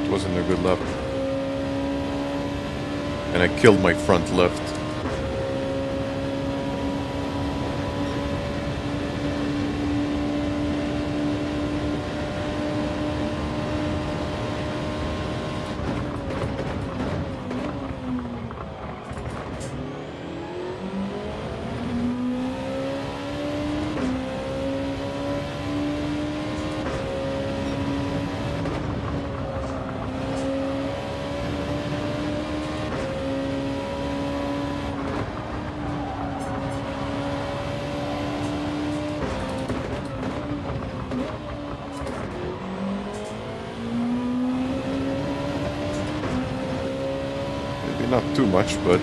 Wasn't a good lap. And I killed my front left. Not too much, but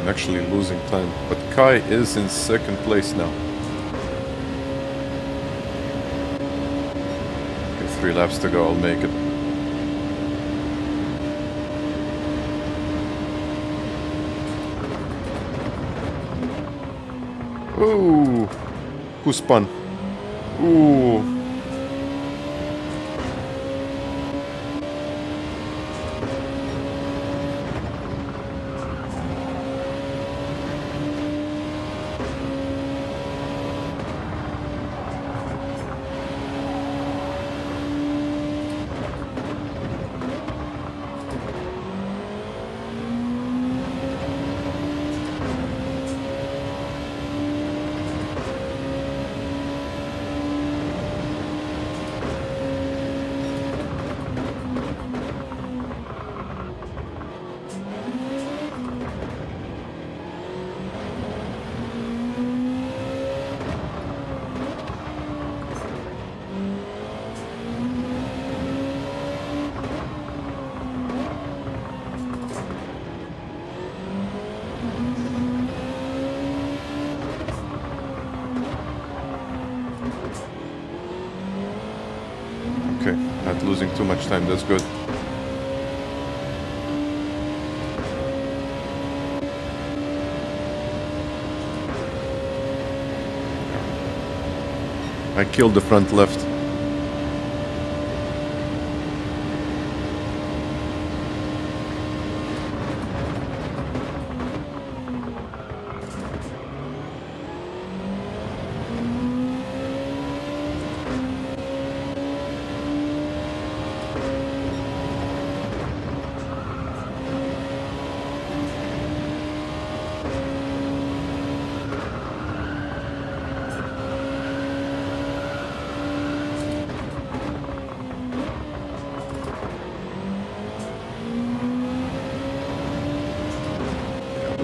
actually losing time. But Kai is in second place now. Okay, 3 laps to go, I'll make it. Ooh, who spun? Ooh. Okay, not losing too much time, that's good. I killed the front left.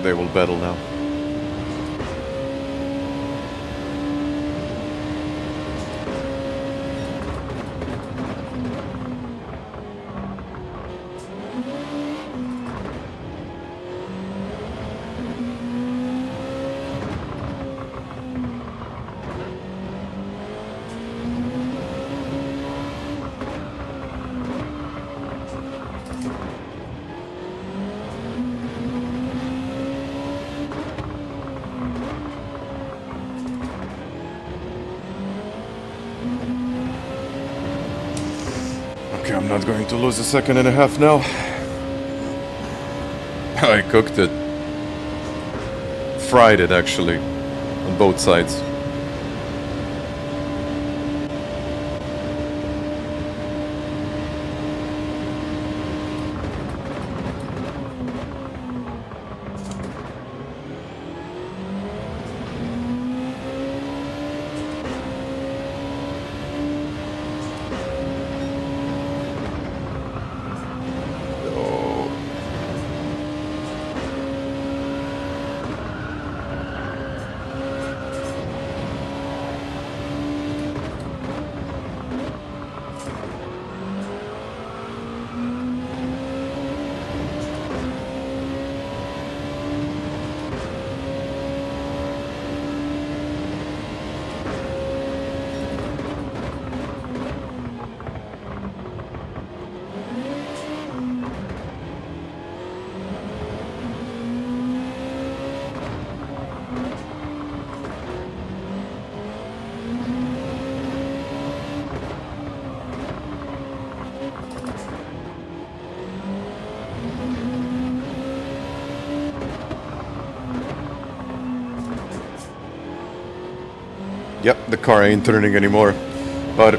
They will battle now. Okay, I'm not going to lose a second and a half now. I cooked it. Fried it, actually. On both sides. Yep, the car ain't turning anymore, but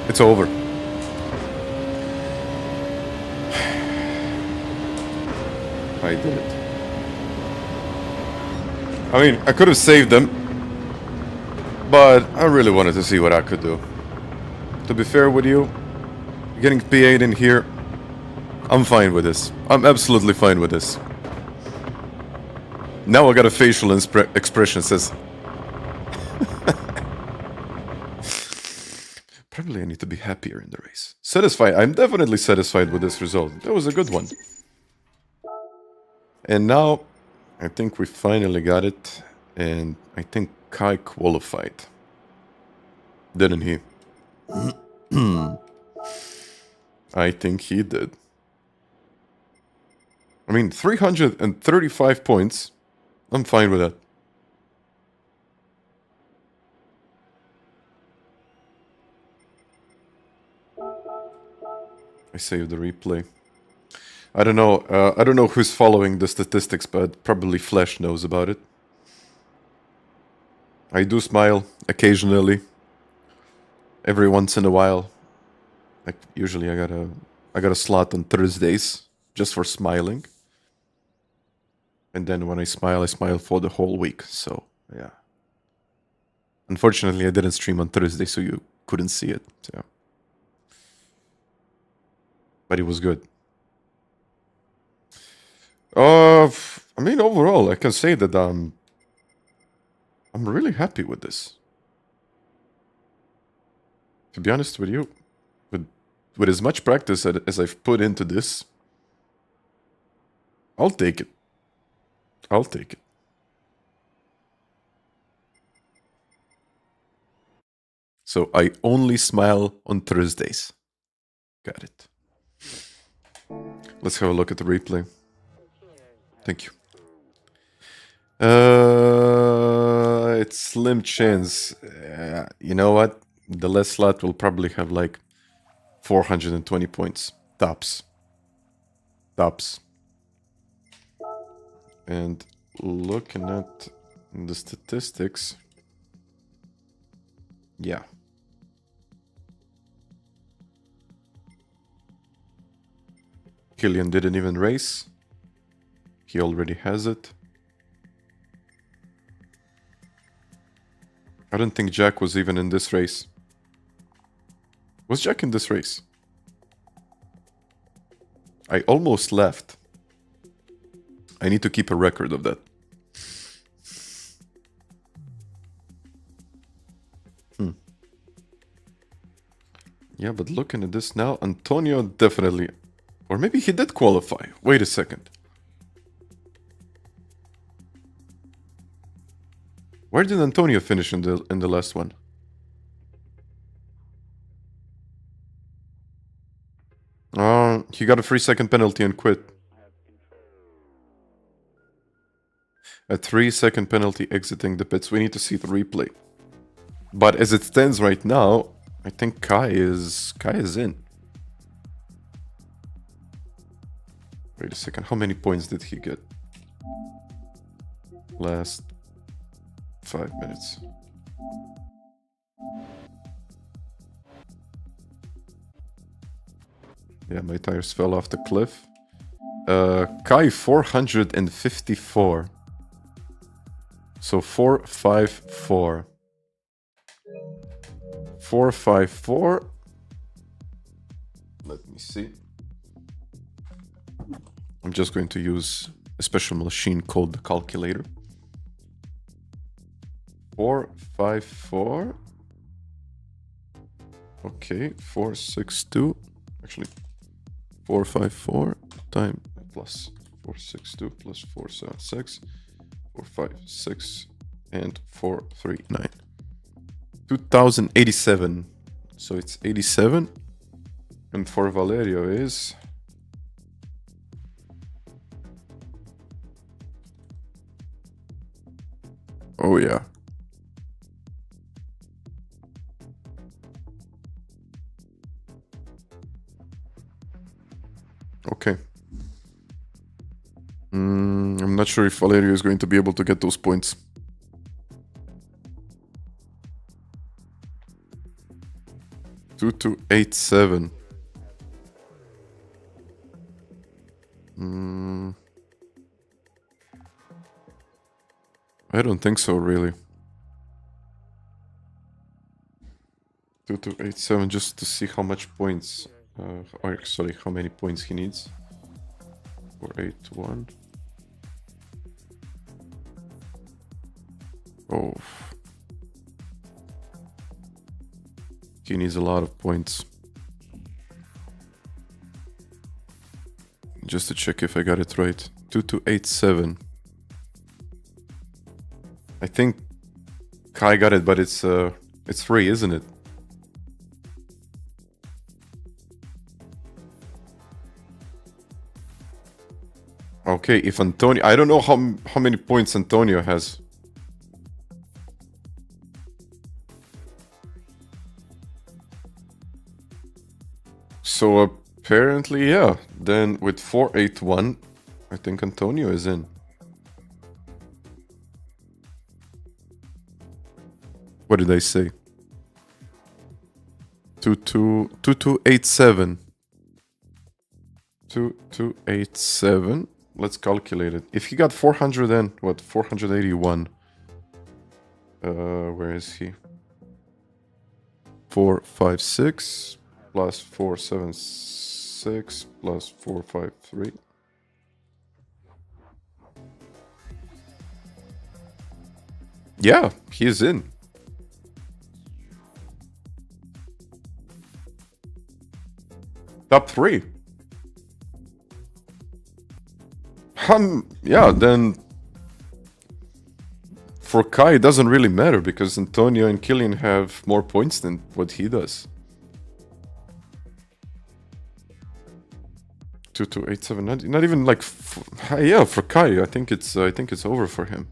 it's over. I did it. I mean, I could have saved them, but I really wanted to see what I could do. To be fair with you, getting P8 in here, I'm fine with this. I'm absolutely fine with this. Now I got a facial expression says... Probably I need to be happier in the race. Satisfied. I'm definitely satisfied with this result. That was a good one. And now, I think we finally got it. And I think Kai qualified. Didn't he? I think he did. I mean, 335 points. I'm fine with that. I saved the replay. I don't know who's following the statistics, but probably Flash knows about it. I do smile occasionally. Every once in a while. Like usually I got a slot on Thursdays just for smiling. And then when I smile for the whole week. So, yeah. Unfortunately, I didn't stream on Thursday, so you couldn't see it. So. But it was good. I mean, overall, I can say that I'm really happy with this. To be honest with you, with as much practice as I've put into this, I'll take it. I'll take it. So I only smile on Thursdays. Got it. Let's have a look at the replay. Thank you. It's slim chance. You know what? The Led-Sled will probably have like 420 points. Tops. Tops. And looking at the statistics, yeah. Killian didn't even race. He already has it. I don't think Jack was even in this race. Was Jack in this race? I almost left. I need to keep a record of that. Yeah, but looking at this now, Antonio definitely... Or maybe he did qualify. Wait a second. Where did Antonio finish in the last one? He got a 3-second penalty and quit. A 3-second penalty exiting the pits. We need to see the replay. But as it stands right now, I think Kai is in. Wait a second. How many points did he get? Last 5 minutes. Yeah, my tires fell off the cliff. Kai 454. So 454. 454. Let me see. I'm just going to use a special machine called the calculator. 454. Okay, 462. Actually, 454 times plus 462 plus 476, 456, and 439. 2087. So it's 87. And for Valerio is... Oh yeah. Okay. I'm not sure if Valerio is going to be able to get those points. Two to 8-7. I don't think so, really. 2 to 8-7, just to see how much points, or sorry, how many points he needs. 4-8-1. Oh. He needs a lot of points. Just to check if I got it right. 2287. I think Kai got it, but it's free, isn't it? Okay, if Antonio... I don't know how many points Antonio has. So apparently, yeah. Then with 481, I think Antonio is in. What did I say? 2287. 2287. Let's calculate it. If he got 400 then, what, 481? Where is he? 456 plus 476 plus 453. Yeah, he is in. Top 3. Yeah, then for Kai it doesn't really matter because Antonio and Killian have more points than what he does. 2287, not even like yeah, for Kai I think it's over for him.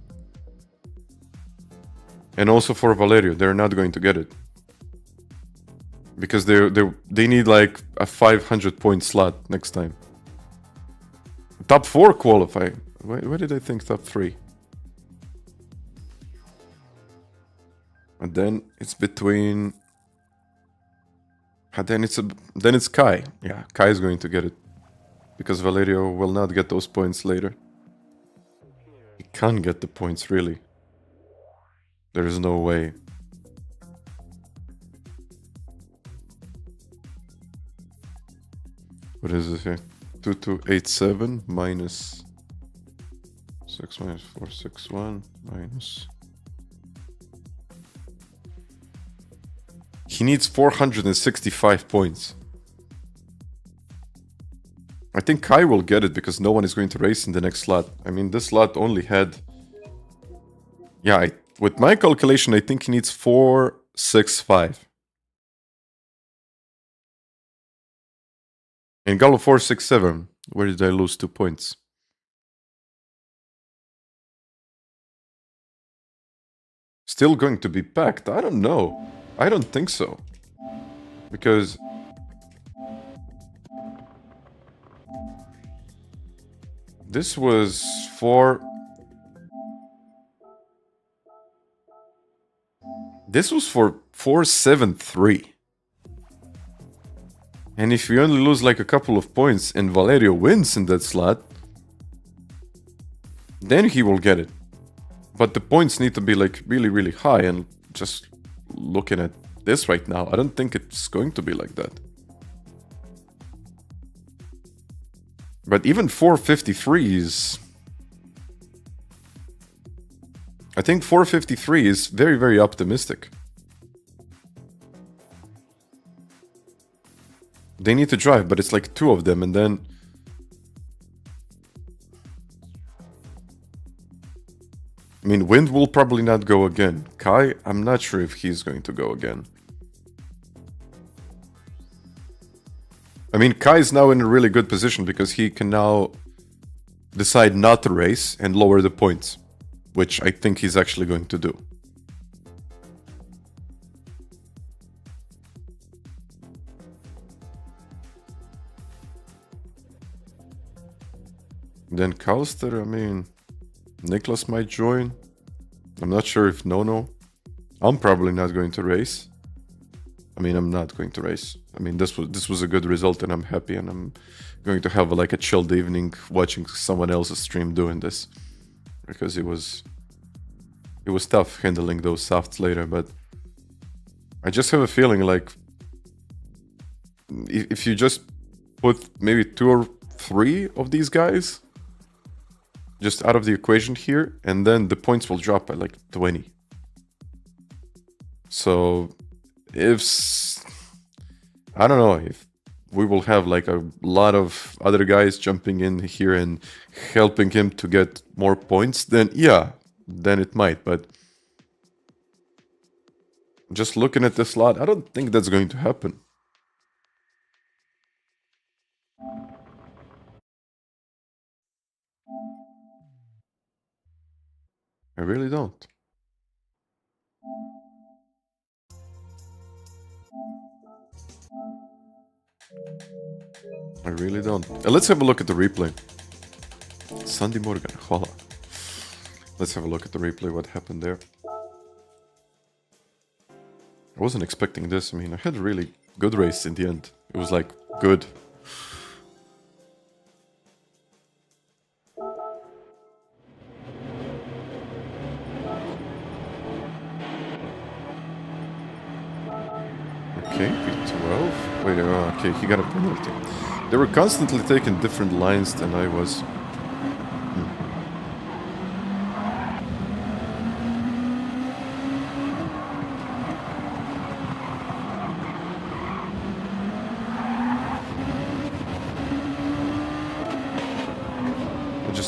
And also for Valerio, they're not going to get it. Because they need like a 500 point slot next time. Top 4 qualify. Why did I think top 3? And then it's between... And then it's Kai. Yeah, Kai is going to get it. Because Valerio will not get those points later. He can't get the points, really. There is no way. What is this here? 2287 minus 6 minus 461 minus... He needs 465 points. I think Kai will get it because no one is going to race in the next slot. I mean, this slot only had... Yeah, with my calculation, I think he needs 465. In Gallo 467, where did I lose 2 points? Still going to be packed? I don't know. I don't think so. Because... This was for... This was for 473. And if you only lose like a couple of points and Valerio wins in that slot, then he will get it. But the points need to be like really, really high. And just looking at this right now, I don't think it's going to be like that. But even 453 is... I think 453 is very, very optimistic. They need to drive, but it's like 2 of them, and then... I mean, Wind will probably not go again. Kai, I'm not sure if he's going to go again. I mean, Kai is now in a really good position because he can now decide not to race and lower the points, which I think he's actually going to do. Then Kauster, I mean, Niklas might join. I'm not sure if Nono. I'm probably not going to race. I mean, I'm not going to race. I mean, this was a good result and I'm happy and I'm going to have like a chilled evening watching someone else's stream doing this. Because it was tough handling those softs later, but I just have a feeling like if you just put maybe 2 or 3 of these guys just out of the equation here, and then the points will drop by like 20. So if I don't know if we will have like a lot of other guys jumping in here and helping him to get more points, then yeah, then it might. But just looking at the slot, I don't think that's going to happen. I really don't. I really don't. Let's have a look at the replay. Sandy Morgan, hvala. Let's have a look at the replay, what happened there. I wasn't expecting this. I mean, I had a really good race in the end. It was like, good. Okay, P12. Wait, okay, he got a penalty. They were constantly taking different lines than I was.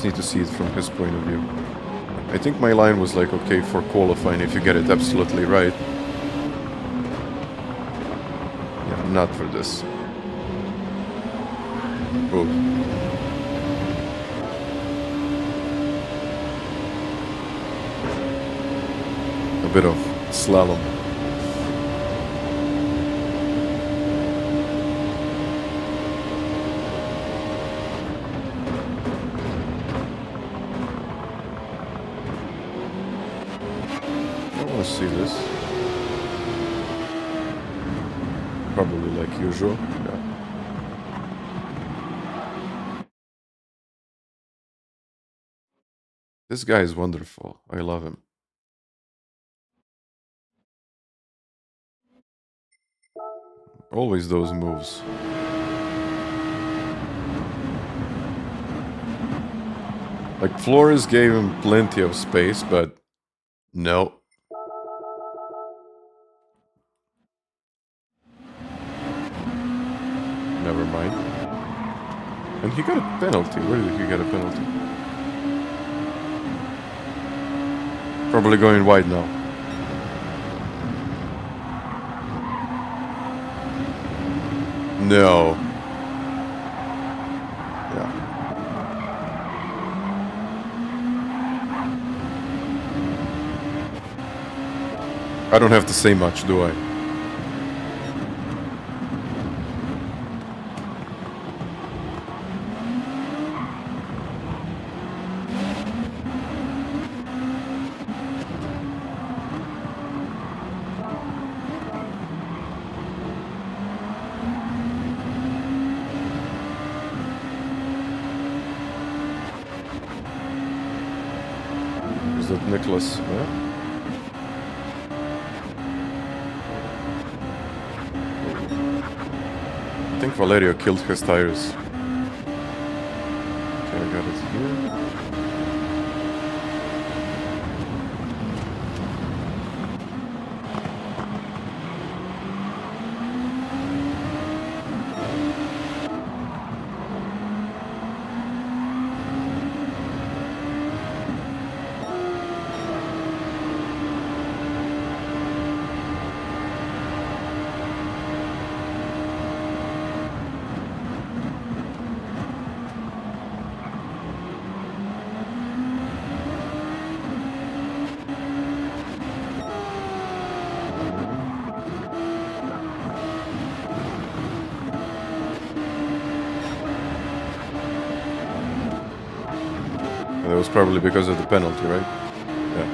Need to see it from his point of view. I think my line was like, okay, for qualifying, if you get it absolutely right. Yeah, not for this. Oh. A bit of slalom. See this. Probably like usual. Yeah. This guy is wonderful. I love him. Always those moves. Like Flores gave him plenty of space, but no. Never mind. And he got a penalty. Where did he get a penalty? Probably going wide now. No. Yeah. I don't have to say much, do I? Nicholas, yeah? I think Valerio killed his tires. Okay, I got it here. That was probably because of the penalty, right? Yeah.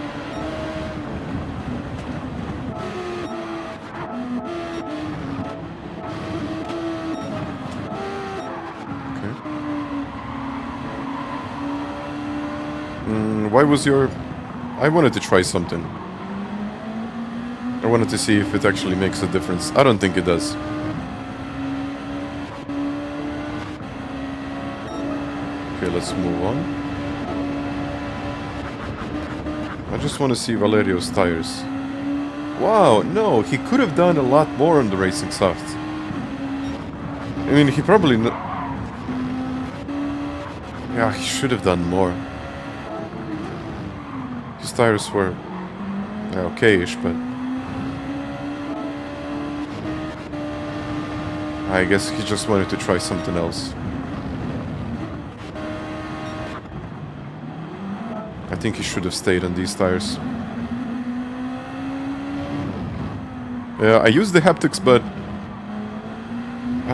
Okay. Why was your... I wanted to try something. I wanted to see if it actually makes a difference. I don't think it does. Okay, let's move on. I just want to see Valerio's tires. Wow, no, he could have done a lot more on the racing soft. mean, he probably... Yeah, he should have done more. His tires were okay-ish, but... I guess he just wanted to try something else. I think he should have stayed on these tires. Yeah, I use the haptics, but...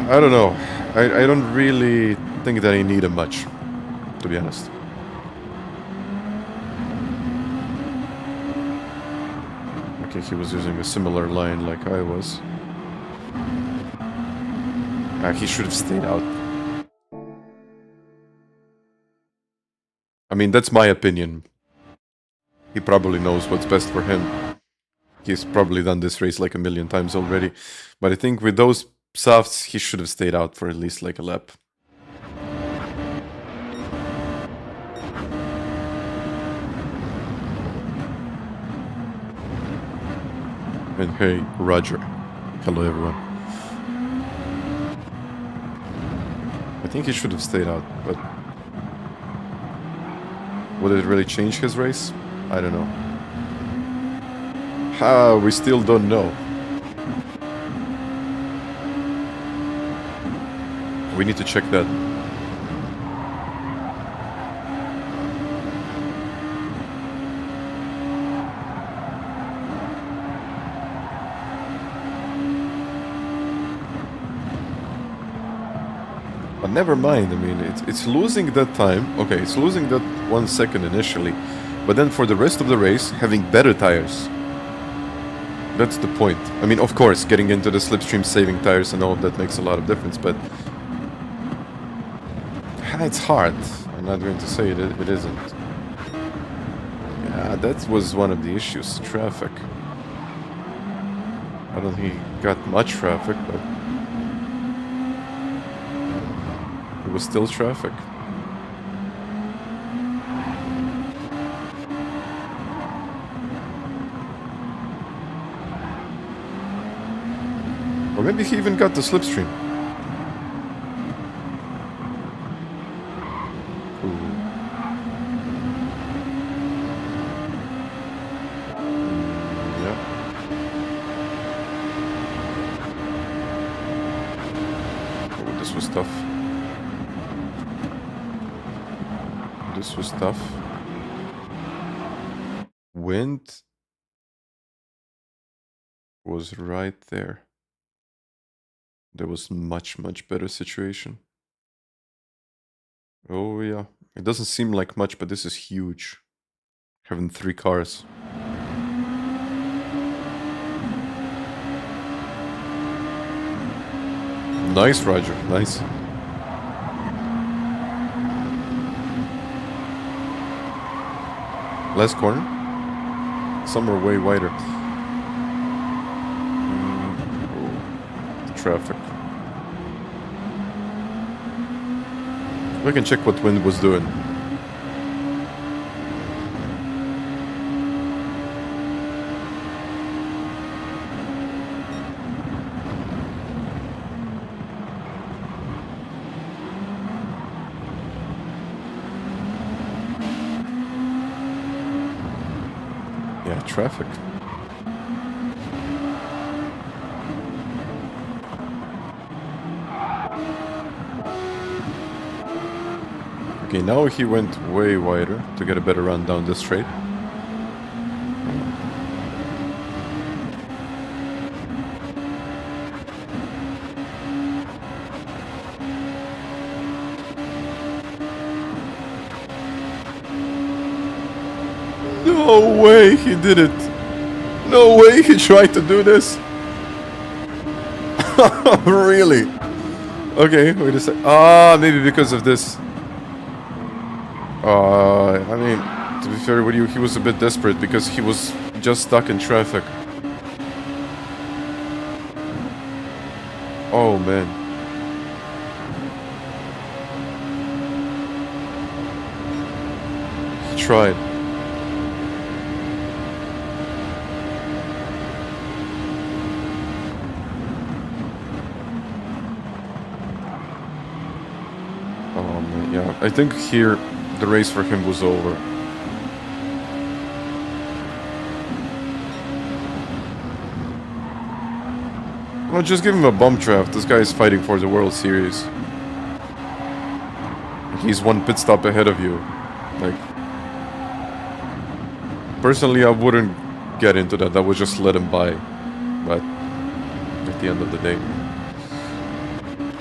I don't know. I don't really think that I need them much, to be honest. Okay, he was using a similar line like I was. He should have stayed out. I mean, that's my opinion. He probably knows what's best for him. He's probably done this race like a million times already. But I think with those softs, he should have stayed out for at least like a lap. And hey, Roger. Hello, everyone. I think he should have stayed out, but... Would it really change his race? I don't know. We still don't know. We need to check that. But never mind, I mean, it's losing that time. Okay, it's losing that 1 second initially. But then for the rest of the race, having better tires. That's the point. I mean, of course, getting into the slipstream, saving tires and all of that makes a lot of difference, but... It's hard. I'm not going to say it isn't. Yeah, that was one of the issues. Traffic. I don't think he got much traffic, but... It was still traffic. Or maybe he even got the slipstream. This was tough. Wind was right there. There was much better situation. Oh yeah. It doesn't seem like much, but this is huge. Having 3 cars. Nice, Roger. Nice. Last corner. Some are way wider. Traffic. We can check what wind was doing. Yeah, traffic. Okay, now he went way wider to get a better run down this straight. No way he did it! No way he tried to do this! Really? Okay, wait a sec. Maybe because of this. I mean, to be fair with you, he was a bit desperate because he was just stuck in traffic. Oh man. He tried. Yeah, I think here the race for him was over. Well, just give him a bump draft. This guy is fighting for the World Series. He's one pit stop ahead of you. Like, personally, I wouldn't get into that. I would just let him by. But at the end of the day,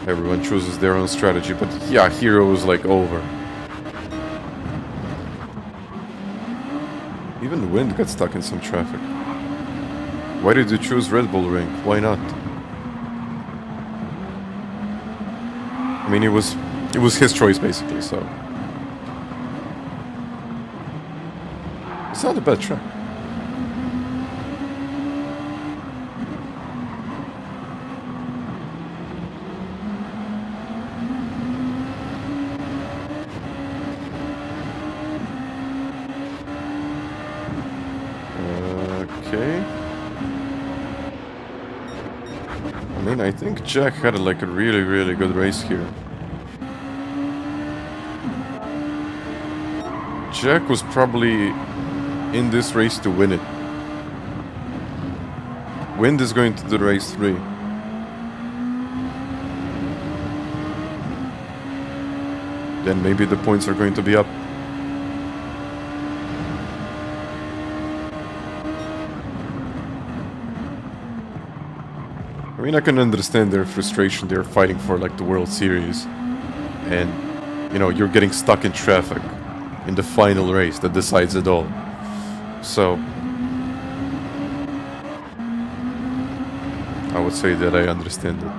everyone chooses their own strategy. But yeah, here it was like over. Even Wind got stuck in some traffic. Why did you choose Red Bull Ring? Why not? I mean, it was his choice basically, so it's not a bad track. Okay. I mean, I think Jack had like a really good race here. Jack was probably in this race to win it. Wind is going to the race 3. Then maybe the points are going to be up. I mean, I can understand their frustration. They're fighting for like the World Series. And, you know, you're getting stuck in traffic in the final race that decides it all. So I would say that I understand it.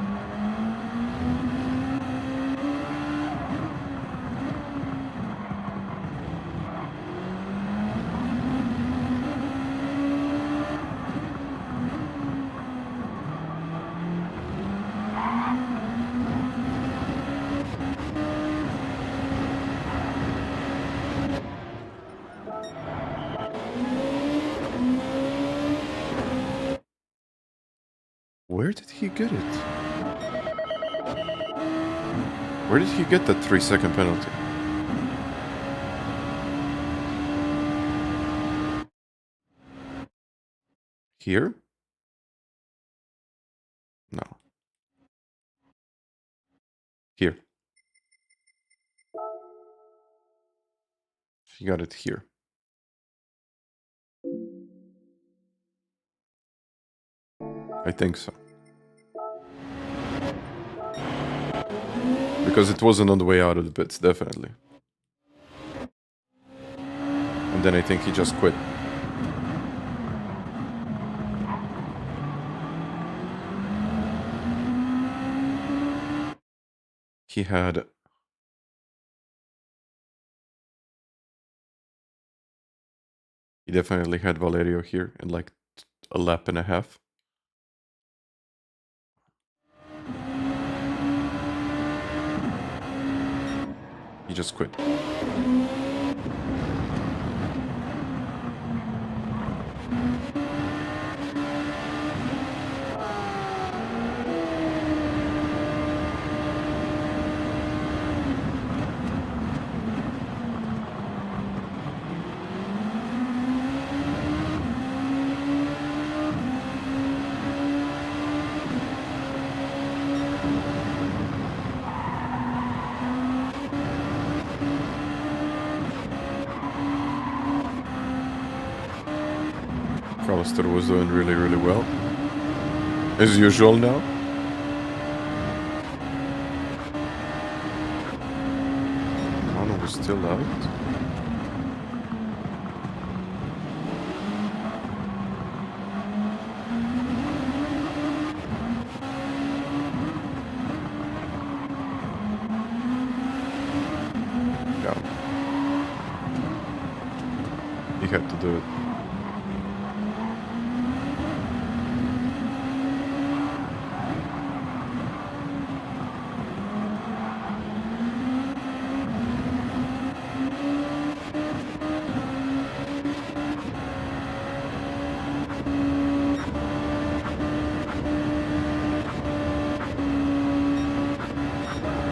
Where did he get it? Where did he get that 3-second penalty? Here? No. Here. He got it here. I think so. Because it wasn't on the way out of the pits, definitely. And then I think he just quit. He had... He definitely had Valerio here in like a lap and a half. He just quit. Was doing really well, as usual now. One was still out. Yeah, he had to do it.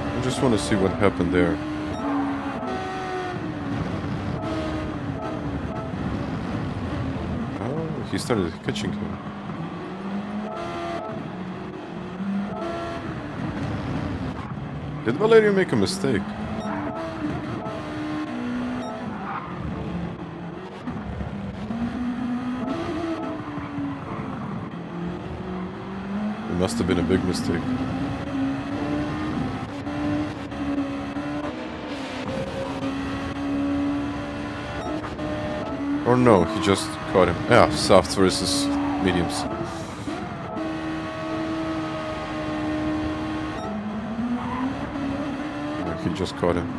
I just want to see what happened there. he started catching him. Did Valerio make a mistake? It must have been a big mistake. Or no, he just caught him. Yeah, softs versus mediums. Yeah, he just caught him.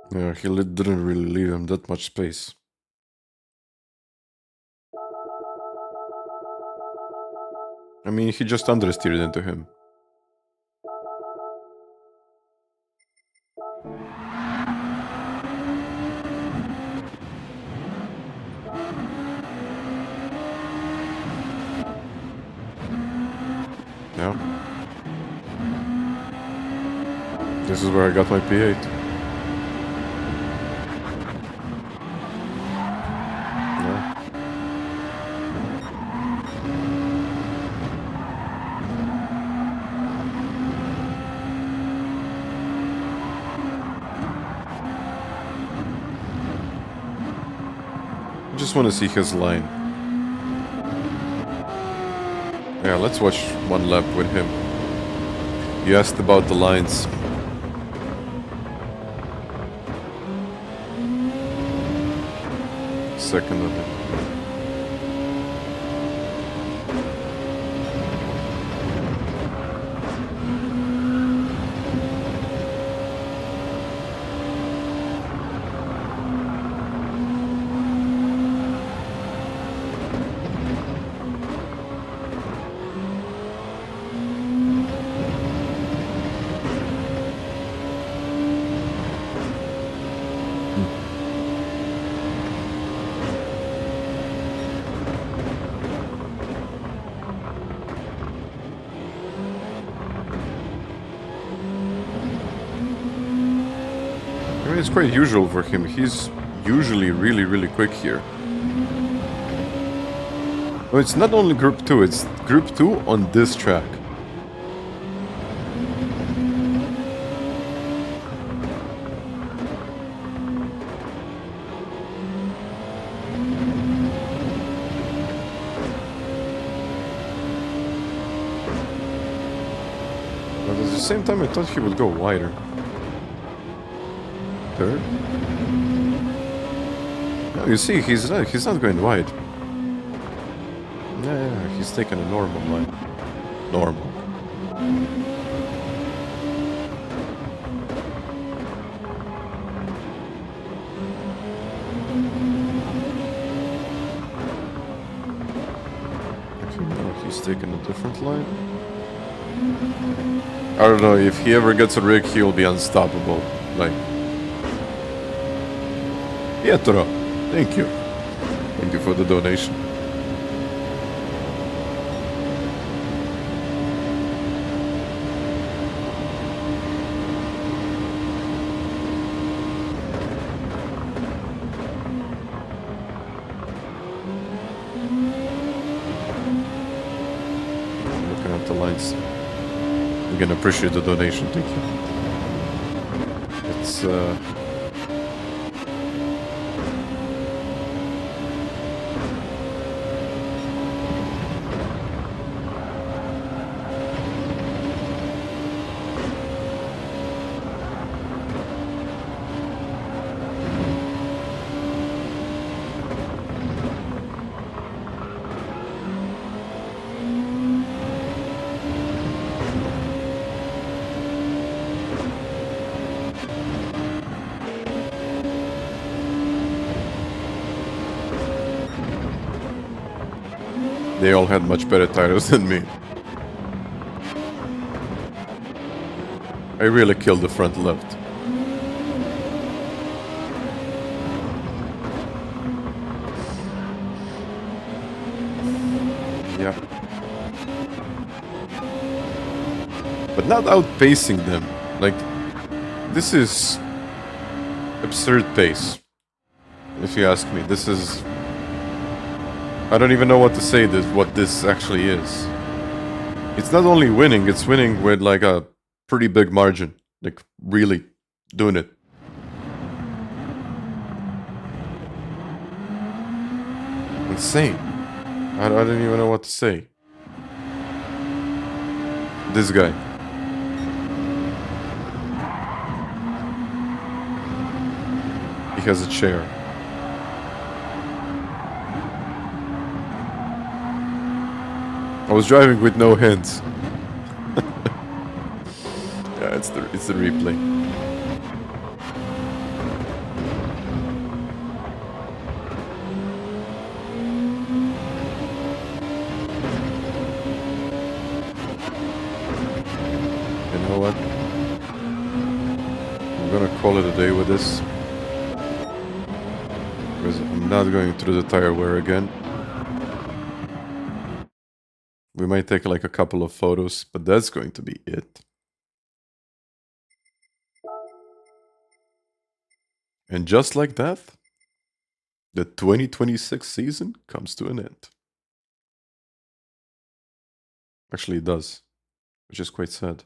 Yeah, he didn't really leave him that much space. I mean, he just understeered into him. Yeah. This is where I got my P8. I just want to see his line. Yeah, let's watch one lap with him. You asked about the lines. Second of it. It's quite usual for him. He's usually really quick here. No, it's not only Group 2, it's Group 2 on this track. But at the same time, I thought he would go wider. Third. No, you see, he's not going wide. Yeah, he's taking a normal line. Normal. Actually, no, he's taking a different line. I don't know, if he ever gets a rig, he'll be unstoppable. Like... Pietro, thank you. Thank you for the donation. Looking at the lines. I'm gonna appreciate the donation, thank you. it's they all had much better tires than me. I really killed the front left. Yeah. But not outpacing them. Like, this is absurd pace. If you ask me, this is... I don't even know what to say, what this actually is. It's not only winning, it's winning with like a pretty big margin. Like, really doing it. Insane. I don't even know what to say. This guy. He has a chair. I was driving with no hands. Yeah, it's the replay. You know what? I'm gonna call it a day with this. Because I'm not going through the tire wear again. We might take like a couple of photos, but that's going to be it. And just like that, the 2026 season comes to an end. Actually, it does, which is quite sad.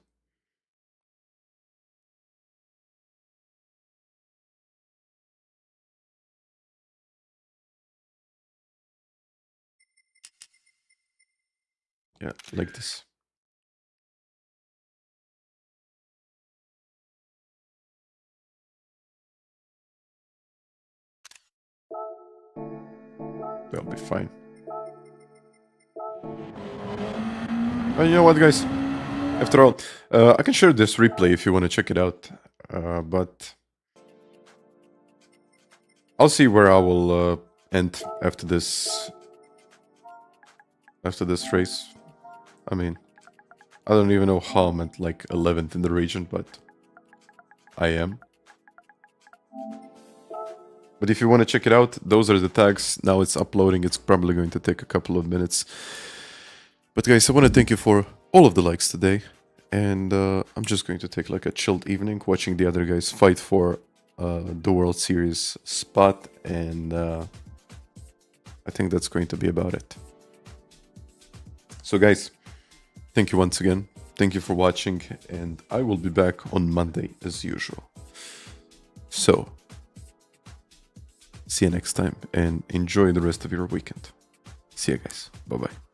Yeah, like this. They'll be fine. And you know what, guys? After all, I can share this replay if you want to check it out. But I'll see where I will end after this race. I mean, I don't even know how I'm at like 11th in the region, but I am. But if you want to check it out, those are the tags. Now it's uploading. It's probably going to take a couple of minutes. But guys, I want to thank you for all of the likes today. And I'm just going to take like a chilled evening watching the other guys fight for the World Series spot. And I think that's going to be about it. So guys, thank you once again. Thank you for watching. And I will be back on Monday as usual. So... see you next time and enjoy the rest of your weekend. See you guys. Bye-bye.